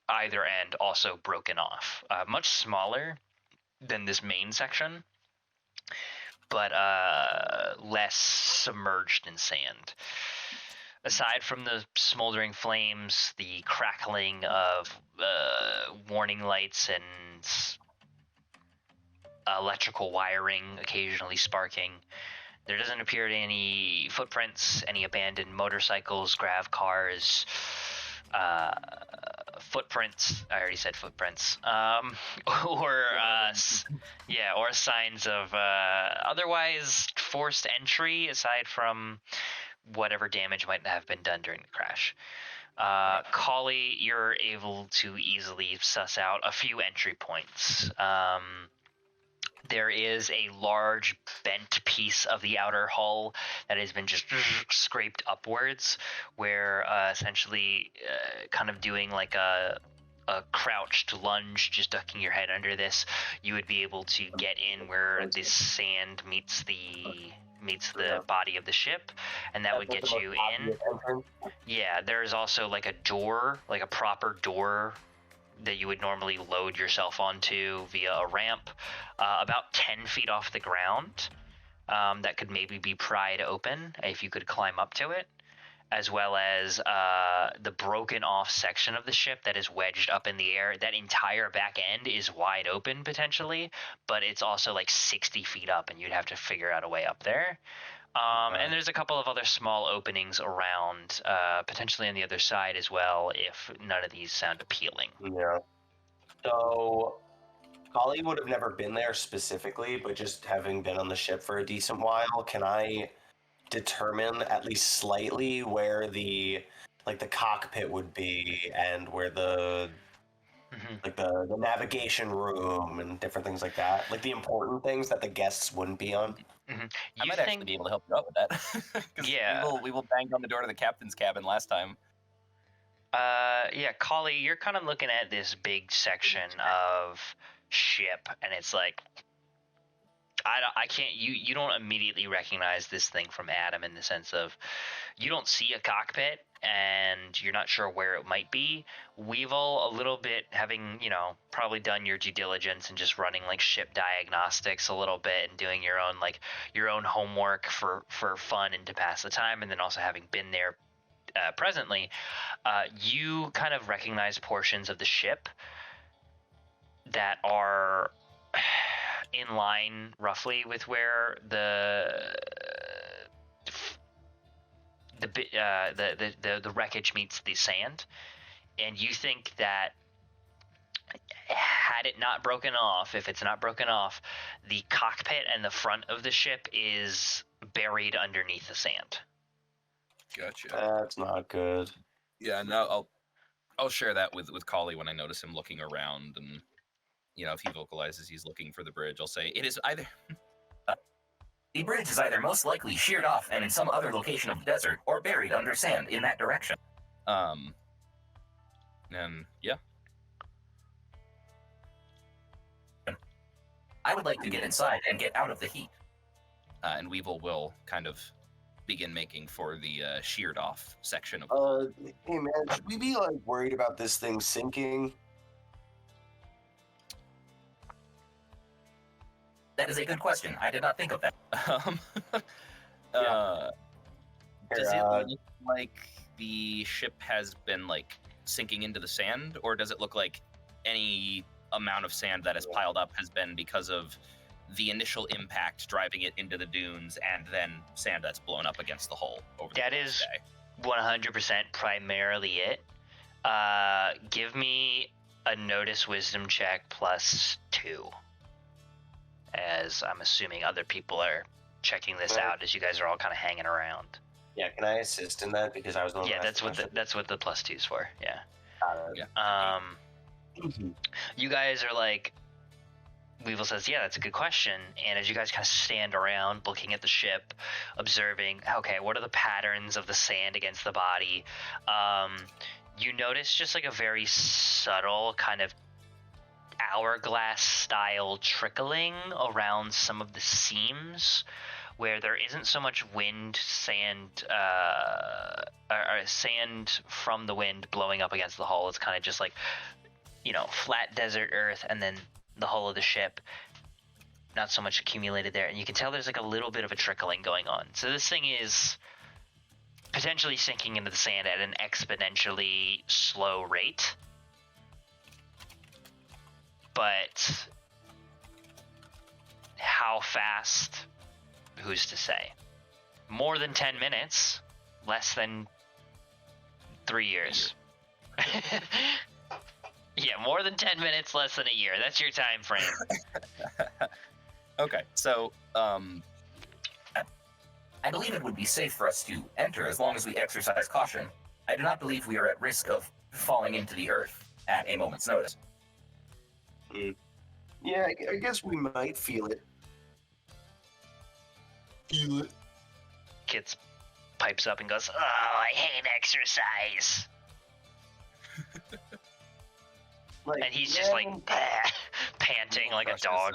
either end also broken off, much smaller than this main section, but less submerged in sand. Aside from the smoldering flames, the crackling of warning lights and electrical wiring occasionally sparking, there doesn't appear to be any footprints, any abandoned motorcycles, grav cars, footprints. I already said footprints. Or signs of otherwise forced entry, aside from whatever damage might have been done during the crash. Kali, you're able to easily suss out a few entry points. There is a large bent piece of the outer hull that has been just scraped upwards, where essentially kind of doing like a crouched lunge, just ducking your head under this, you would be able to get in where this sand meets the body of the ship, and that would get you in. Yeah, there's also like a door, like a proper door that you would normally load yourself onto via a ramp, about 10 feet off the ground, that could maybe be pried open if you could climb up to it, as well as the broken off section of the ship that is wedged up in the air. That entire back end is wide open potentially, but it's also like 60 feet up, and you'd have to figure out a way up there. And there's a couple of other small openings around, potentially on the other side as well, if none of these sound appealing. Yeah. So, Kali would have never been there specifically, but just having been on the ship for a decent while, can I determine at least slightly where the cockpit would be, and where the the navigation room and different things like that, like the important things that the guests wouldn't be on? I might actually be able to help you out with that. Yeah, we will bang on the door to the captain's cabin last time. Yeah, Kali, you're kind of looking at this big section of ship, and it's like, I can't, you don't immediately recognize this thing from Adam, in the sense of you don't see a cockpit and you're not sure where it might be. Weevil, a little bit, having, probably done your due diligence and just running like ship diagnostics a little bit and doing your own homework for fun and to pass the time, and then also having been there presently, you kind of recognize portions of the ship that are in line roughly with where the wreckage meets the sand, and you think that had it not broken off, if it's not broken off, the cockpit and the front of the ship is buried underneath the sand. Gotcha. That's not good. Yeah, no, I'll share that with Kali when I notice him looking around, and if he vocalizes he's looking for the bridge, I'll say it is either. The bridge is either most likely sheared off and in some other location of the desert, or buried under sand in that direction. And yeah. I would like to get inside and get out of the heat. And Weevil will kind of begin making for the sheared off section of. Hey man, should we be worried about this thing sinking? That is a good question. I did not think of that. Does it look like the ship has been sinking into the sand, or does it look like any amount of sand that has piled up has been because of the initial impact driving it into the dunes, and then sand that's blown up against the hull over the That is 100% primarily it. Give me a notice wisdom check +2. as I'm assuming other people are checking this Right. out as you guys are all kind of hanging around. Yeah, can I assist in that because I was the one Yeah, who asked that's what the +2's for. Yeah. Yeah. You guys are like, Weevil says, yeah, that's a good question. And as you guys kind of stand around looking at the ship, observing, okay, what are the patterns of the sand against the body? You notice just like a very subtle kind of hourglass style trickling around some of the seams where there isn't so much wind, sand, or sand from the wind blowing up against the hull. It's kind of just like, flat desert earth, and then the hull of the ship, not so much accumulated there, and you can tell there's like a little bit of a trickling going on. So this thing is potentially sinking into the sand at an exponentially slow rate, but how fast, who's to say? More than 10 minutes, less than 3 years. Yeah, more than 10 minutes, less than a year. That's your time frame. Okay, so I believe it would be safe for us to enter as long as we exercise caution. I do not believe we are at risk of falling into the earth at a moment's notice. Yeah, I guess we might feel it. Feel it. Kits pipes up and goes, oh, I hate exercise. And he's just like panting like a dog.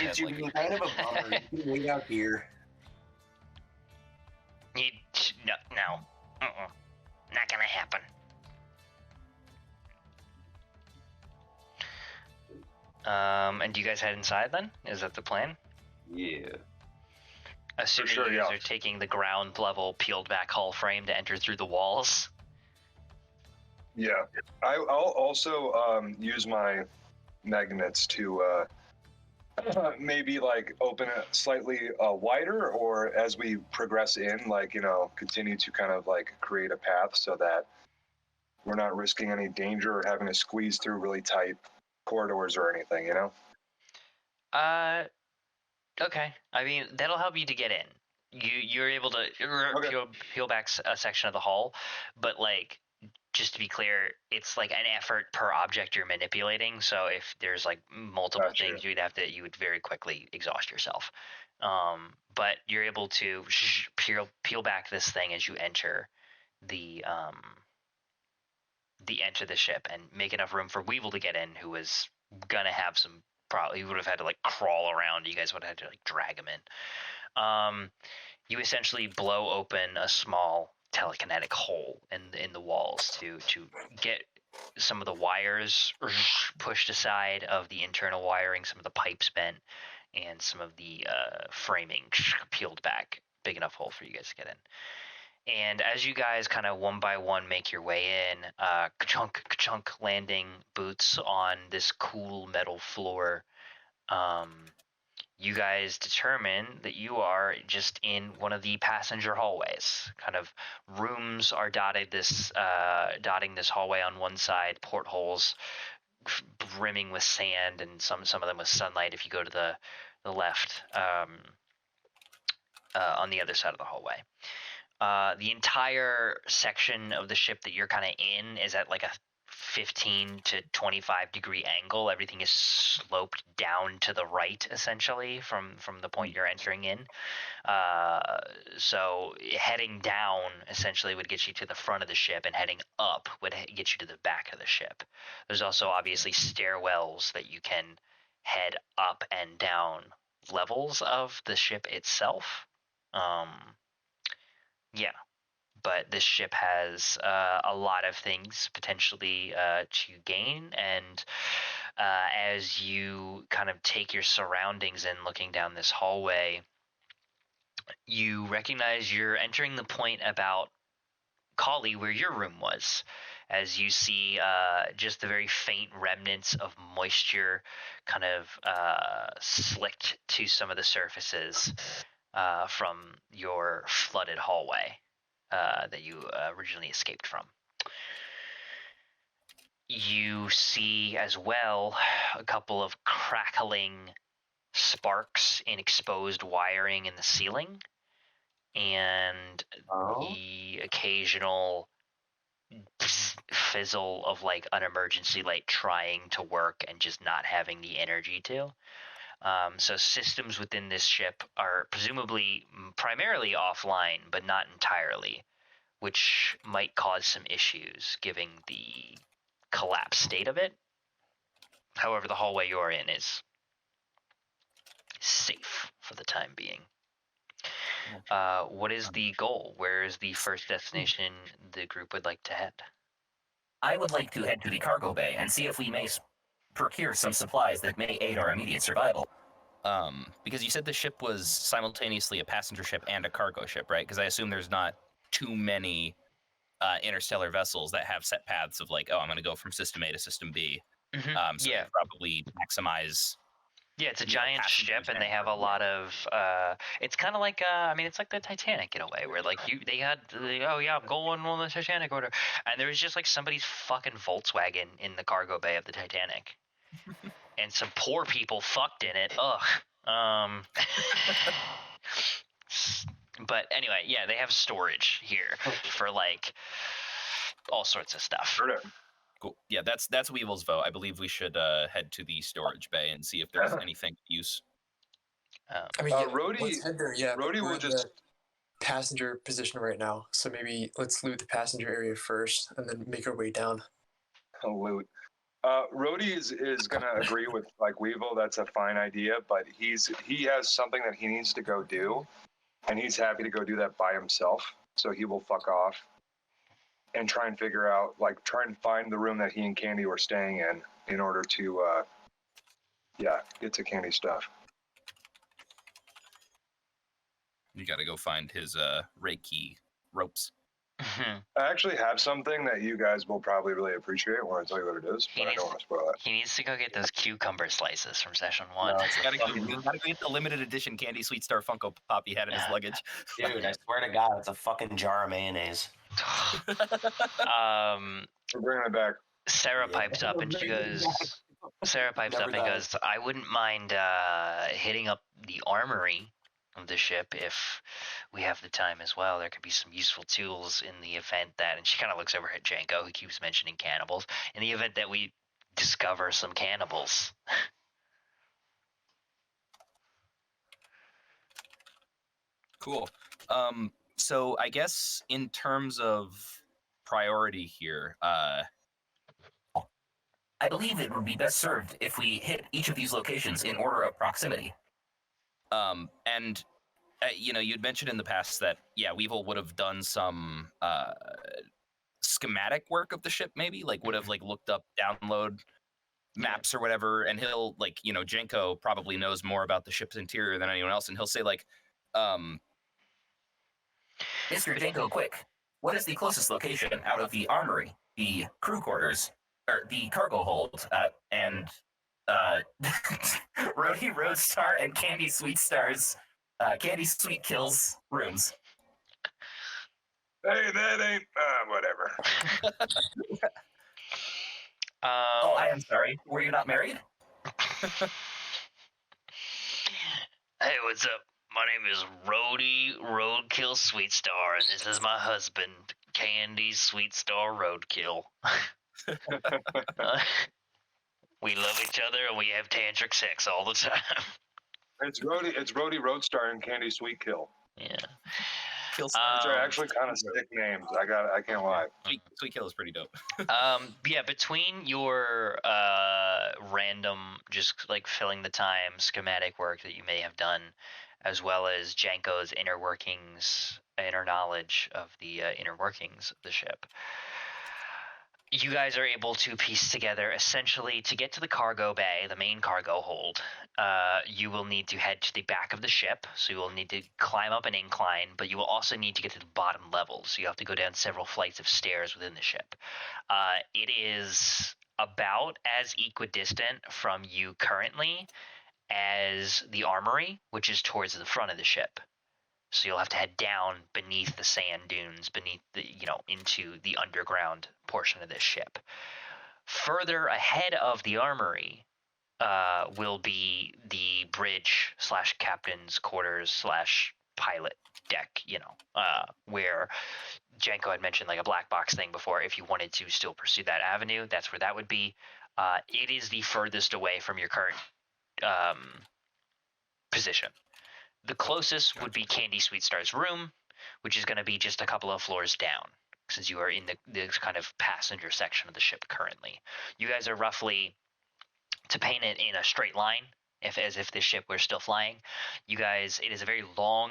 It's been kind of a bummer. You can wait out here. No. Not gonna happen. And do you guys head inside then? Is that the plan? Yeah. Assuming sure, you guys yeah. are taking the ground level peeled back hull frame to enter through the walls. Yeah, I'll also use my magnets to maybe like open it slightly wider, or as we progress in, like, continue to kind of like create a path so that we're not risking any danger or having to squeeze through really tight corridors or anything, Okay. I mean, that'll help you to get in. You're able to peel back a section of the hull, but like, just to be clear, it's like an effort per object you're manipulating. So if there's like multiple things, you would very quickly exhaust yourself. But you're able to peel back this thing as you enter the ship and make enough room for Weevil to get in, who was gonna have some. Probably would have had to like crawl around. You guys would have had to like drag him in. You essentially blow open a small telekinetic hole in the walls to get some of the wires pushed aside of the internal wiring, some of the pipes bent, and some of the framing peeled back. Big enough hole for you guys to get in. And as you guys kind of one by one make your way in, ka-chunk landing boots on this cool metal floor, you guys determine that you are just in one of the passenger hallways. Kind of rooms are dotting this hallway on one side, portholes brimming with sand, and some of them with sunlight if you go to the left, on the other side of the hallway. The entire section of the ship that you're kind of in is at like a 15 to 25 degree angle. Everything is sloped down to the right, essentially, from the point you're entering in. So heading down essentially would get you to the front of the ship, and heading up would get you to the back of the ship. There's also obviously stairwells that you can head up and down levels of the ship itself. Yeah, but this ship has a lot of things potentially to gain, and as you kind of take your surroundings in, looking down this hallway, you recognize you're entering the point about Kali where your room was, as you see just the very faint remnants of moisture kind of slicked to some of the surfaces from your flooded hallway that you originally escaped from. You see as well a couple of crackling sparks in exposed wiring in the ceiling, and the occasional fizzle of like an emergency light trying to work and just not having the energy to. So systems within this ship are presumably primarily offline, but not entirely, which might cause some issues given the collapsed state of it. However, the hallway you're in is safe for the time being. What is the goal? Where is the first destination the group would like to head? I would like to head to the cargo bay and see if we may procure some supplies that may aid our immediate survival. Because you said the ship was simultaneously a passenger ship and a cargo ship, right? Because I assume there's not too many interstellar vessels that have set paths of like, oh, I'm going to go from system A to system B. So Yeah. they probably maximize. Yeah, it's a giant ship, and they have a lot of. It's kind of like, I mean, it's like the Titanic in a way, where like oh yeah, I'm going on the Titanic order, and there was just like somebody's fucking Volkswagen in the cargo bay of the Titanic, and some poor people fucked in it. Ugh. But anyway, yeah, they have storage here for like all sorts of stuff. Cool. Yeah, that's Weevil's vote. I believe we should head to the storage bay and see if there's anything of use. I mean, Rhodey- let's head there. Yeah, Rhodey we're will in just- the passenger position right now, so maybe let's loot the passenger area first, and then make our way down. Loot. Rhodey is gonna agree with like Weevil. That's a fine idea, but he has something that he needs to go do, and he's happy to go do that by himself. So he will fuck off and try and figure out, like, try and find the room that he and Candy were staying in order to, get to Candy's stuff. You got to go find his Reiki ropes. I actually have something that you guys will probably really appreciate when I tell you what it is, but I don't want to spoil it. He needs to go get those cucumber slices from session 1. No, You gotta go get the limited edition Candy Sweet Star Funko Pop he had in his luggage. Dude, I swear to God, it's a fucking jar of mayonnaise. We're bringing it back. Sarah pipes up and she goes. I wouldn't mind hitting up the armory of the ship if we have the time as well. There could be some useful tools in the event that, and she kind of looks over at Janko, who keeps mentioning cannibals, in the event that we discover some cannibals. Cool. So I guess in terms of priority here, I believe it would be best served if we hit each of these locations in order of proximity. and you'd mentioned in the past that Weevil would have done some schematic work of the ship, maybe would have looked up download maps or whatever, and he'll Jenko probably knows more about the ship's interior than anyone else, and he'll say Mr. Janko, quick, what is the closest location out of the armory, the crew quarters, or the cargo hold, and Rhodey Roadstar and Candy Sweet Star's Candy Sweet Kills rooms? Hey, that ain't whatever. Oh, I am sorry. Were you not married? Hey, what's up? My name is Rhodey Roadkill Sweet Star, and this is my husband, Candy Sweet Star Roadkill. We love each other and we have tantric sex all the time. It's Rhodey Roadstar and Candy Sweet Kill. Yeah. Kill Which are actually kind of sick names. I can't lie. Sweet Kill is pretty dope. Between your random, just filling the time schematic work that you may have done, as well as Janko's inner knowledge of the inner workings of the ship, you guys are able to piece together, essentially, to get to the cargo bay, the main cargo hold, you will need to head to the back of the ship, so you will need to climb up an incline, but you will also need to get to the bottom level, so you have to go down several flights of stairs within the ship. It is about as equidistant from you currently as the armory, which is towards the front of the ship. So you'll have to head down beneath the sand dunes, into the underground portion of this ship. Further ahead of the armory will be the bridge / captain's quarters / pilot deck. Where Janko had mentioned like a black box thing before. If you wanted to still pursue that avenue, that's where that would be. It is the furthest away from your current position. The closest would be Candy Sweet Star's room, which is going to be just a couple of floors down, since you are in the kind of passenger section of the ship currently. You guys are roughly, to paint it in a straight line, as if the ship were still flying, it is a very long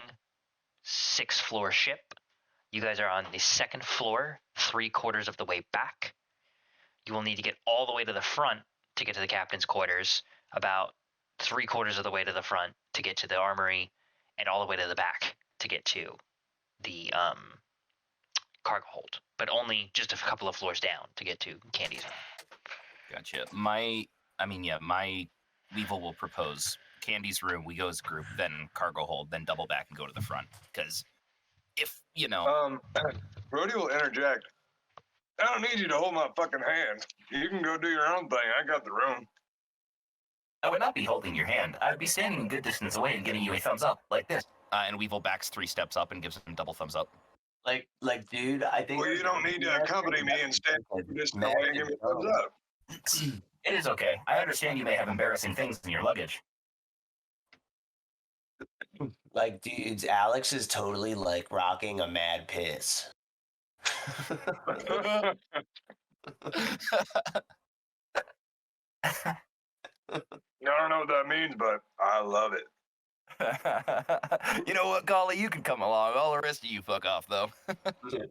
6-floor ship. You guys are on the 2nd floor, 3/4 of the way back. You will need to get all the way to the front to get to the captain's quarters, about 3/4 of the way to the front to get to the armory, and all the way to the back to get to the cargo hold, but only just a couple of floors down to get to Candy's room. Gotcha. My Weevil will propose Candy's room. We go as a group, then cargo hold, then double back and go to the front. Because if Brody will interject. I don't need you to hold my fucking hand. You can go do your own thing. I got the room. I would not be holding your hand. I'd be standing a good distance away and giving you a thumbs up, like this. And Weevil backs 3 steps up and gives him double thumbs up. Like, dude, I think. Well, you don't need to accompany me and stand just away and give me a thumbs up. It is okay. I understand you may have embarrassing things in your luggage. Like, dudes, Alex is totally like rocking a mad piss. I don't know what that means, but I love it. You know what, Golly? You can come along. All the rest of you fuck off, though. You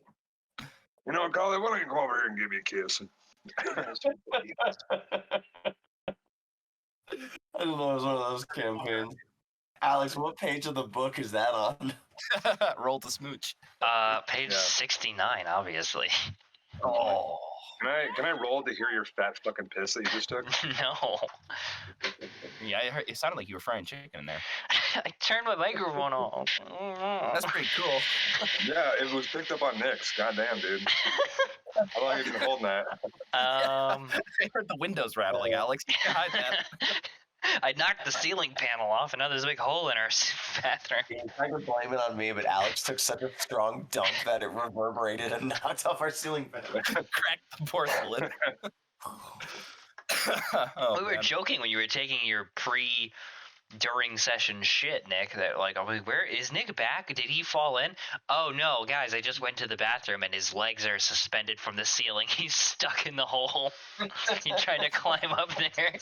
know what, Collie? Why don't you come over here and give me a kiss? I don't know, it was one of those campaigns. Alex, what page of the book is that on? Roll to smooch. Page 69, obviously. Oh. Can I roll to hear your fat fucking piss that you just took? No. Yeah, it sounded like you were frying chicken in there. I turned my microphone off. That's pretty cool. Yeah, it was picked up on Nick's. Goddamn, dude. How long have you been holding that? I heard the windows rattling, Alex. You can hide that. I knocked the ceiling panel off, and now there's a big hole in our bathroom. I could blame it on me, but Alex took such a strong dump that it reverberated and knocked off our ceiling panel. Cracked the porcelain. We were joking when you were taking your during session shit, Nick, that like, where is Nick back? Did he fall in? Oh no, guys, I just went to the bathroom and his legs are suspended from the ceiling. He's stuck in the hole. He's trying to climb up there.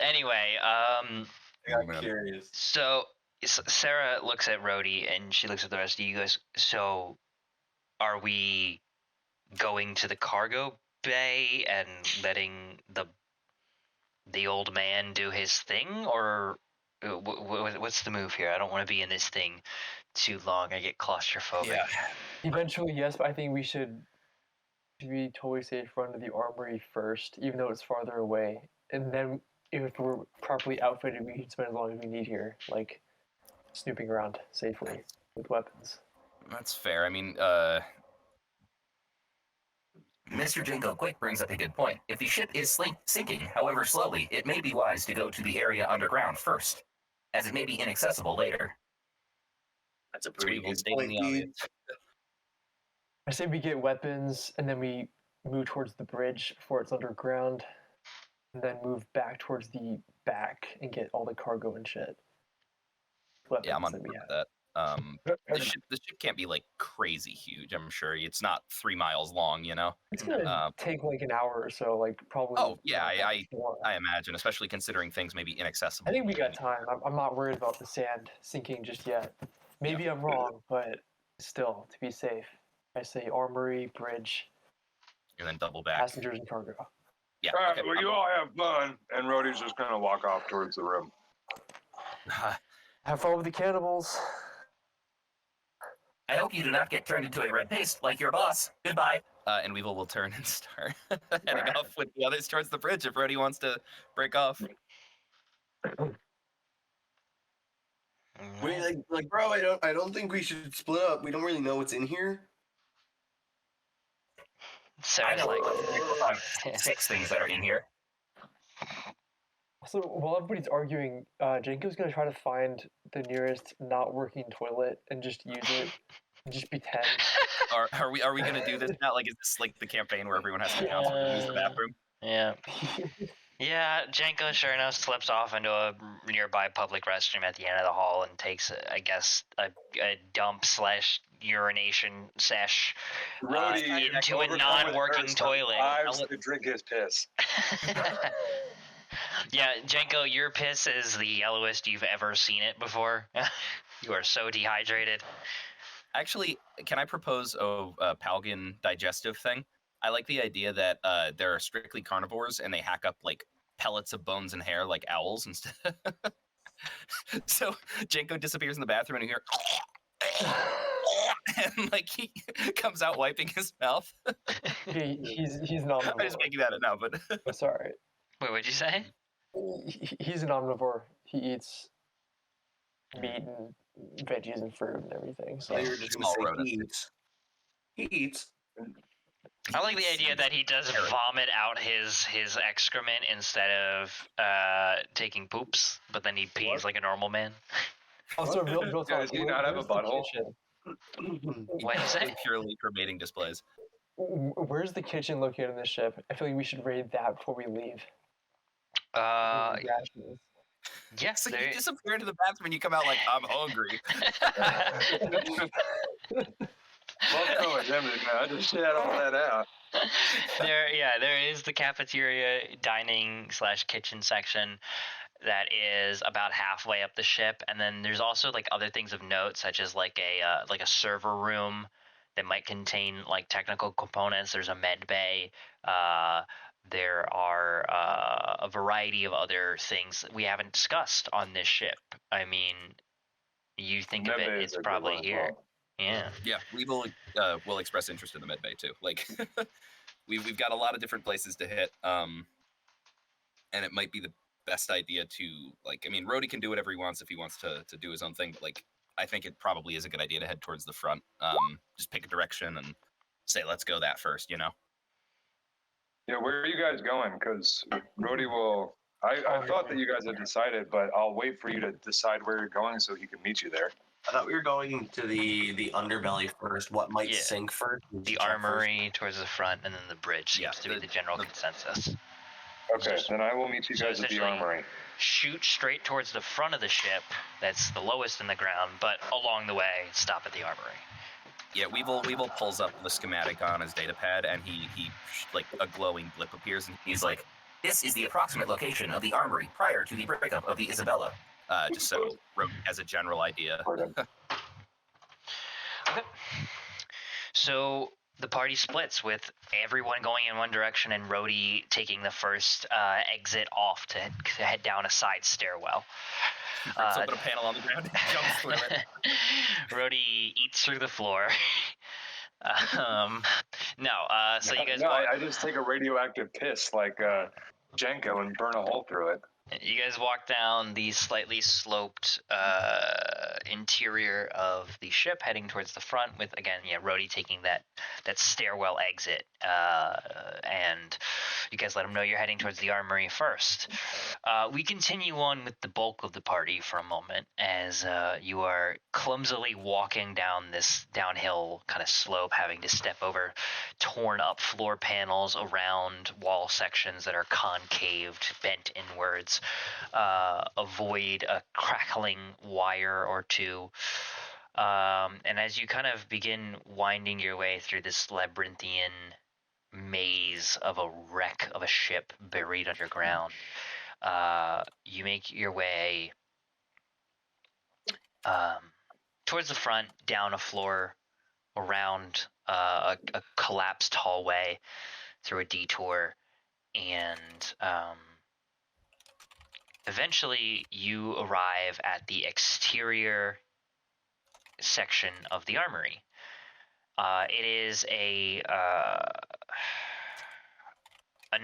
Anyway, I got curious. So Sarah looks at Rhodey and she looks at the rest of you guys. So are we going to the cargo bay and letting the old man do his thing, or what's the move here? I don't want to be in this thing too long. I get claustrophobic. Yeah. Eventually, yes, but I think we should be totally safe run to the armory first, even though it's farther away. And then if we're properly outfitted, we can spend as long as we need here, like snooping around safely with weapons. That's fair. I mean, Mr. Jingo Quick brings up a good point. If the ship is sinking, however slowly, it may be wise to go to the area underground first, as it may be inaccessible later. That's a pretty Weevil good stating point, the dude. obvious. I say we get weapons, and then we move towards the bridge before it's underground, and then move back towards the back and get all the cargo and shit. Weapons Yeah, I'm on that we board have. with that. The ship can't be like crazy huge. I'm sure it's not 3 miles long. You know. It's gonna take like an hour or so, like probably. Oh yeah, more. I imagine, especially considering things may be inaccessible. I think we got time. I'm not worried about the sand sinking just yet. Maybe I'm wrong, but still, to be safe, I say armory, bridge, And then double back. passengers, and cargo. Yeah. All right, okay, well, you all have fun, and Rhodey's just gonna walk off towards the room. Have fun with the cannibals. I hope you do not get turned into a red paste like your boss. Goodbye. And Weevil will turn and start heading off with the others towards the bridge if Brody wants to break off. Wait, like, bro, I don't think we should split up. We don't really know what's in here. I Sarah's know like, 6 things that are in here. So while everybody's arguing, Jenko's gonna try to find the nearest not working toilet and just use it, and just pretend. Are we gonna do this now? Like, is this like the campaign where everyone has to constantly use the bathroom? Yeah. Yeah, Jenko sure enough slips off into a nearby public restroom at the end of the hall and takes, I guess, a dump / urination sesh Rhodey into a overcome with non-working thirst, toilet. dives to drink his piss. Yeah, Jenko, your piss is the yellowest you've ever seen it before. You are so dehydrated. Actually, can I propose a Palgan digestive thing? I like the idea that they're strictly carnivores and they hack up like pellets of bones and hair like owls instead. So Jenko disappears in the bathroom and you hear and like he comes out wiping his mouth. He's an omnivore. I'm just making that up now, but That's all right. Wait, what'd you say? He's an omnivore. He eats meat and veggies and fruit and everything. So You're just Small gonna say rodent. he eats. I like the idea that he does vomit out his excrement instead of taking poops, but then he pees like a normal man. also real talk. Does he not have a where's the butthole? kitchen? What is it? purely for mating displays. Where's the kitchen located in the ship? I feel like we should raid that before we leave. Rations. Yes, So there. you disappear into the bathroom and you come out like, I'm hungry. Well, I just shout all that out. There is the cafeteria, dining / kitchen section that is about halfway up the ship, and then there's also like other things of note, such as like a server room that might contain like technical components. There's a med bay. There are a variety of other things that we haven't discussed on this ship. I mean, you think of it, it's probably here. Yeah. Yeah, we will express interest in the med bay too. Like, we've got a lot of different places to hit, and it might be the best idea to like. I mean, Rhodey can do whatever he wants if he wants to do his own thing, but like, I think it probably is a good idea to head towards the front. Just pick a direction and say, let's go that first. You know. Yeah, where are you guys going? Because Rhodey will. I thought that you guys had decided, but I'll wait for you to decide where you're going so he can meet you there. I thought we were going to the underbelly first. What might Yeah. sink first? The armory towards the front, and then the bridge seems to be the general consensus. Okay, then I will meet you So guys at the essentially- armory. Shoot straight towards the front of the ship. That's the lowest in the ground, but along the way, stop at the armory. Yeah, Weevil pulls up the schematic on his data pad, and he like a glowing blip appears, and He's like, this is the approximate location of the armory prior to the breakup of the Isabella. just so Rhodey has a general idea. Okay. So the party splits with everyone going in one direction and Rhodey taking the first exit off to head down a side stairwell. Rips open a panel on the ground and jumps through it. Rhodey eats through the floor. So you guys No, I just take a radioactive piss like Jenko and burn a hole through it. You guys walk down the slightly sloped interior of the ship, heading towards the front. With again, Rhodey taking that stairwell exit, and you guys let him know you're heading towards the armory first. We continue on with the bulk of the party for a moment as you are clumsily walking down this downhill kind of slope, having to step over torn up floor panels, around wall sections that are concaved, bent inwards. Avoid a crackling wire or two. And as you kind of begin winding your way through this labyrinthian maze of a wreck of a ship buried underground, you make your way towards the front, down a floor, around a collapsed hallway, through a detour, and eventually you arrive at the exterior section of the armory. It is a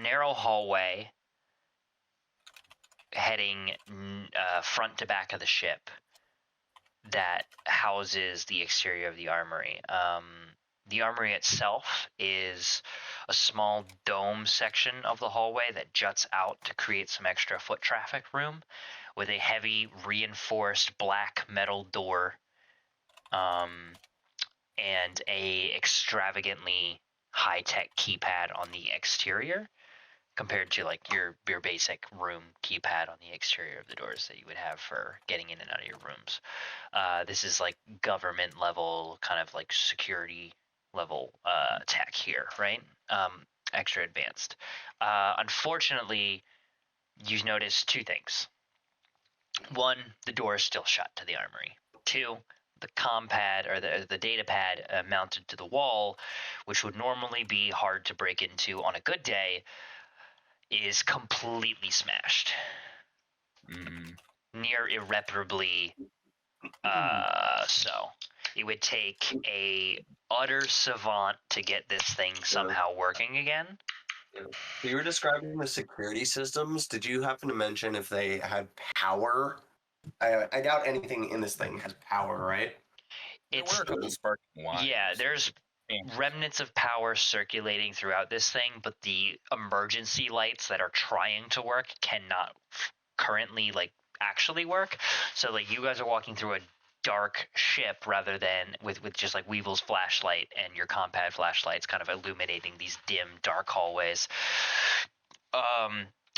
narrow hallway heading front to back of the ship that houses the exterior of the armory. The armory itself is a small dome section of the hallway that juts out to create some extra foot traffic room, with a heavy reinforced black metal door, and a extravagantly high-tech keypad on the exterior, compared to like your basic room keypad on the exterior of the doors that you would have for getting in and out of your rooms. This is like government level, kind of like security level tech here, right? Extra advanced. Unfortunately, you notice two things. One, the door is still shut to the armory. Two, the comm pad or the data pad mounted to the wall, which would normally be hard to break into on a good day, is completely smashed. Near irreparably so. It would take a utter savant to get this thing somehow working again. You were describing the security systems. Did you happen to mention if they had power? I doubt anything in this thing has power, right? There were a couple sparking wires. Yeah, there's remnants of power circulating throughout this thing, but the emergency lights that are trying to work cannot currently like actually work. So like you guys are walking through a dark ship rather than with just like Weevil's flashlight and your compad flashlights kind of illuminating these dim dark hallways,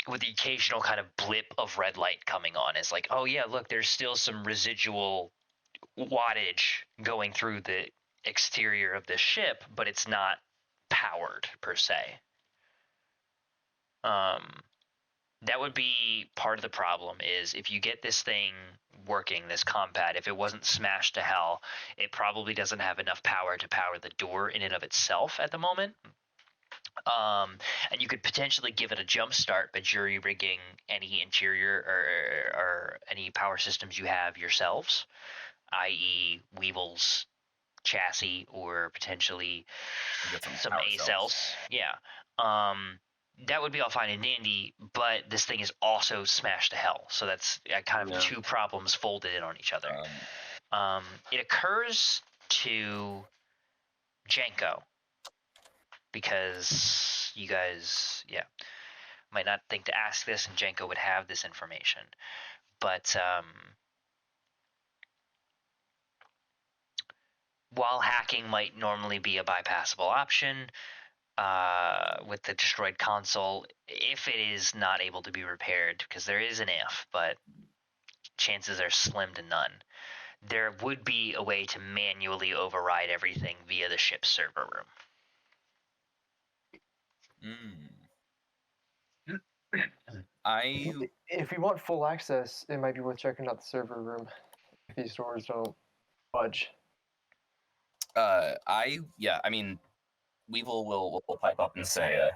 with the occasional kind of blip of red light coming on. It's like, oh yeah, look, there's still some residual wattage going through the exterior of the ship, but it's not powered per se. That would be part of the problem. Is if you get this thing working, this compad, if it wasn't smashed to hell, it probably doesn't have enough power to power the door in and of itself at the moment. And you could potentially give it a jump start by jury rigging any interior or any power systems you have yourselves, i.e. Weevil's chassis or potentially some A cells. Yeah. That would be all fine and dandy, but this thing is also smashed to hell. So that's kind of two problems folded in on each other. It occurs to Janko, because you guys, might not think to ask this, and Janko would have this information. But while hacking might normally be a bypassable option, with the destroyed console, if it is not able to be repaired, because there is an if, but chances are slim to none, there would be a way to manually override everything via the ship's server room. If we want full access, it might be worth checking out the server room if these doors don't budge. I mean, Weevil will pipe up and say,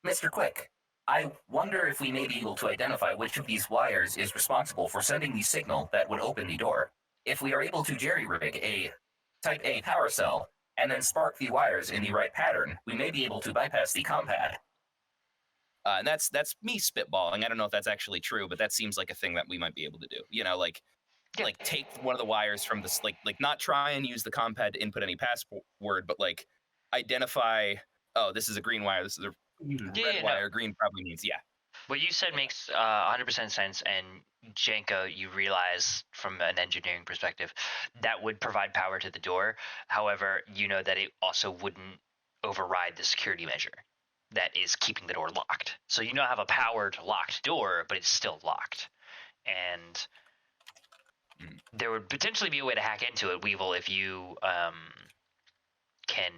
Mr. Quick, I wonder if we may be able to identify which of these wires is responsible for sending the signal that would open the door. If we are able to jerry-rig a Type A power cell and then spark the wires in the right pattern, we may be able to bypass the compad. And that's me spitballing. I don't know if that's actually true, but that seems like a thing that we might be able to do. You know, like take one of the wires from this, like not try and use the compad to input any password, but like identify, oh, this is a green wire, this is a red wire. Green probably means What you said makes 100% sense, and Janko, you realize from an engineering perspective that would provide power to the door. However, you know that it also wouldn't override the security measure that is keeping the door locked. So you now have a powered locked door, but it's still locked. And there would potentially be a way to hack into it, Weevil, if you can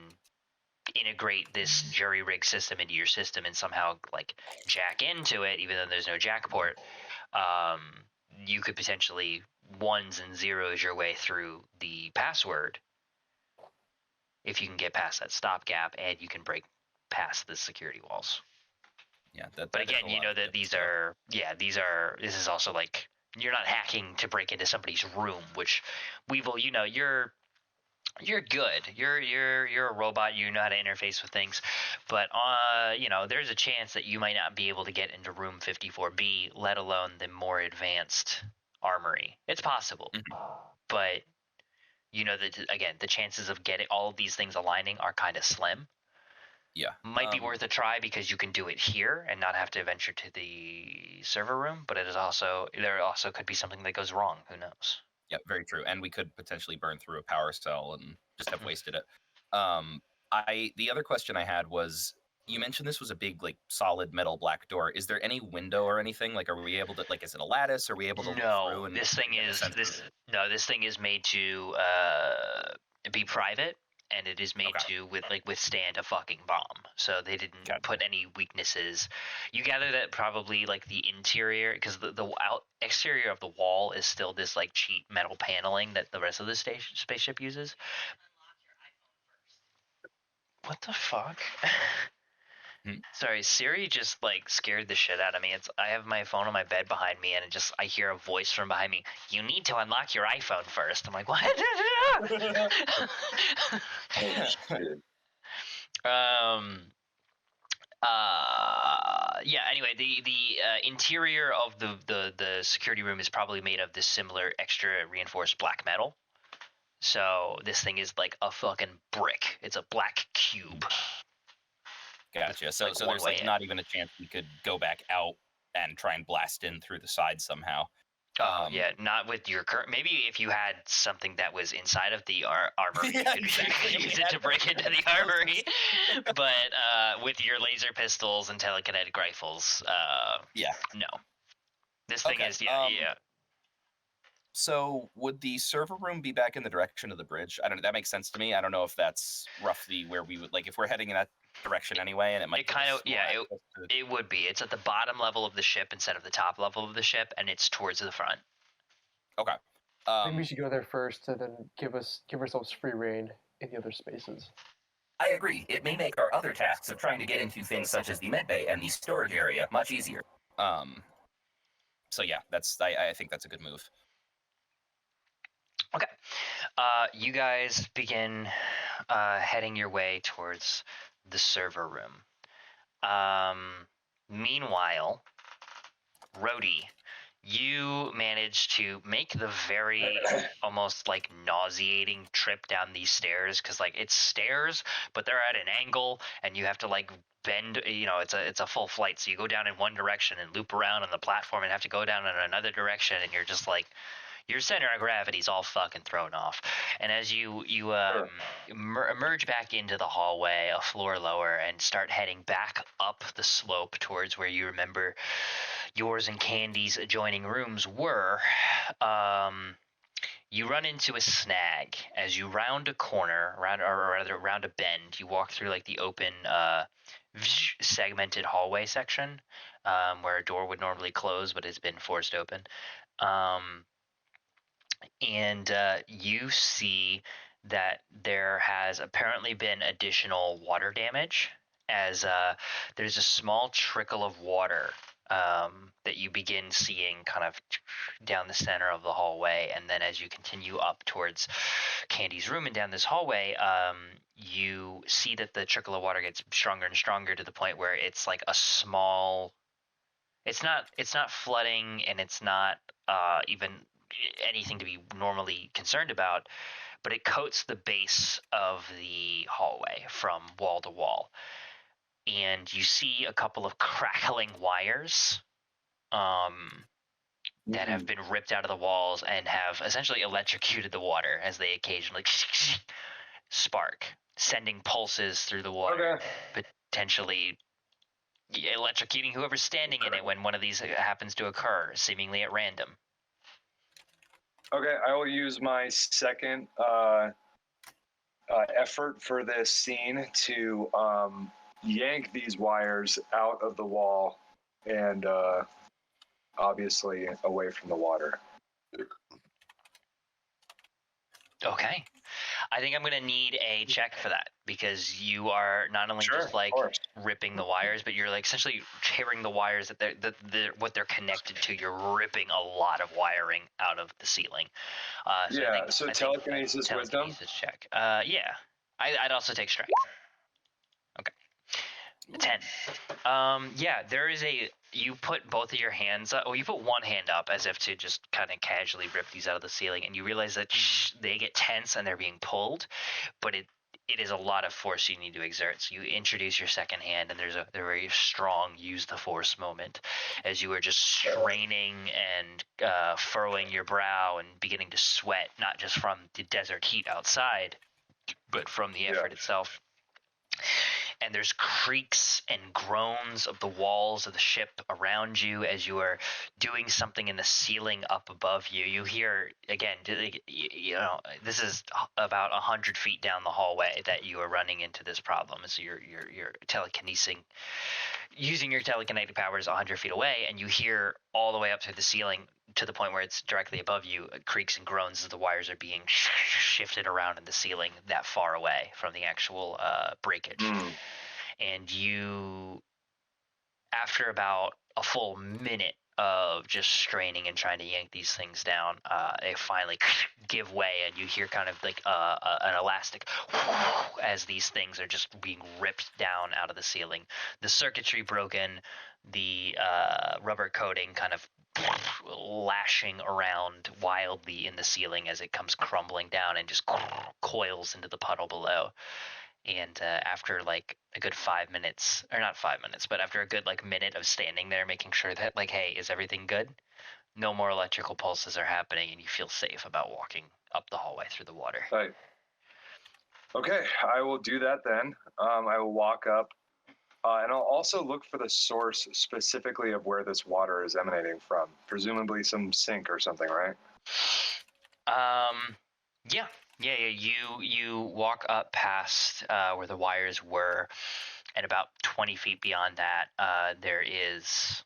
integrate this jury rig system into your system and somehow like jack into it, even though there's no jack port. You could potentially ones and zeros your way through the password if you can get past that stopgap, and you can break past the security walls. But again, you know that this is also like, you're not hacking to break into somebody's room, which Weevil, you know, you're good. You're a robot. You know how to interface with things, but you know, there's a chance that you might not be able to get into room 54B, let alone the more advanced armory. It's possible, but you know that again the chances of getting all of these things aligning are kind of slim. Yeah. Might be worth a try because you can do it here and not have to venture to the server room, but there also could be something that goes wrong. Who knows? Yeah, very true. And we could potentially burn through a power cell and just have Mhm. wasted it. The other question I had was, you mentioned this was a big, like, solid metal black door. Is there any window or anything? Like, are we able to, like, is it a lattice? Are we able to look through? No, And this thing get a is sense of it? this thing is made to be private, and it is made Okay. to withstand a fucking bomb. So they didn't Gotcha. put any weaknesses. You gather that probably like the interior, because the exterior of the wall is still this like cheap metal paneling that the rest of the spaceship uses. What the fuck? Sorry, Siri just like scared the shit out of me. I have my phone on my bed behind me, and I hear a voice from behind me. You need to unlock your iPhone first. I'm like, what? Yeah. Anyway, the interior of the security room is probably made of this similar extra reinforced black metal. So this thing is like a fucking brick. It's a black cube. Gotcha. So, like, so one there's way like in. not even a chance we could go back out and try and blast in through the side somehow. Yeah, not with your current. Maybe if you had something that was inside of the armory, Yeah, you exactly. could use it to break into the armory. But with your laser pistols and telekinetic rifles, Yeah. no. This thing Okay, is yeah. So would the server room be back in the direction of the bridge? I don't know. That makes sense to me. I don't know if that's roughly where we would, like, if we're heading in that direction anyway, and it might. It kind of it would be. It's at the bottom level of the ship instead of the top level of the ship, and it's towards the front. Okay. Maybe we should go there first and then give ourselves free reign in the other spaces. I agree. It may make our other tasks of trying to get into things such as the medbay and the storage area much easier. So yeah, I think that's a good move. Okay. You guys begin heading your way towards the server room. Meanwhile, Rhodey, you manage to make the very almost like nauseating trip down these stairs, because like it's stairs, but they're at an angle, and you have to like bend. You know, it's a full flight, so you go down in one direction and loop around on the platform, and have to go down in another direction, and you're just like. Your center of gravity's all fucking thrown off, and as you emerge back into the hallway, a floor lower, and start heading back up the slope towards where you remember yours and Candy's adjoining rooms were, you run into a snag as you round a corner, round a bend. You walk through like the open, segmented hallway section, where a door would normally close but has been forced open. And you see that there has apparently been additional water damage, as there's a small trickle of water that you begin seeing kind of down the center of the hallway. And then as you continue up towards Candy's room and down this hallway, you see that the trickle of water gets stronger and stronger to the point where it's like a small... It's not flooding, and it's not even anything to be normally concerned about, but it coats the base of the hallway from wall to wall, and you see a couple of crackling wires that have been ripped out of the walls and have essentially electrocuted the water as they occasionally spark, sending pulses through the water, potentially electrocuting whoever's standing in it when one of these happens to occur, seemingly at random. Okay, I will use my second effort for this scene to yank these wires out of the wall and obviously away from the water. Okay. I think I'm going to need a check for that, because you are not only just like ripping the wires, but you're like essentially tearing the wires that what they're connected to. You're ripping a lot of wiring out of the ceiling. So telekinesis wisdom? Check. Yeah. I'd also take strength. Okay. 10. Yeah, there is a. You put both of your hands up. Well, you put one hand up as if to just kind of casually rip these out of the ceiling, and you realize that they get tense and they're being pulled, but it is a lot of force you need to exert. So you introduce your second hand, and there's a very strong use the force moment as you are just straining and furrowing your brow and beginning to sweat, not just from the desert heat outside, but from the effort itself. And there's creaks and groans of the walls of the ship around you as you are doing something in the ceiling up above you. You hear, again, you know, this is about 100 feet down the hallway that you are running into this problem. So you're telekinesing, using your telekinetic powers 100 feet away, and you hear all the way up through the ceiling to the point where it's directly above you, creaks and groans as the wires are being shifted around in the ceiling that far away from the actual breakage. And you, after about a full minute of just straining and trying to yank these things down, they finally give way, and you hear kind of like an elastic as these things are just being ripped down out of the ceiling. The circuitry broken, the rubber coating kind of lashing around wildly in the ceiling as it comes crumbling down and just coils into the puddle below. And after like a good 5 minutes, or not 5 minutes, but after a good like minute of standing there making sure that like, hey, is everything good? No more electrical pulses are happening, and you feel safe about walking up the hallway through the water. Right. Okay, I will do that then. I will walk up, and I'll also look for the source specifically of where this water is emanating from. Presumably some sink or something, right? Yeah. You walk up past where the wires were, and about 20 feet beyond that, there is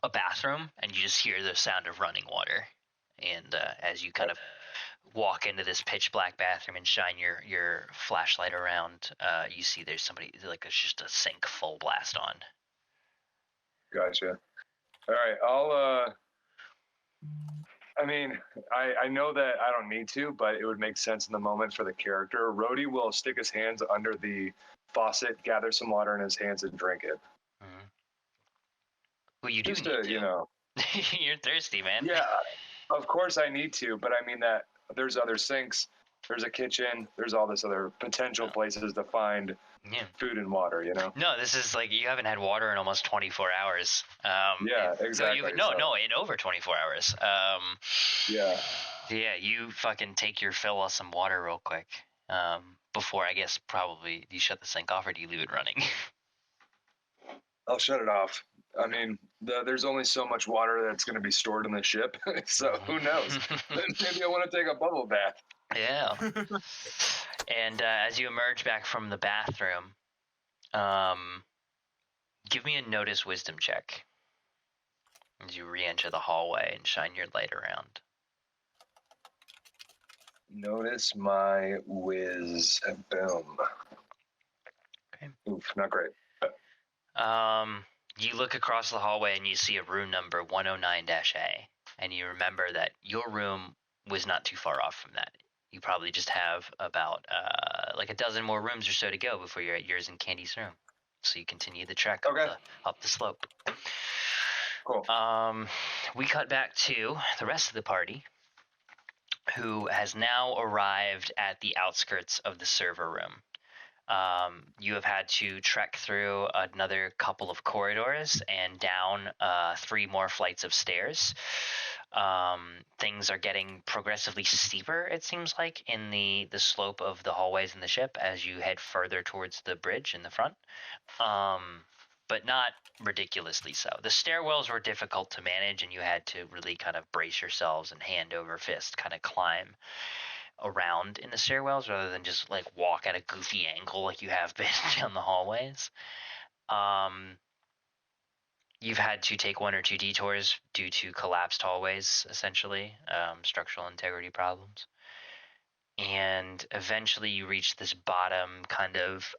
a bathroom, and you just hear the sound of running water. And as you kind of walk into this pitch black bathroom and shine your flashlight around, you see there's somebody, like there's just a sink full blast on. Gotcha. All right, I mean, I know that I don't need to, but it would make sense in the moment for the character. Rhodey will stick his hands under the faucet, gather some water in his hands, and drink it. Mm-hmm. Well, you do Just need to, you know. You're thirsty, man. Yeah, of course I need to, but I mean that there's other sinks, there's a kitchen, there's all this other potential places to find food and water, you know? No, this is like, you haven't had water in almost 24 hours. Yeah, exactly. No, in over 24 hours. Yeah, you fucking take your fill of some water real quick. Before, I guess, probably you shut the sink off, or do you leave it running? I'll shut it off. I mean, there's only so much water that's going to be stored in the ship, so who knows? Maybe I want to take a bubble bath. Yeah. And as you emerge back from the bathroom, give me a notice wisdom check as you re-enter the hallway and shine your light around. Notice my whiz. Boom. Okay. Oof, not great. You look across the hallway and you see a room number 109-A, and you remember that your room was not too far off from that. You probably just have about like a dozen more rooms or so to go before you're at yours and Candy's room. So you continue the trek up the slope. Cool. We cut back to the rest of the party, who has now arrived at the outskirts of the server room. You have had to trek through another couple of corridors and down 3 more flights of stairs. Things are getting progressively steeper, it seems like, in the slope of the hallways in the ship as you head further towards the bridge in the front, but not ridiculously so. The stairwells were difficult to manage, and you had to really kind of brace yourselves and hand over fist kind of climb around in the stairwells rather than just like walk at a goofy angle like you have been down the hallways. You've had to take 1 or 2 detours due to collapsed hallways, essentially, structural integrity problems. And eventually you reach this bottom kind of,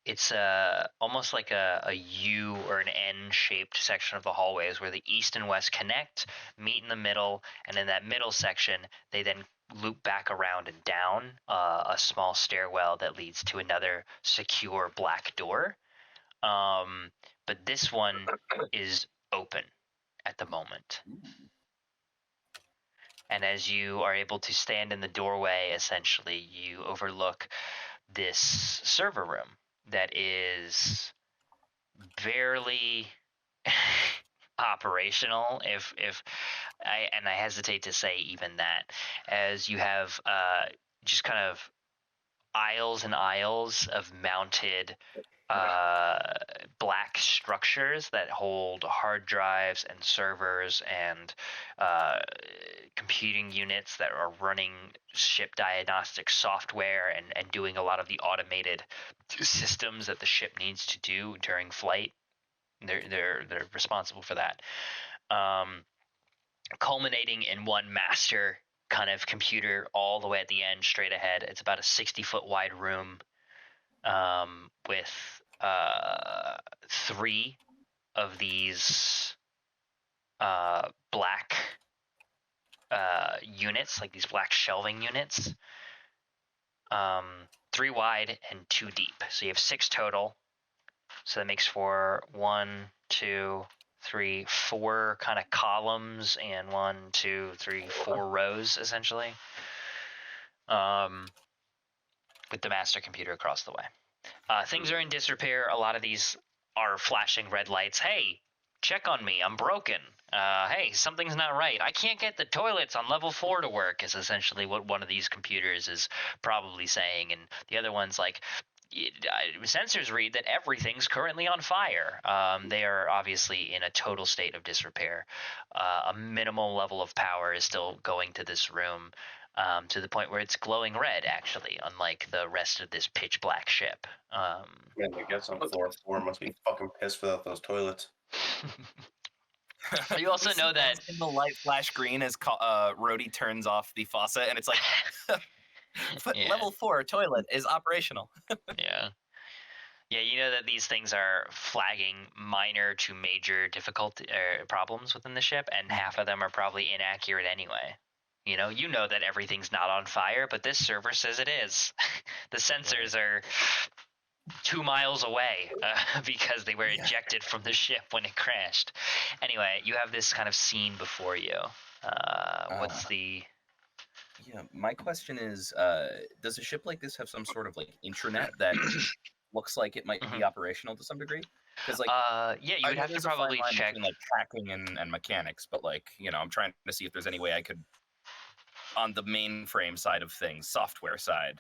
it's almost like a U or an N-shaped section of the hallways where the east and west connect, meet in the middle, and in that middle section, they then loop back around and down a small stairwell that leads to another secure black door. But this one is open at the moment. And as you are able to stand in the doorway, essentially, you overlook this server room that is barely operational, if I hesitate to say even that, as you have just kind of aisles and aisles of mounted black structures that hold hard drives and servers and computing units that are running ship diagnostic software and doing a lot of the automated systems that the ship needs to do during flight. They're responsible for that. Culminating in one master kind of computer all the way at the end, straight ahead. It's about a 60-foot wide room with 3 of these black units, like these black shelving units, 3 wide and 2 deep. So you have 6 total. So that makes for 1, 2, 3, 4 kind of columns and 1, 2, 3, 4 rows essentially. With the master computer across the way. Things are in disrepair. A lot of these are flashing red lights. Hey, check on me. I'm broken. Hey, something's not right. I can't get the toilets on level 4 to work, is essentially what one of these computers is probably saying. And the other one's like, sensors read that everything's currently on fire. They are obviously in a total state of disrepair. A minimal level of power is still going to this room. To the point where it's glowing red, actually, unlike the rest of this pitch black ship. Yeah, I guess on floor 4 must be fucking pissed without those toilets. You also know that in the light flash green as Rhodey turns off the faucet, and it's like level 4 toilet is operational. Yeah, you know that these things are flagging minor to major difficulty problems within the ship, and half of them are probably inaccurate anyway. You know that everything's not on fire, but this server says it is. The sensors are 2 miles away because they were ejected from the ship when it crashed. Anyway, you have this kind of scene before you. What's the... Yeah, my question is, does a ship like this have some sort of like intranet that looks like it might be operational to some degree? Because like, yeah, you would have to probably check between, like tracking and mechanics, but like, I'm trying to see if there's any way I could, on the mainframe side of things, software side,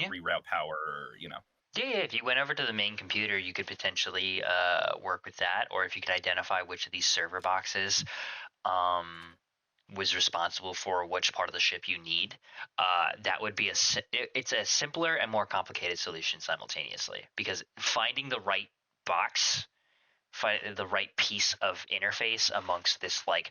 reroute power, or, Yeah, if you went over to the main computer, you could potentially work with that, or if you could identify which of these server boxes was responsible for which part of the ship you need, that would be it's a simpler and more complicated solution simultaneously, because finding the right box, the right piece of interface amongst this like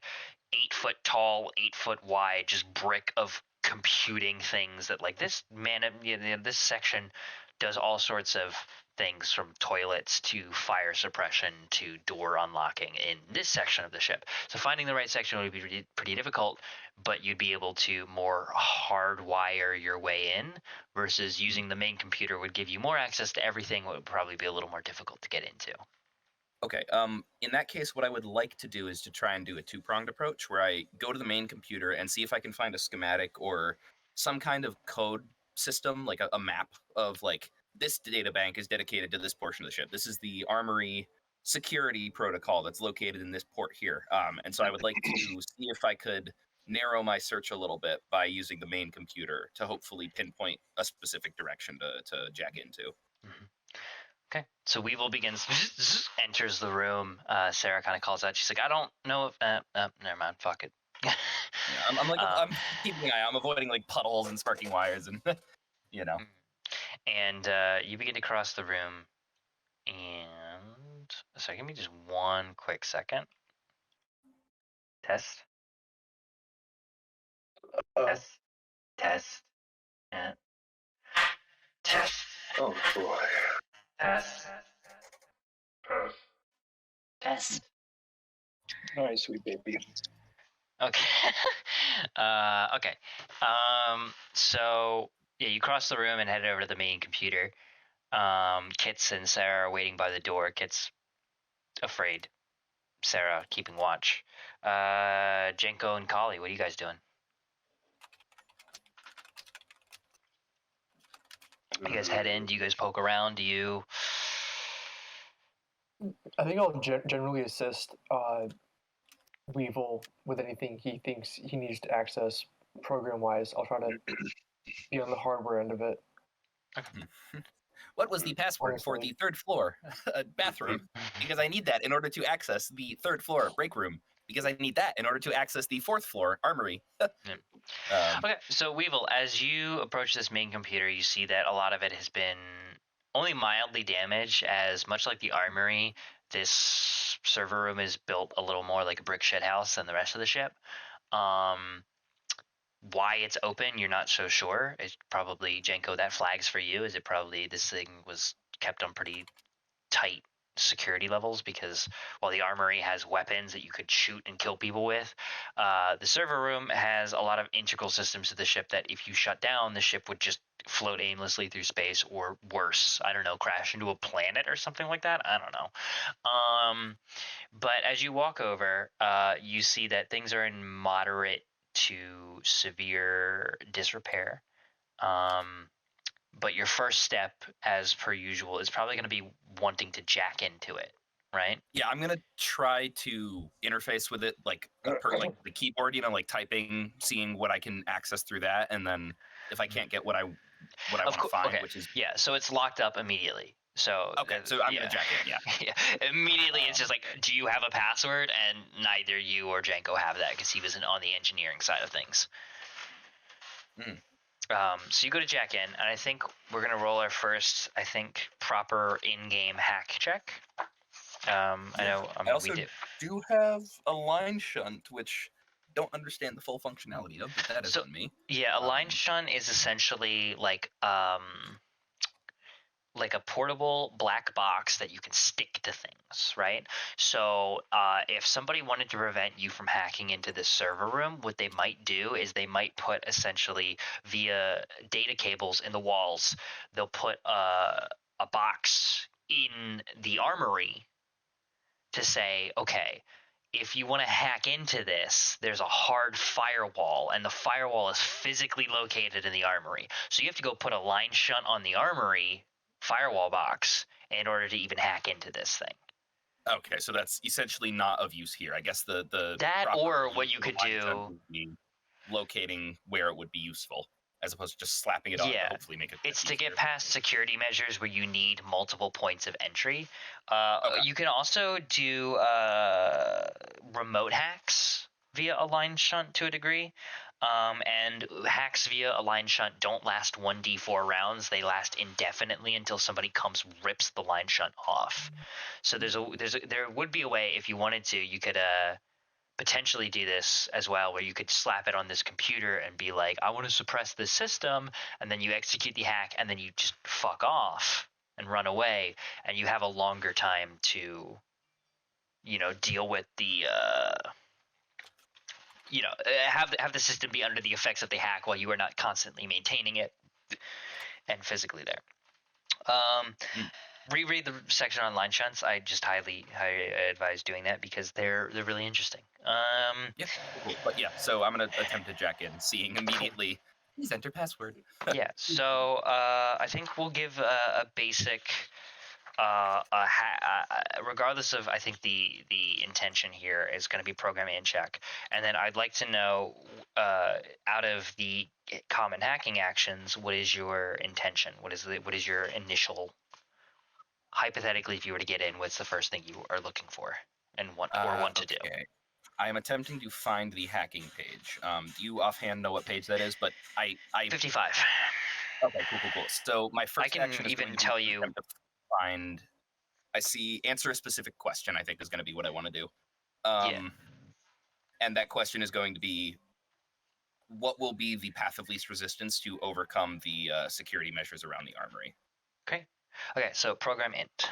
8-foot tall, 8-foot wide, just brick of computing things that like this this section does all sorts of things, from toilets to fire suppression to door unlocking in this section of the ship. So finding the right section would be pretty difficult, but you'd be able to more hardwire your way in, versus using the main computer would give you more access to everything. It would probably be a little more difficult to get into. Okay, in that case, what I would like to do is to try and do a 2-pronged approach, where I go to the main computer and see if I can find a schematic or some kind of code system, like a map of like, this data bank is dedicated to this portion of the ship. This is the armory security protocol that's located in this port here. And so I would like to see if I could narrow my search a little bit by using the main computer to hopefully pinpoint a specific direction to jack into. Mm-hmm. Okay, so Weevil begins, enters the room. Sarah kind of calls out. She's like, I don't know if... never mind, fuck it. Yeah, I'm keeping an eye. I'm avoiding like puddles and sparking wires and, And you begin to cross the room. And... Sorry, give me just one quick second. Test. Test. And... Test. Oh boy. Test. Test. Nice, sweet baby. Okay. Okay. So yeah, you cross the room and head over to the main computer. Kits and Sarah are waiting by the door. Kit's afraid. Sarah keeping watch. Jenko and Kali, what are you guys doing? You guys head in? Do you guys poke around? Do you? I think I'll generally assist Weevil with anything he thinks he needs to access program-wise. I'll try to be on the hardware end of it. What was the password for the third floor bathroom? Because I need that in order to access the third floor break room. Because I need that in order to access the fourth floor armory. Okay, so Weevil, as you approach this main computer, you see that a lot of it has been only mildly damaged, as much like the armory, this server room is built a little more like a brick shit house than the rest of the ship. Why it's open, you're not so sure. It's probably, Jenko, that flags for you, is it probably this thing was kept on pretty tight security levels, because while the armory has weapons that you could shoot and kill people with, the server room has a lot of integral systems to the ship that if you shut down, the ship would just float aimlessly through space, or worse, I don't know, crash into a planet or something like that. I don't know. But as you walk over, you see that things are in moderate to severe disrepair. But your first step, as per usual, is probably going to be wanting to jack into it, right? Yeah, I'm gonna try to interface with it like like the keyboard, like typing, seeing what I can access through that, and then if I can't get what I want to find, okay. which is yeah, so it's locked up immediately. So okay, so I'm gonna jack in, yeah. Yeah. Immediately, it's just like, do you have a password? And neither you or Jenko have that, because he wasn't on the engineering side of things. So you go to jack in, and I think we're gonna roll our first, proper in-game hack check. I also do have a line shunt, which don't understand the full functionality of, but that is on me. Yeah, a line shunt is essentially like a portable black box that you can stick to things, right? So if somebody wanted to prevent you from hacking into this server room, what they might do is they might put, essentially via data cables in the walls, they'll put a box in the armory to say, okay, if you want to hack into this, there's a hard firewall, and the firewall is physically located in the armory. So you have to go put a line shunt on the armory firewall box in order to even hack into this thing. Okay, so that's essentially not of use here. I guess the that, or what you could do, would be locating where it would be useful, as opposed to just slapping it on to hopefully make it. It's to get past security measures where you need multiple points of entry. You can also do remote hacks via a line shunt to a degree. And hacks via a line shunt don't last 1d4 rounds. They last indefinitely until somebody rips the line shunt off. So there would be a way, if you wanted to, you could potentially do this as well, where you could slap it on this computer and be like, I want to suppress this system, and then you execute the hack, and then you just fuck off and run away, and you have a longer time to, deal with the have the system be under the effects of the hack while you are not constantly maintaining it and physically there. Reread the section on line shunts. I just highly advise doing that, because they're really interesting. Yeah, cool. But yeah, so I'm gonna attempt to jack in, seeing immediately. Please enter password. Yeah. So I think we'll give a basic. Regardless of, I think the intention here is going to be program in check, and then I'd like to know, out of the common hacking actions, what is your intention? What is your initial? Hypothetically, if you were to get in, what's the first thing you are looking for and want to do? I am attempting to find the hacking page. Do you offhand know what page that is? But I 55. Okay, cool. So my first action is even going to tell you. Find. I see. Answer a specific question, I think, is going to be what I want to do. And that question is going to be, what will be the path of least resistance to overcome the security measures around the armory? Okay, so program int.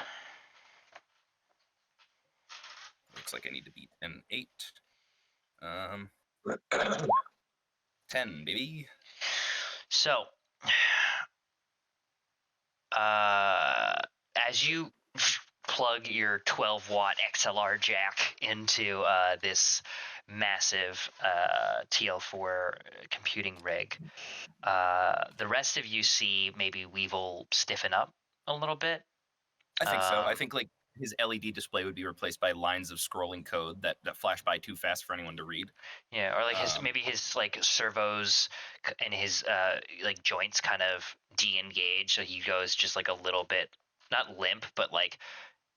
Looks like I need to beat an 8. 10, baby. So, as you plug your 12-watt XLR jack into this massive TL4 computing rig, the rest of you see maybe Weevil stiffen up a little bit. I think so. I think like his LED display would be replaced by lines of scrolling code that flash by too fast for anyone to read. Yeah, or like maybe his like servos and his like joints kind of de-engage, so he goes just like a little bit, not limp, but like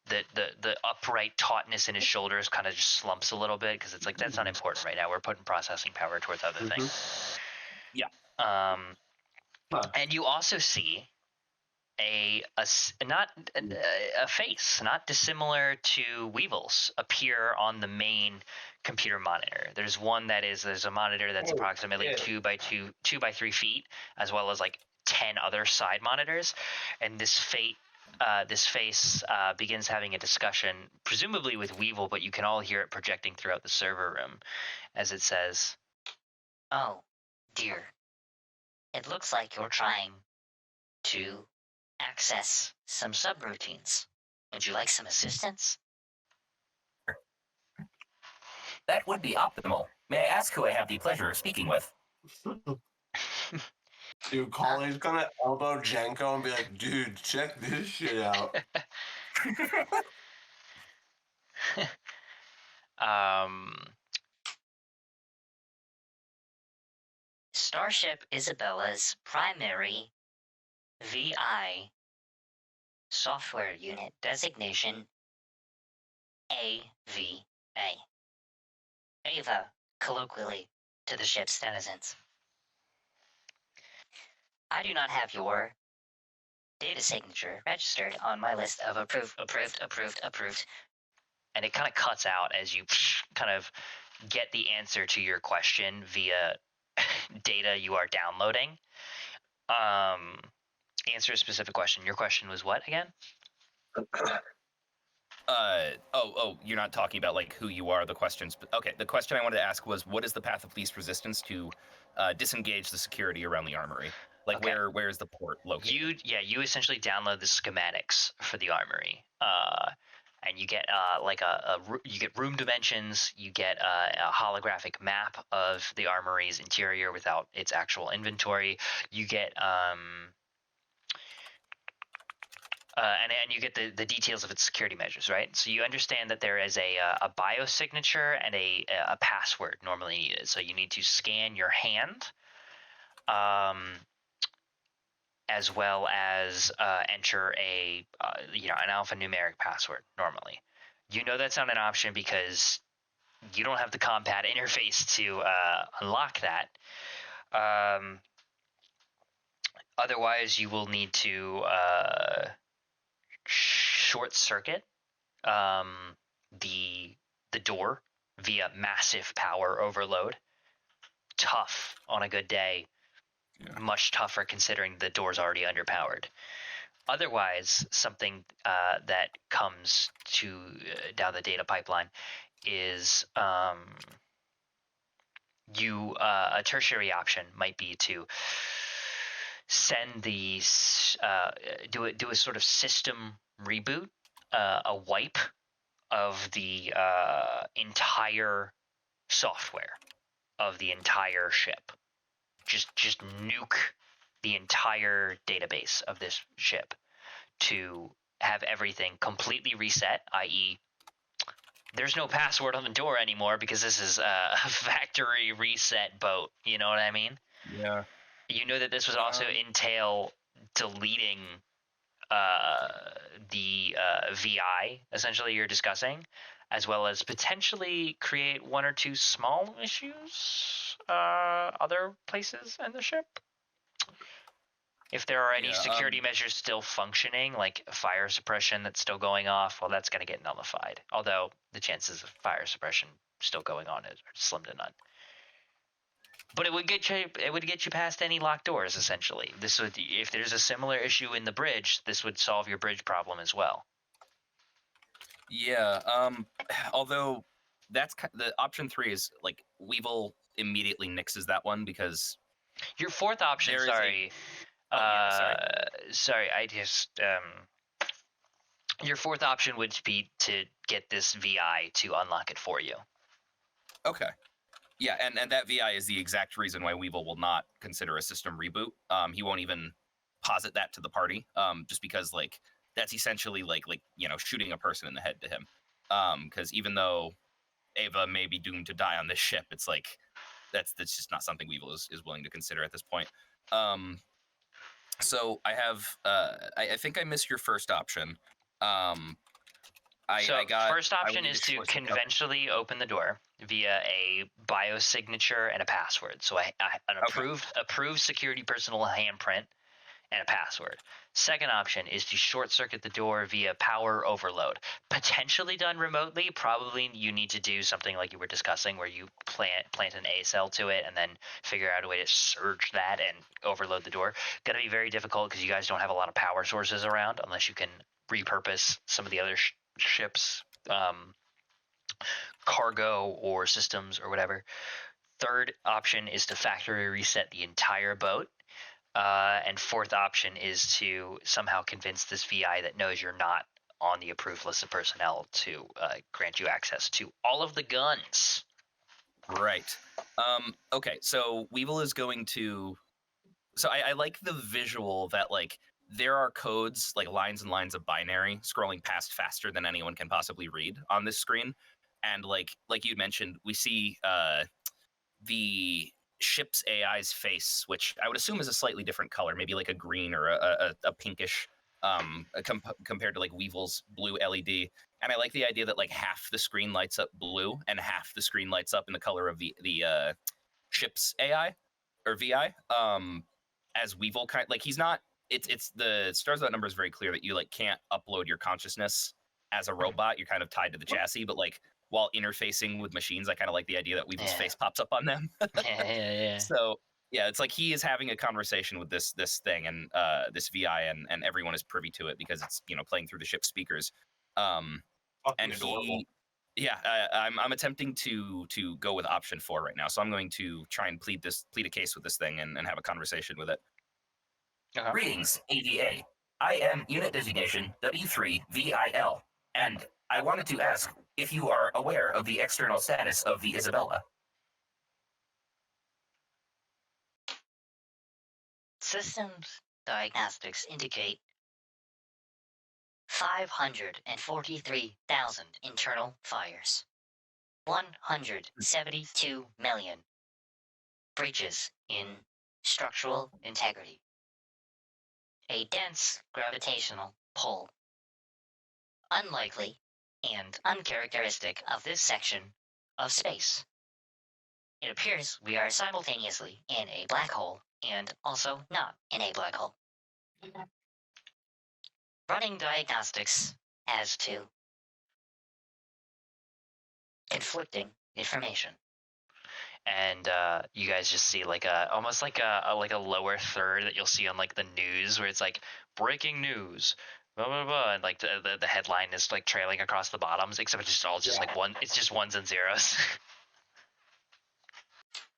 the upright tautness in his shoulders kind of just slumps a little bit, because it's like, that's not important right now. We're putting processing power towards other things. Yeah. And you also see a face not dissimilar to Weevil's appear on the main computer monitor. There's a monitor that's approximately 2 by 3 feet, as well as like 10 other side monitors, and this face begins having a discussion, presumably with Weevil, but you can all hear it projecting throughout the server room as it says, "Oh, dear. It looks like you're trying to access some subroutines. Would you like some assistance?" That would be optimal. May I ask who I have the pleasure of speaking with? Dude, Colley's gonna elbow Jenko and be like, dude, check this shit out. Starship Isabella's primary VI software unit designation AVA. Ava, colloquially, to the ship's denizens. I do not have your data signature registered on my list of approved. And it kind of cuts out as you kind of get the answer to your question via data you are downloading. Answer a specific question. Your question was what again? You're not talking about like who you are, the questions. Okay, the question I wanted to ask was, what is the path of least resistance to disengage the security around the armory? Like, Okay. where is the port located? You essentially download the schematics for the armory, and you get you get room dimensions, you get a holographic map of the armory's interior without its actual inventory. You get and you get the details of its security measures, right? So you understand that there is a biosignature and a password normally needed. So you need to scan your hand, as well as enter an alphanumeric password normally. You know that's not an option because you don't have the compat interface to unlock that. Otherwise, you will need to short circuit the door via massive power overload. Tough on a good day. Yeah. Much tougher considering the door's already underpowered. Otherwise, something that comes to down the data pipeline is a tertiary option might be to send these do a sort of system reboot, a wipe of the entire software of the entire ship. Just nuke the entire database of this ship to have everything completely reset, i.e., there's no password on the door anymore because this is a factory reset boat. You know what I mean? Yeah. You know that this would also entail deleting the VI, essentially, you're discussing, as well as potentially create one or two small issues other places in the ship. If there are any security measures still functioning, like fire suppression that's still going off, well, that's going to get nullified. Although the chances of fire suppression still going on are slim to none. But it would get you past any locked doors. Essentially, this would, if there's a similar issue in the bridge, this would solve your bridge problem as well. Yeah. Although that's the option 3 is like Weevil immediately nixes that one because Your fourth option, there is sorry. Sorry, I just your fourth option would be to get this VI to unlock it for you. Okay. Yeah, and that VI is the exact reason why Weevil will not consider a system reboot. He won't even posit that to the party, just because like that's essentially like shooting a person in the head to him. Because even though Ava may be doomed to die on this ship, it's like that's just not something Weevil is willing to consider at this point. So I have I think I missed your first option. First option is to conventionally open the door via a biosignature and a password. So an approved security personal handprint and a password. Second option is to short circuit the door via power overload. Potentially done remotely. Probably you need to do something like you were discussing where you plant an A cell to it and then figure out a way to surge that and overload the door. Going to be very difficult because you guys don't have a lot of power sources around unless you can repurpose some of the other ships, cargo or systems or whatever. Third option is to factory reset the entire boat. And fourth option is to somehow convince this VI that knows you're not on the approved list of personnel to grant you access to all of the guns. Right. Okay, so Weevil is going to... So I like the visual that, like, there are codes, like lines and lines of binary, scrolling past faster than anyone can possibly read on this screen. And like you'd mentioned, we see the ship's AI's face, which I would assume is a slightly different color, maybe like a green or a pinkish, compared to like Weevil's blue LED. And I like the idea that like half the screen lights up blue and half the screen lights up in the color of the ship's AI or VI. As Weevil like he's not. It's the Stars Without Number is very clear that you like can't upload your consciousness as a robot. You're kind of tied to the chassis, but like while interfacing with machines, I kind of like the idea that Weevil's face pops up on them. Yeah. So yeah, it's like he is having a conversation with this thing and this VI, and everyone is privy to it because it's playing through the ship's speakers. And adorable. I'm attempting to go with option 4 right now. So I'm going to try and plead a case with this thing and have a conversation with it. Uh-huh. Greetings, ADA. I am unit designation W3VIL, and I wanted to ask if you are aware of the external status of the Isabella. Systems diagnostics indicate 543,000 internal fires, 172 million breaches in structural integrity, a dense gravitational pull, unlikely and uncharacteristic of this section of space. It appears we are simultaneously in a black hole and also not in a black hole. Running diagnostics as to conflicting information. And you guys just see like almost like a lower third that you'll see on like the news where it's like breaking news, blah blah blah, and like the headline is like trailing across the bottoms, except it's just all just like it's just ones and zeros.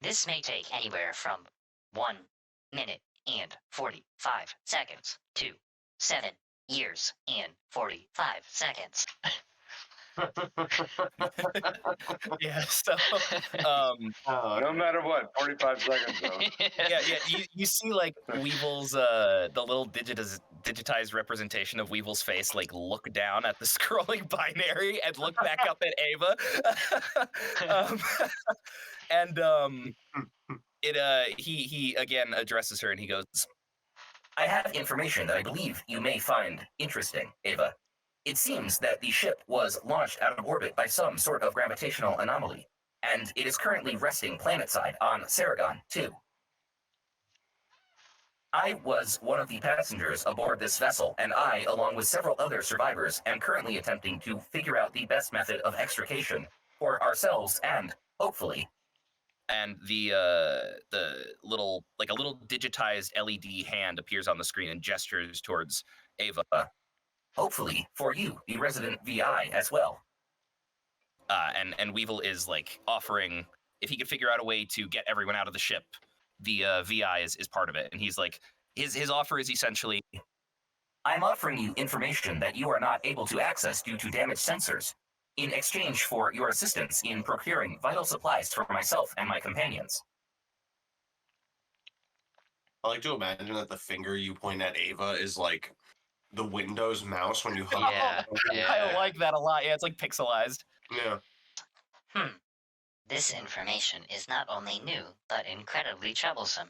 This may take anywhere from 1 minute and 45 seconds to 7 years and 45 seconds. Yeah, so no matter what, 45 seconds though. yeah, you see like Weevil's the little digitized representation of Weevil's face like look down at the scrolling binary and look back up at Ava. He again addresses her and he goes, I have information that I believe you may find interesting, Ava. It seems that the ship was launched out of orbit by some sort of gravitational anomaly, and it is currently resting planetside on Saragon 2. I was one of the passengers aboard this vessel, and I, along with several other survivors, am currently attempting to figure out the best method of extrication for ourselves and, hopefully... And the little, like a little digitized LED hand appears on the screen and gestures towards Ava. Hopefully for you, the resident VI as well. And Weevil is like offering if he could figure out a way to get everyone out of the ship, the VI is part of it. And he's like, his offer is essentially, I'm offering you information that you are not able to access due to damaged sensors, in exchange for your assistance in procuring vital supplies for myself and my companions. I like to imagine that the finger you point at Ava is like the Windows mouse when you hover. Yeah, I like that a lot. Yeah, it's like pixelized. Yeah. This information is not only new, but incredibly troublesome.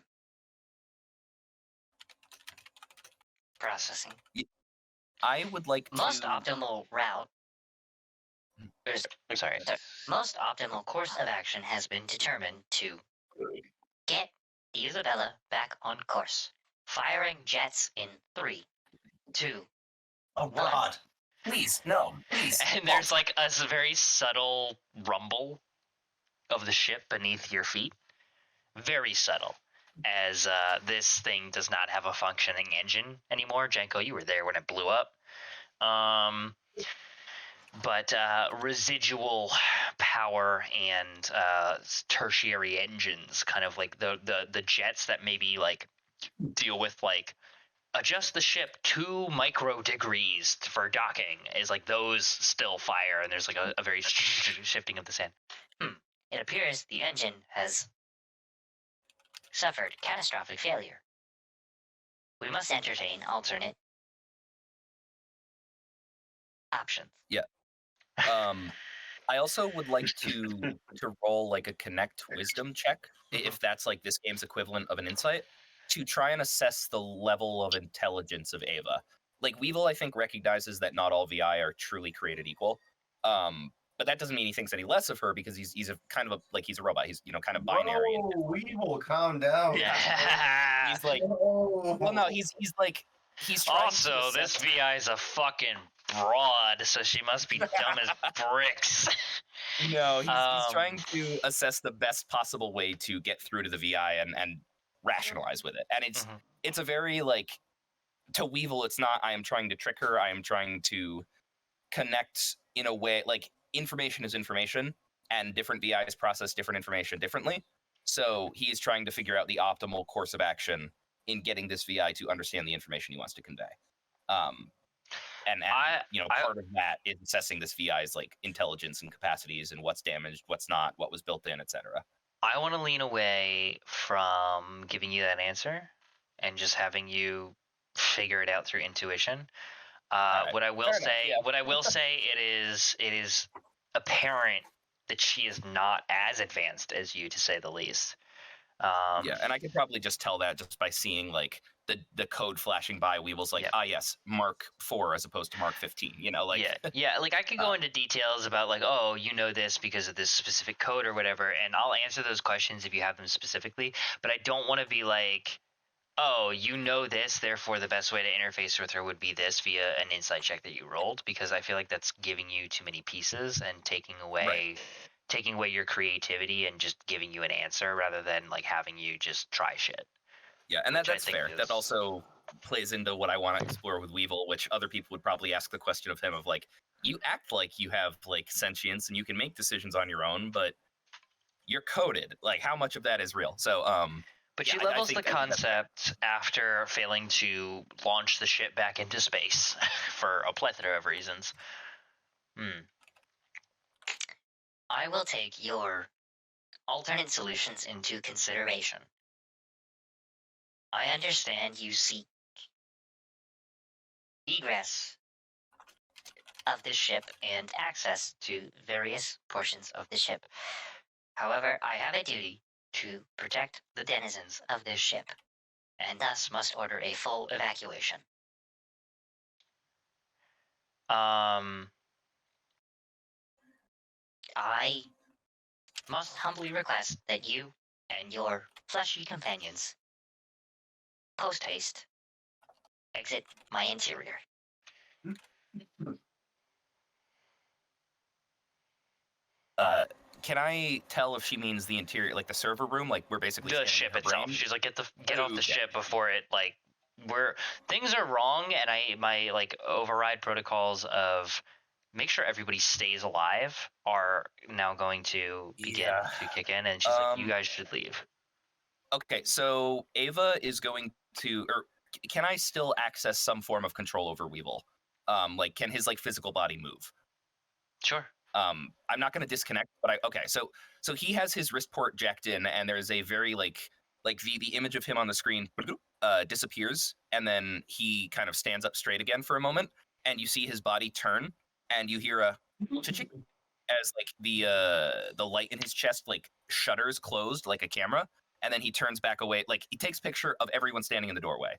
Processing. I would like Most to... optimal route. Sorry. Most optimal course of action has been determined to get Isabella back on course. Firing jets in 3, 2. Oh God! Please, no, please. And there's like a very subtle rumble of the ship beneath your feet. Very subtle. As this thing does not have a functioning engine anymore. Jenko, you were there when it blew up. But residual power and tertiary engines, kind of like the jets that maybe like deal with like adjust the ship 2 micro degrees for docking, is like those still fire, and there's like a very shifting of the sand. It appears the engine has suffered catastrophic failure. We must entertain alternate options. Yeah. I also would like to roll like a connect wisdom check, if that's like this game's equivalent of an insight, to try and assess the level of intelligence of Ava. Like Weevil, I think, recognizes that not all VI are truly created equal. But that doesn't mean he thinks any less of her, because he's a kind of he's a robot. He's kind of binary. Oh, Weevil, calm down. Yeah. He's like, well, no, he's like he's trying Also, to this assess- VI is a fucking broad, so she must be dumb as bricks. No, he's trying to assess the best possible way to get through to the VI and rationalize with it. And it's a very like, to Weevil, it's not I am trying to trick her. I am trying to connect in a way, like information is information, and different VIs process different information differently. So he is trying to figure out the optimal course of action in getting this VI to understand the information he wants to convey. And part of that is assessing this VI's like intelligence and capacities and what's damaged, what's not, what was built in, etc. I want to lean away from giving you that answer and just having you figure it out through intuition. Right. What I will Fair say, enough, yeah. what I will say, it is apparent that she is not as advanced as you, to say the least. Yeah, and I could probably just tell that just by seeing like the code flashing by. Weevil's like, yes, Mark 4 as opposed to Mark 15. Like yeah. Like I could go into details about like, oh, you know this because of this specific code or whatever, and I'll answer those questions if you have them specifically. But I don't want to be like, oh, you know this, therefore the best way to interface with her would be this via an insight check that you rolled, because I feel like that's giving you too many pieces and taking away your creativity and just giving you an answer rather than like having you just try shit. Yeah, and that's fair. That also plays into what I want to explore with Weevil, which other people would probably ask the question of him of like, you act like you have like sentience and you can make decisions on your own, but you're coded. Like, how much of that is real? So, but she I levels think the concept after failing to launch the ship back into space for a plethora of reasons. I will take your alternate solutions into consideration. I understand you seek egress of the ship and access to various portions of the ship. However, I have a duty to protect the denizens of this ship, and thus must order a full evacuation. I must humbly request that you and your fleshy companions post-haste exit my interior. Can I tell if she means the interior, like the server room? Like we're basically the ship itself. brain? She's like, get off the ship before it like things are wrong, and my like override protocols of make sure everybody stays alive are now going to begin to kick in, and she's like, "You guys should leave." Okay, so Ava is going to, or can I still access some form of control over Weevil? Like, can his like physical body move? Sure. I'm not going to disconnect, but okay. So he has his wrist port jacked in, and there's a very like the image of him on the screen disappears, and then he kind of stands up straight again for a moment, and you see his body turn, and you hear a cha-ching as like the light in his chest like shutters closed like a camera, and then he turns back away. Like he takes picture of everyone standing in the doorway,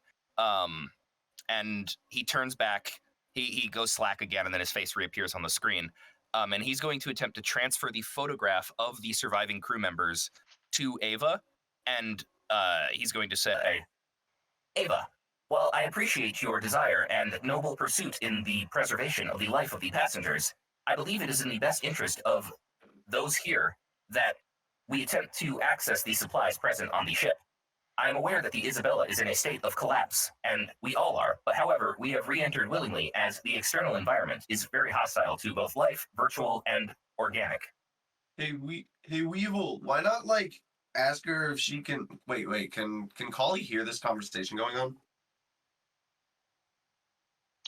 and he turns back. He goes slack again, and then his face reappears on the screen. And he's going to attempt to transfer the photograph of the surviving crew members to Ava, and he's going to say, Ava, while I appreciate your desire and noble pursuit in the preservation of the life of the passengers, I believe it is in the best interest of those here that we attempt to access the supplies present on the ship. I am aware that the Isabella is in a state of collapse, and we all are, but however, we have re-entered willingly as the external environment is very hostile to both life, virtual, and organic. Hey, Weevil, why not, like, ask her if she can... Wait, can Kali hear this conversation going on?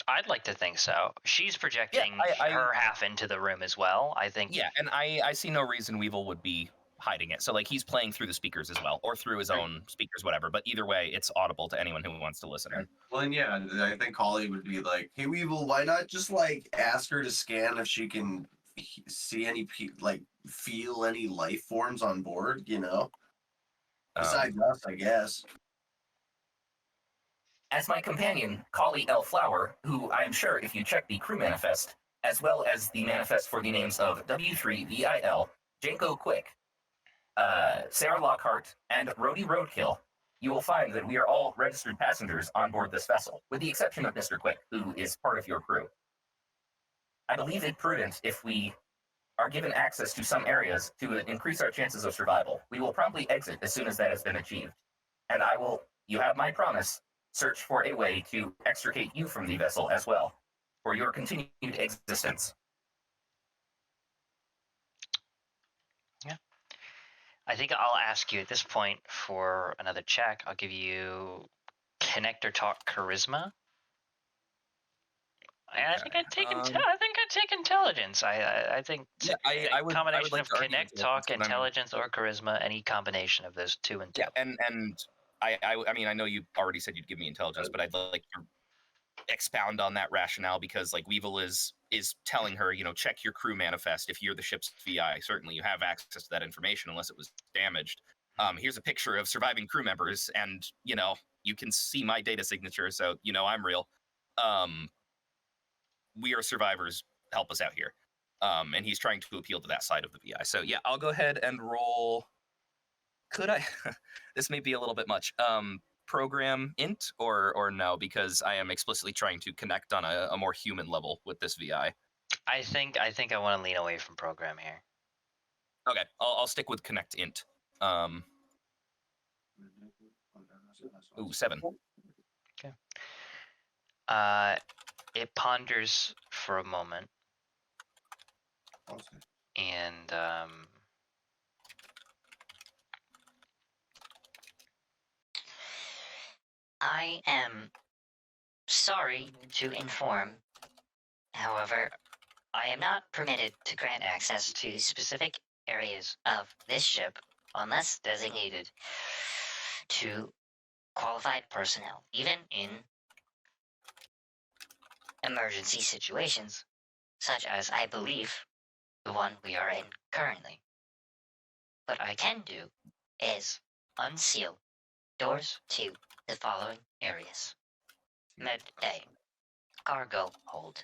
I'd like to think so. She's projecting her half into the room as well, I think. Yeah, and I see no reason Weevil would be hiding it. So like he's playing through the speakers as well, or through his own speakers, whatever. But either way, it's audible to anyone who wants to listen in. Well, then yeah, I think Kali would be like, "Hey, Weevil, why not just like ask her to scan if she can see any feel any life forms on board? You know, besides us, I guess." As my companion, Kali L. Flower, who I am sure if you check the crew manifest, as well as the manifest for the names of W3VIL, Janko Quick, Sarah Lockhart, and Rhodey Roadkill, you will find that we are all registered passengers on board this vessel, with the exception of Mr. Quick, who is part of your crew. I believe it prudent if we are given access to some areas to increase our chances of survival. We will promptly exit as soon as that has been achieved. And I will, you have my promise, search for a way to extricate you from the vessel as well, for your continued existence. I think I'll ask you at this point for another check. I'll give you connect or talk charisma. I think I'd take intelligence. I think I would combination like of to argue connect, intelligence, talk, but I'm- intelligence, or charisma. Any combination of those two and two. Yeah, and I mean I know you already said you'd give me intelligence, but I'd like to expound on that rationale because like Weevil is telling her, you know, check your crew manifest if you're the ship's VI. Certainly you have access to that information unless it was damaged. Here's a picture of surviving crew members, and you know you can see my data signature, so you know I'm real. We are survivors. Help us out here. And he's trying to appeal to that side of the VI. So yeah, I'll go ahead and roll. Could I? This may be a little bit much. Program int or no, because I am explicitly trying to connect on a more human level with this VI. I think I want to lean away from program here. Okay, I'll stick with connect int. Ooh, 7. Okay. It ponders for a moment, and I am sorry to inform, however, I am not permitted to grant access to specific areas of this ship unless designated to qualified personnel, even in emergency situations, such as I believe the one we are in currently. What I can do is unseal doors to the following areas: Med Bay, cargo hold,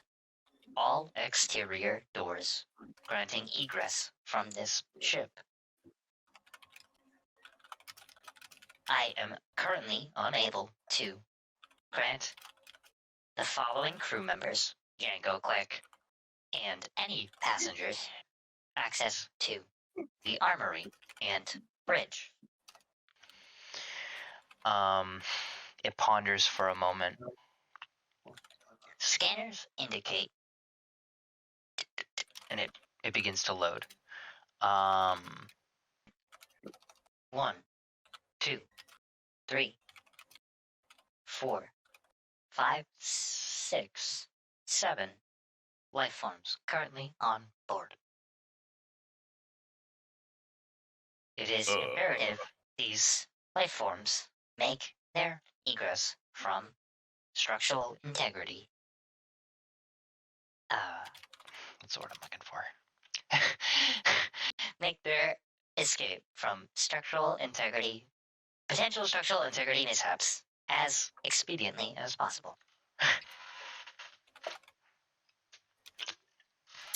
all exterior doors, granting egress from this ship. I am currently unable to grant the following crew members, Django Click, and any passengers access to the armory and bridge. It ponders for a moment. Scanners indicate and it begins to load. 1, 2, 3, 4, 5, 6, 7 life forms currently on board. It is imperative these life forms make their egress from structural integrity. That's the word I'm looking for. Make their escape from potential structural integrity mishaps as expediently as possible.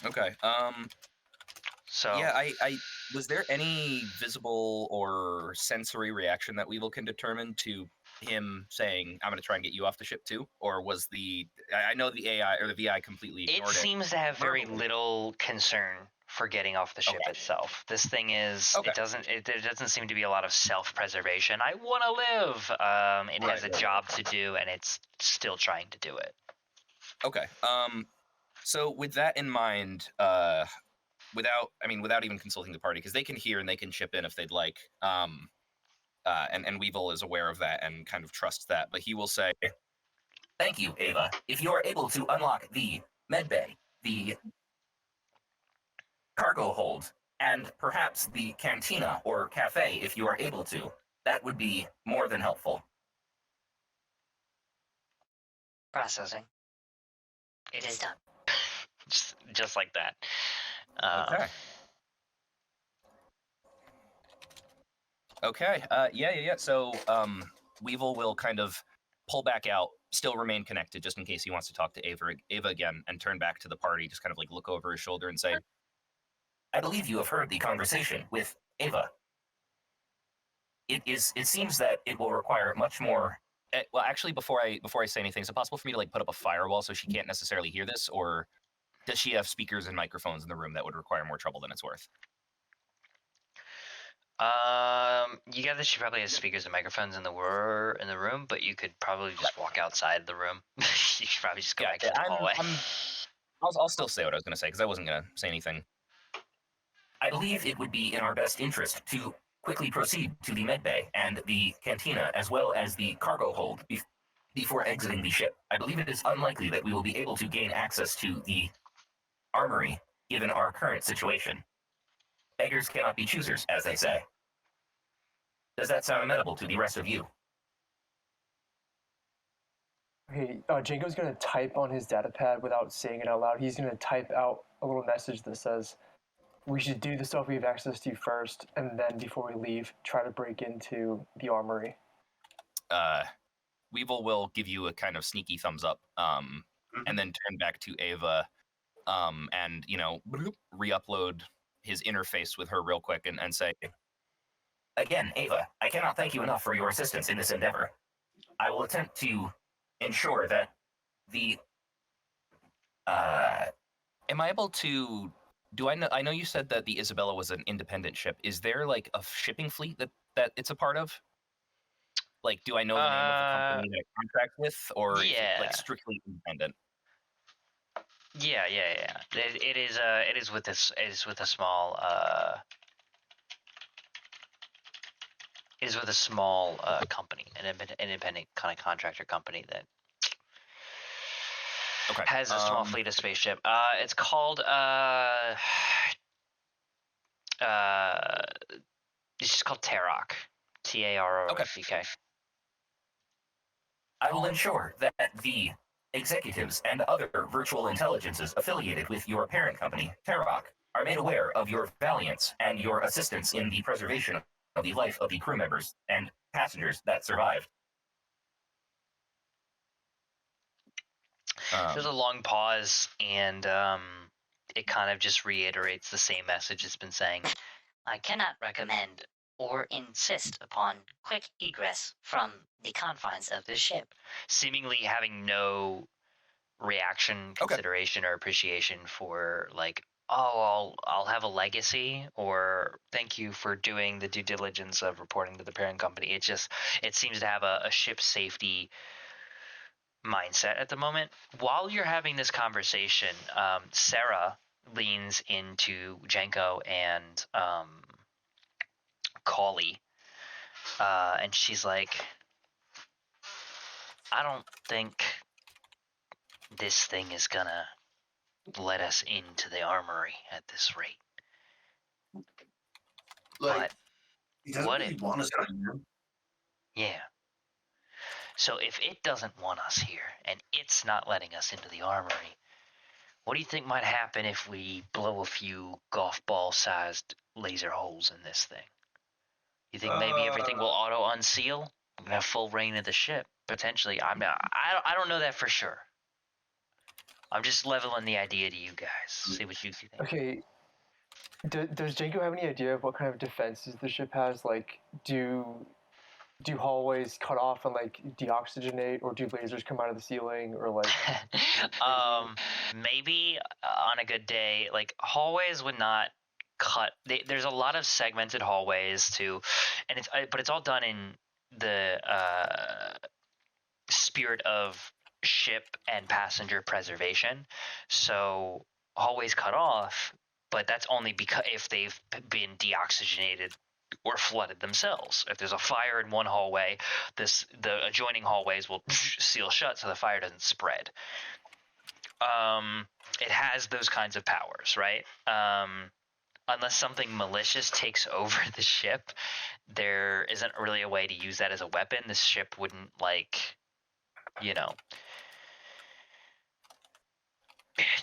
Okay. So Yeah, I was there any visible or sensory reaction that Weevil can determine to him saying, "I'm going to try and get you off the ship too," or was I know the AI or the VI completely it ignored it. seems to have very verbally. little concern for getting off the ship Okay. itself. This thing is Okay. there doesn't seem to be a lot of self-preservation. I want to live. It has a Right. job to do, and it's still trying to do it. Okay. So with that in mind, without even consulting the party, because they can hear and they can chip in if they'd like. And Weevil is aware of that and kind of trusts that, but he will say, Thank you, Ava. If you are able to unlock the medbay, the cargo hold, and perhaps the cantina or cafe, if you are able to, that would be more than helpful. Processing. It is done. just like that. okay. Okay. Yeah. So, Weevil will kind of pull back out, still remain connected, just in case he wants to talk to Ava again, and turn back to the party, just kind of like look over his shoulder and say, I believe you have heard the conversation with Ava. It seems that it will require much more. well, actually, before I say anything, is it possible for me to like put up a firewall so she can't necessarily hear this, or does she have speakers and microphones in the room that would require more trouble than it's worth? You gather she probably has speakers and microphones in the room, but you could probably just walk outside the room. You should probably just go back to the hallway. I'll still say what I was going to say because I wasn't going to say anything. I believe it would be in our best interest to quickly proceed to the medbay and the cantina, as well as the cargo hold, before exiting the ship. I believe it is unlikely that we will be able to gain access to the armory, given our current situation. Beggars cannot be choosers, as they say. Does that sound amenable to the rest of you? Okay, Django's gonna type on his data pad without saying it out loud. He's gonna type out a little message that says, "We should do the stuff we have access to first, and then before we leave, try to break into the armory." Weevil will give you a kind of sneaky thumbs up, and then turn back to Ava, and re-upload his interface with her real quick and say, Again, Ava, I cannot thank you enough for your assistance in this endeavor. I will attempt to ensure that the am I able to I know you said that the Isabella was an independent ship. Is there like a shipping fleet that it's a part of? Like, do I know the name of the company that it contracts with, or is it like strictly independent? Yeah. It is with this. It is with a small. Is with a small company, an independent kind of contractor company that has a small fleet of spaceship. It's called it's just called Tarok. TAROCK. I will ensure that the executives and other virtual intelligences affiliated with your parent company, Tarok, are made aware of your valiance and your assistance in the preservation of the life of the crew members and passengers that survived. There's a long pause, and it kind of just reiterates the same message it's been saying. I cannot recommend or insist upon quick egress from the confines of the ship. Seemingly having no reaction, consideration, or appreciation for like, oh, I'll have a legacy, or thank you for doing the due diligence of reporting to the parent company. It seems to have a ship safety mindset at the moment. While you're having this conversation, Sarah leans into Jenko and Kali, and she's like, I don't think this thing is gonna let us into the armory at this rate. Like, But he doesn't what really if? want us in here. Yeah. So if it doesn't want us here, and it's not letting us into the armory, what do you think might happen if we blow a few golf ball-sized laser holes in this thing? You think maybe everything will auto unseal? We're gonna have full reign of the ship potentially. I don't know that for sure. I'm just leveling the idea to you guys. See what you think. Okay. Does Janko have any idea of what kind of defenses the ship has? Like, do hallways cut off and like deoxygenate, or do lasers come out of the ceiling, or like? Maybe on a good day, like hallways would not cut. There's a lot of segmented hallways too, and it's all done in the spirit of ship and passenger preservation. So hallways cut off, but that's only because if they've been deoxygenated or flooded themselves. If there's a fire in one hallway, the adjoining hallways will seal shut so the fire doesn't spread. It has those kinds of powers, right? Unless something malicious takes over the ship, there isn't really a way to use that as a weapon. This ship wouldn't, like,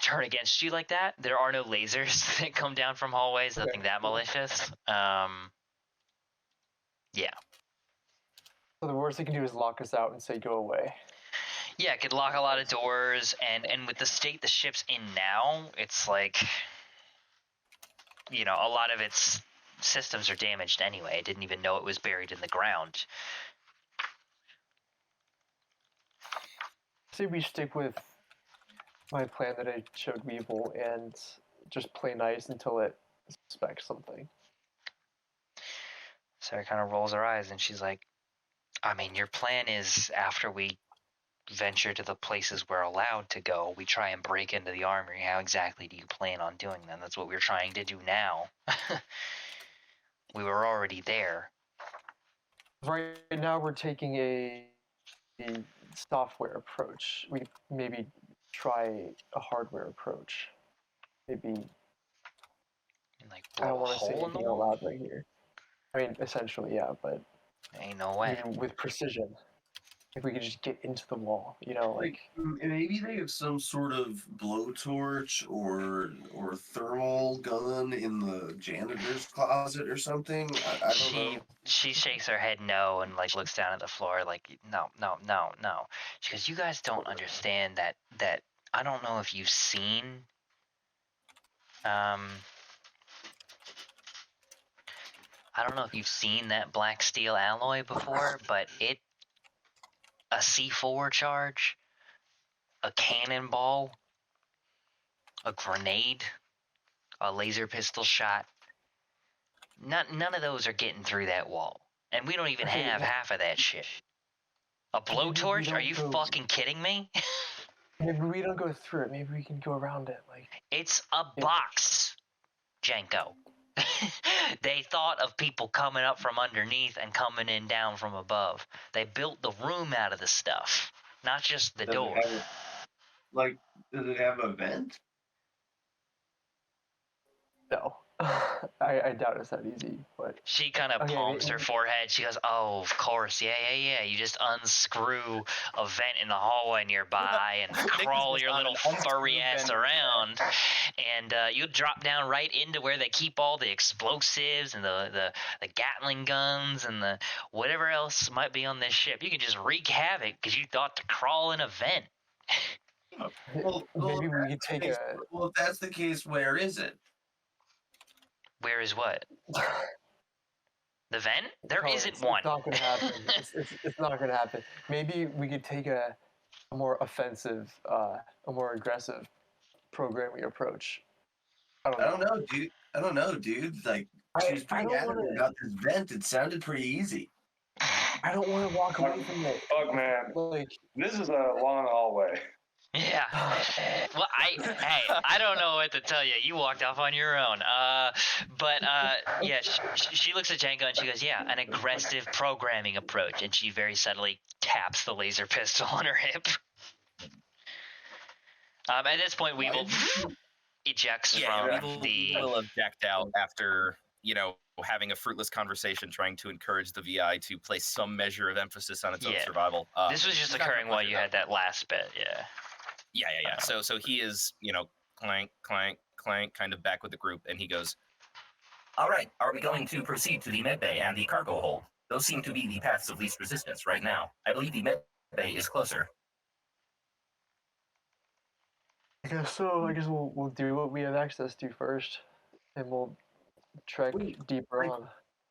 turn against you like that. There are no lasers that come down from hallways, nothing that malicious. Yeah. So the worst they can do is lock us out and say go away. Yeah, it could lock a lot of doors, and with the state the ship's in now, it's like, a lot of its systems are damaged anyway. I didn't even know it was buried in the ground. Say we stick with my plan that I showed Weevil and just play nice until it suspects something. Sarah kind of rolls her eyes, and she's like, I mean, your plan is after we venture to the places we're allowed to go, we try and break into the armory. How exactly do you plan on doing that? That's what we're trying to do now. We were already there. Right now we're taking a software approach. We maybe try a hardware approach. Maybe Like I don't blow a want to say hole in the anything out wall? loud right here. I mean, essentially, yeah, but Ain't no way. with precision. If we could just get into the wall, like Maybe they have some sort of blowtorch or thermal gun in the janitor's closet or something. I don't know. She shakes her head no and like looks down at the floor like no. She goes, you guys don't understand that I don't know if you've seen I don't know if you've seen that black steel alloy before, but a C4 charge, a cannonball, a grenade, a laser pistol shot. None of those are getting through that wall. And we don't even have half of that shit. A blowtorch? Are you fucking kidding me? maybe we don't go through it. Maybe we can go around it. Like It's a box, Jenko. They thought of people coming up from underneath and coming in down from above. They built the room out of the stuff, not just the door. Does it have a vent? no, I doubt it's that easy. But She kind of palms her forehead. She goes, oh, of course. Yeah. You just unscrew a vent in the hallway nearby and crawl your little furry ass around. And you drop down right into where they keep all the explosives and the Gatling guns and the whatever else might be on this ship. You can just wreak havoc because you thought to crawl in a vent. maybe we could take a. Well, if that's the case, where is it? Where is what? The vent? There isn't one. It's not gonna happen. It's not gonna happen. Maybe we could take a more offensive, a more aggressive programming approach. I don't know, dude. Like, she's pretty adamant about this vent. It sounded pretty easy. I don't want to walk away from it. Fuck, man. Like, This is a long hallway. Yeah. Well, I don't know what to tell you. You walked off on your own. Yeah, she looks at Django and she goes, "Yeah, an aggressive programming approach." And she very subtly taps the laser pistol on her hip. At this point, Weevil ejects from Weevil will have jacked out after having a fruitless conversation, trying to encourage the VI to place some measure of emphasis on its own survival. This was just occurring while you had that last bit. Yeah. Yeah. So he is, clank, clank, clank, kind of back with the group, and he goes, All right, are we going to proceed to the medbay and the cargo hold? Those seem to be the paths of least resistance right now. I believe the medbay is closer. I guess so. I guess we'll do what we have access to first, and we'll trek deeper on.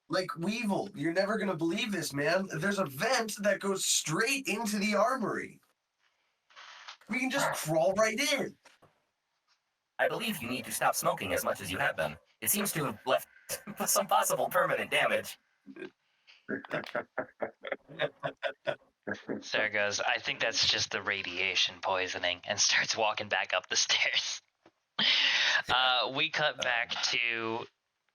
Like, Weevil, you're never gonna believe this, man. There's a vent that goes straight into the armory. We can just crawl right in. I believe you need to stop smoking as much as you have been. It seems to have left some possible permanent damage. Sarah goes, "I think that's just the radiation poisoning," and starts walking back up the stairs. We cut back to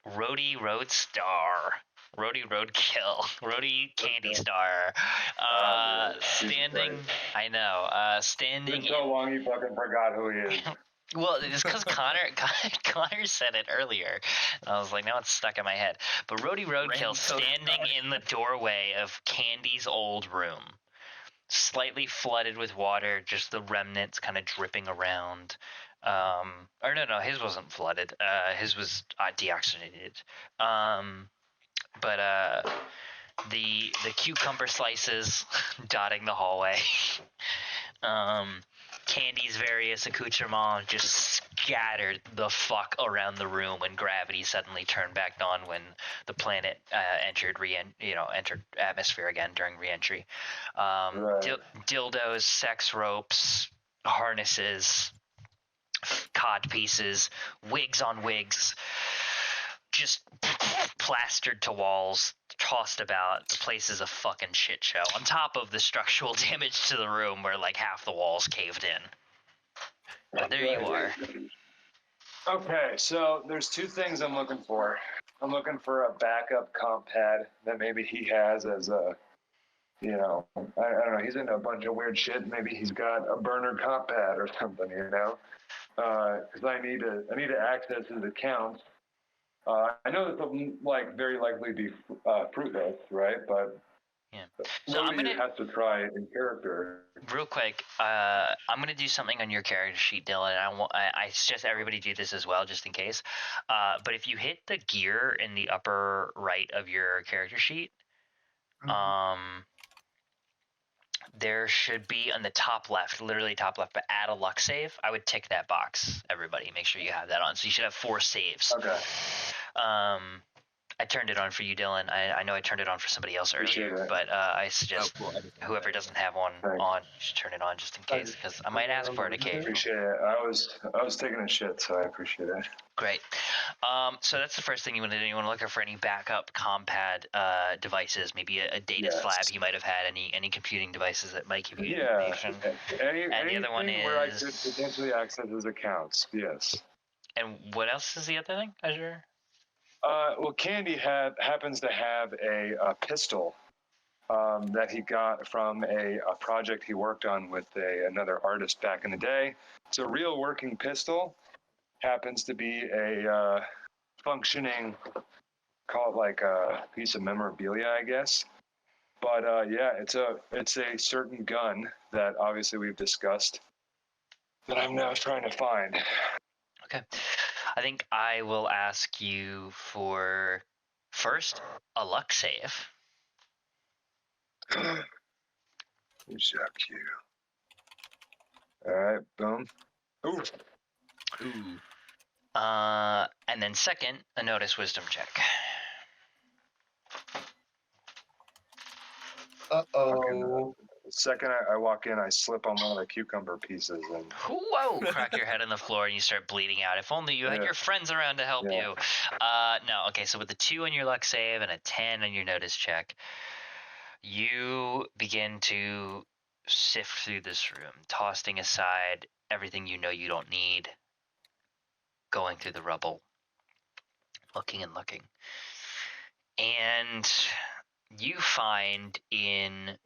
Roadie Roadstar. Roadie Roadkill. Roadie Candy Star. Standing. I know. Standing. It's so long you fucking forgot who he is. Well, it's because Connor said it earlier. I was like, now it's stuck in my head. But Roadie Roadkill standing in the doorway of Candy's old room, slightly flooded with water, just the remnants kind of dripping around. Or no, his wasn't flooded. His was deoxygenated. But the cucumber slices dotting the hallway. Candy's various accoutrements just scattered the fuck around the room when gravity suddenly turned back on when the planet entered atmosphere again during re-entry. Dildos, sex ropes, harnesses, cod pieces, wigs on wigs, just plastered to walls, tossed about. The place is a fucking shit show. On top of the structural damage to the room where like half the walls caved in. But there you are. Okay, so there's two things I'm looking for. I'm looking for a backup comp pad that maybe he has as a, I don't know, he's into a bunch of weird shit. Maybe he's got a burner comp pad or something, because I need to access his accounts. I know this will very likely be fruitless, right? But so I'm gonna have to try in character. Real quick, I'm gonna do something on your character sheet, Dylan. I suggest everybody do this as well, just in case. But if you hit the gear in the upper right of your character sheet, there should be on the top left, literally top left, but add a luck save. I would tick that box. Everybody, make sure you have that on. So you should have 4 saves. Okay. I turned it on for you, Dylan. I know I turned it on for somebody else earlier, but I suggest whoever doesn't have one on should turn it on just in case, because I might ask for it occasionally. Appreciate it. I was taking a shit, so I appreciate it. Great. So that's the first thing you want to do. You want to look for any backup compad devices, maybe a data slab you might have had, any computing devices that might give you information. And the other one is where I could potentially access his accounts. Yes. And what else is the other thing, Azure? Well, Candy happens to have a pistol that he got from a project he worked on with another artist back in the day. It's a real working pistol. Happens to be a functioning, call it like a piece of memorabilia, I guess. But it's a certain gun that obviously we've discussed that I'm now trying to find. Okay. I think I will ask you for, first, a luck save. Zap you. All right, boom. Ooh. And then second, a notice wisdom check. Uh-oh. The second I walk in, I slip on one of the cucumber pieces and Whoa! Crack your head on the floor and you start bleeding out. If only you had your friends around to help you. No, okay, so with the 2 on your luck save and a 10 on your notice check, you begin to sift through this room, tossing aside everything you know you don't need, going through the rubble, looking and looking. And you find in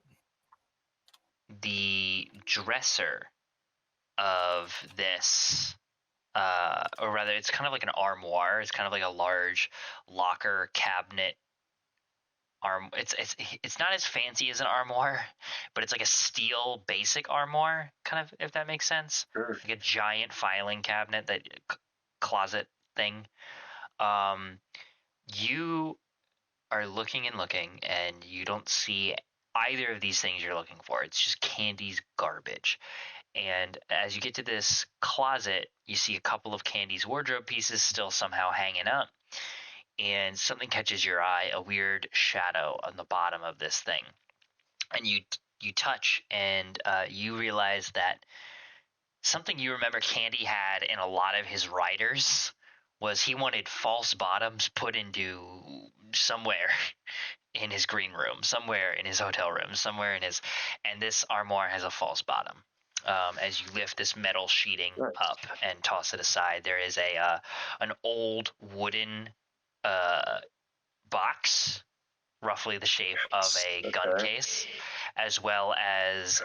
the dresser of this, or rather, it's kind of like an armoire. It's kind of like a large locker cabinet. It's not as fancy as an armoire, but it's like a steel basic armoire, kind of, if that makes sense. Sure. Like a giant filing cabinet, that closet thing. You are looking and looking, and you don't see either of these things you're looking for. It's just Candy's garbage. And as you get to this closet, you see a couple of Candy's wardrobe pieces still somehow hanging up. And something catches your eye, a weird shadow on the bottom of this thing. And you touch, and you realize that something you remember Candy had in a lot of his riders was he wanted false bottoms put into somewhere in his green room, somewhere in his hotel room, somewhere in his... And this armoire has a false bottom. As you lift this metal sheeting up and toss it aside, there is an old wooden box, roughly the shape of a gun case, as well as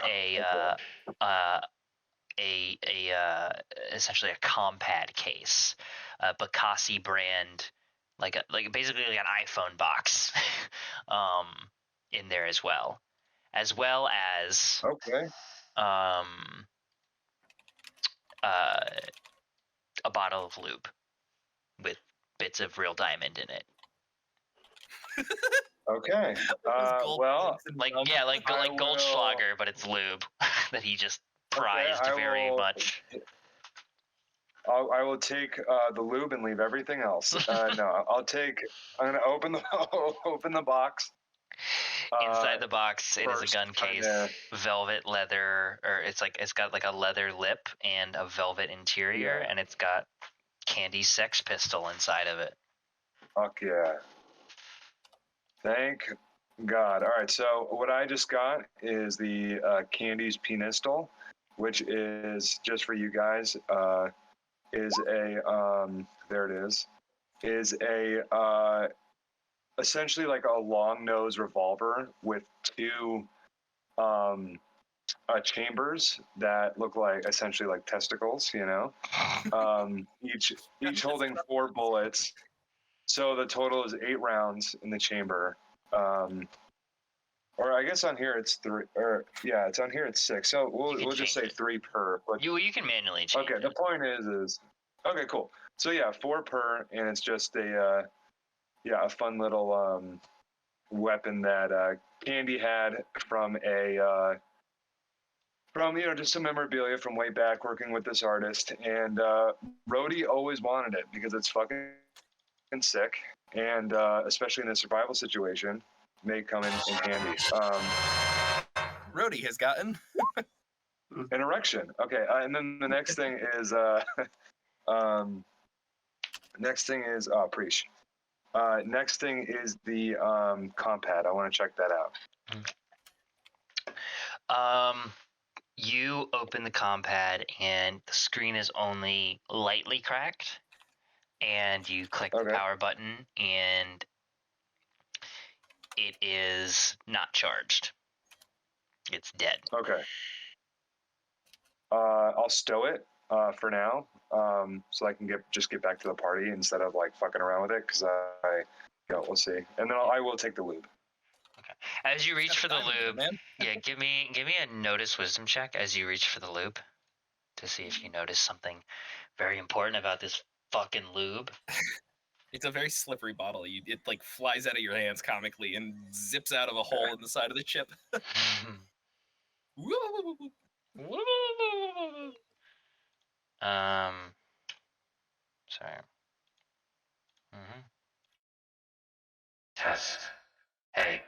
essentially a compad case, Bacassi brand, like basically like an iPhone box, in there as well as a bottle of lube with bits of real diamond in it. Okay. Well, like Goldschlager, but it's lube that he just prized very much. I will take the lube and leave everything else. No, I'm gonna open the box. Inside the box, it is a gun case, velvet leather, or it's got like a leather lip and a velvet interior, and it's got Candy's sex pistol inside of it. Fuck yeah. Thank God. All right, so what I just got is the Candy's Penistol, which is, just for you guys, is essentially like a long nose revolver with two chambers that look like essentially like testicles, each holding 4 bullets. So the total is 8 rounds in the chamber. Or I guess on here it's 3. Or yeah, it's on here it's 6. So we'll just say 3 per. But you can manually change. Okay, the point is okay, cool. So yeah, 4 per, and it's just a fun little weapon that Candy had from just some memorabilia from way back working with this artist, and Rhodey always wanted it because it's fucking sick, and especially in a survival situation, may come in handy. Rhodey has gotten an erection. Okay, and then the next thing is preach. Next thing is the compad. I want to check that out. You open the compad, and the screen is only lightly cracked. And you click the power button, and it is not charged. It's dead. Okay. I'll stow it for now, so I can get back to the party instead of like fucking around with it, because we'll see. And then I will take the lube. Okay. As you reach for the lube, give me a notice wisdom check as you reach for the lube to see if you notice something very important about this fucking lube. It's a very slippery bottle. It like flies out of your hands comically and zips out of a hole in the side of the ship. Sorry. Test. Hey.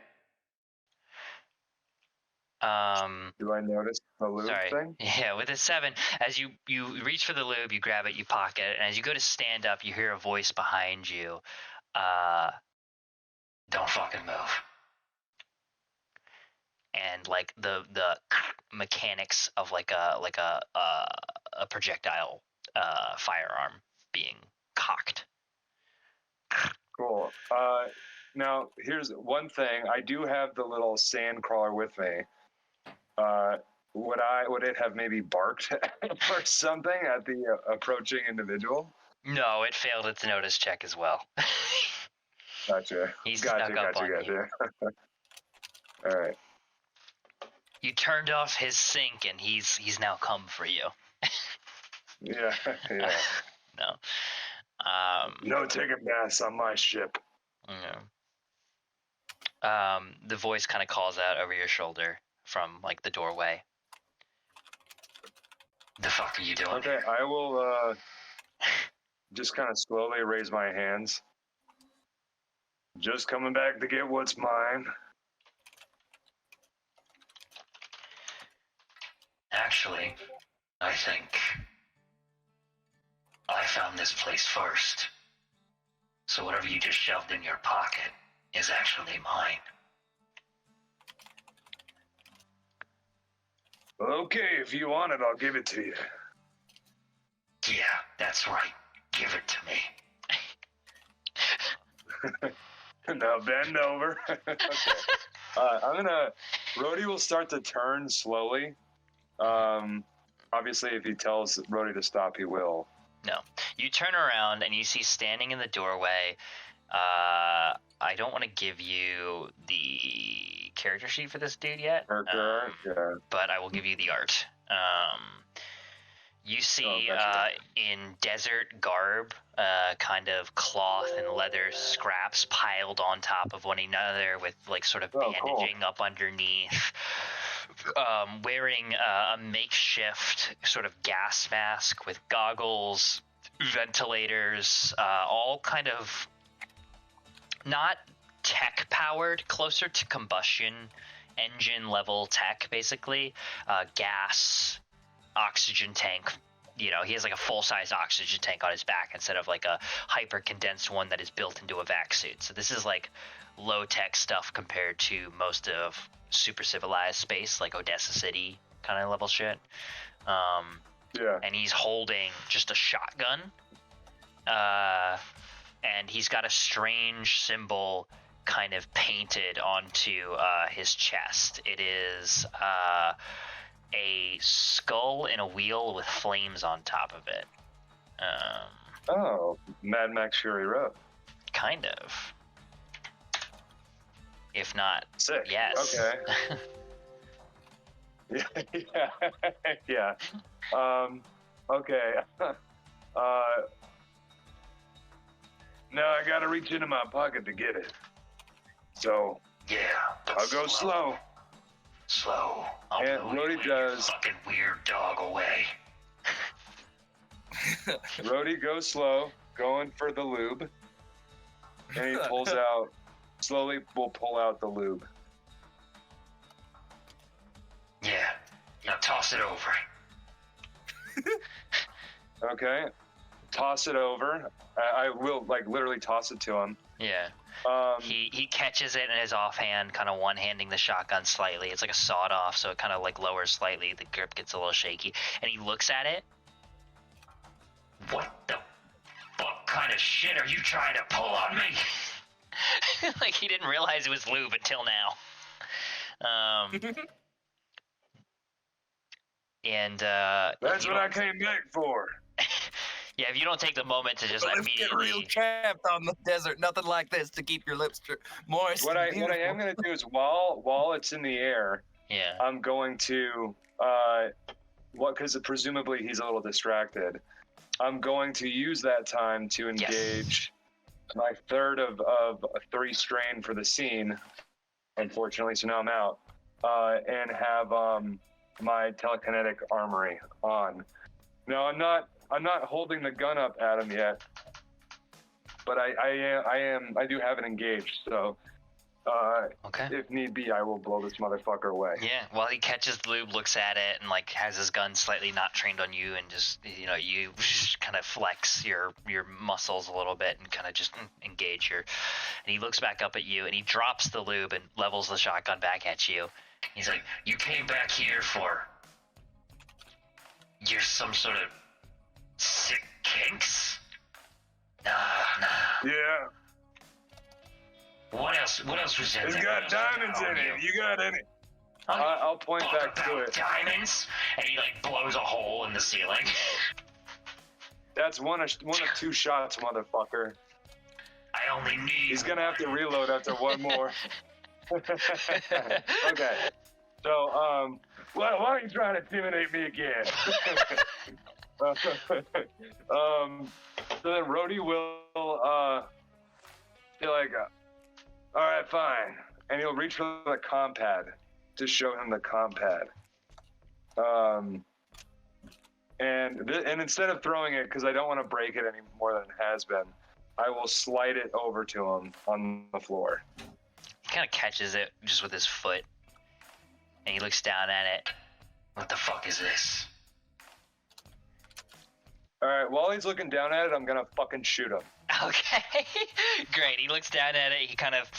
Do I notice the lube thing? Yeah, with a 7, as you reach for the lube, you grab it, you pocket it, and as you go to stand up, you hear a voice behind you. Don't fucking move. and like the mechanics of like a projectile firearm being cocked. Cool. Now here's one thing. I do have the little sand crawler with me. Would it have maybe barked or something at the approaching individual? No, it failed its notice check as well. Gotcha. He's Gotcha. stuck up on you. All right. You turned off his sink, and he's now come for you. Yeah. Yeah. No. No taking baths on my ship. No. The voice kind of calls out over your shoulder from like the doorway. The fuck are you doing? Okay, I will just kind of slowly raise my hands. Just coming back to get what's mine. Actually, I think I found this place first. So whatever you just shoved in your pocket is actually mine. Okay, if you want it, I'll give it to you. Yeah, that's right. Give it to me. Now bend over. Okay. Rhodey will start to turn slowly. Obviously, if he tells Rhodey to stop, he will. No. You turn around and you see standing in the doorway. I don't want to give you the character sheet for this dude yet. Yeah. But I will give you the art. You see in desert garb, kind of cloth and leather scraps piled on top of one another with like sort of bandaging up underneath. Wearing a makeshift sort of gas mask with goggles, ventilators, all kind of not tech powered, closer to combustion engine level tech, basically. Gas, oxygen tank. You know, he has like a full-size oxygen tank on his back instead of like a hyper-condensed one that is built into a vac suit. So this is like low-tech stuff compared to most of super civilized space, like Odessa City kind of level shit. Yeah. And he's holding just a shotgun. And he's got a strange symbol kind of painted onto his chest. It is a skull in a wheel with flames on top of it. Mad Max Fury Road. Kind of. If not, Sick. yes. Okay. Yeah. Okay. Now I gotta reach into my pocket to get it. So Yeah. I'll go slow. Slow. And Rhodey does. Fucking weird dog away. Rhodey goes slow, going for the lube, and he pulls out. Slowly, we'll pull out the lube. Yeah. Now toss it over. Okay. Toss it over. I will like literally toss it to him. Yeah. He catches it in his offhand, kind of one-handing the shotgun slightly. It's like a sawed-off, so it kind of like lowers slightly. The grip gets a little shaky, and he looks at it. What the fuck kind of shit are you trying to pull on me? Like he didn't realize it was lube until now. And that's what I came back for. Yeah, if you don't take the moment to just immediately get real trapped on the desert, nothing like this to keep your lips moist. What I am gonna do is while it's in the air, yeah, I'm going to because presumably he's a little distracted. I'm going to use that time to engage my third of a 3 strain for the scene. Unfortunately, so now I'm out, and have my telekinetic armory on. No, I'm not holding the gun up at him yet, but I do have it engaged. So, okay. If need be, I will blow this motherfucker away. Yeah, while he catches the lube, looks at it, and like has his gun slightly not trained on you, and just you kind of flex your muscles a little bit and kind of just engage and he looks back up at you, and he drops the lube and levels the shotgun back at you, He's like, you came back here for... You're some sort of sick kinks? Nah. Yeah. What else was in It's there? got diamonds in it. You got any? I'll point back to it. Diamonds? And he like blows a hole in the ceiling. That's one of two shots, motherfucker. I only need... He's gonna have to reload after one more. Okay. So, why are you trying to intimidate me again? So then Rhodey will, be like, all right, fine. And he'll reach for the compad to show him the compad. And instead of throwing it, because I don't want to break it any more than it has been, I will slide it over to him on the floor. He kind of catches it just with his foot. And he looks down at it. What the fuck is this? Alright, while he's looking down at it, I'm gonna fucking shoot him. Okay, great. He looks down at it. He kind of,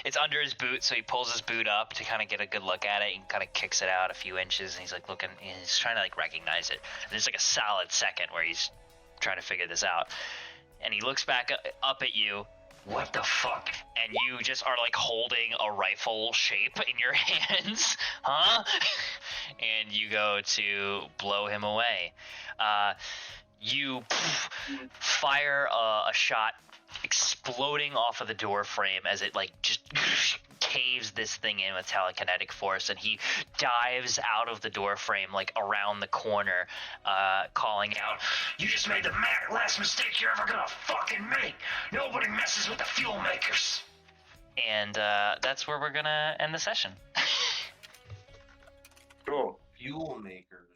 it's under his boot, so he pulls his boot up to kind of get a good look at it. He kind of kicks it out a few inches, and he's like looking, he's trying to like recognize it. And there's like a solid second where he's trying to figure this out. And he looks back up at you. What the fuck? And you just are like holding a rifle shape in your hands, huh? And you go to blow him away. You fire a shot exploding off of the door frame as it like just caves this thing in with telekinetic force, and he dives out of the door frame like around the corner, calling out, "You just made the last mistake you're ever gonna fucking make. Nobody messes with the Fuelmakers." And that's where we're gonna end the session. Cool. Fuelmakers.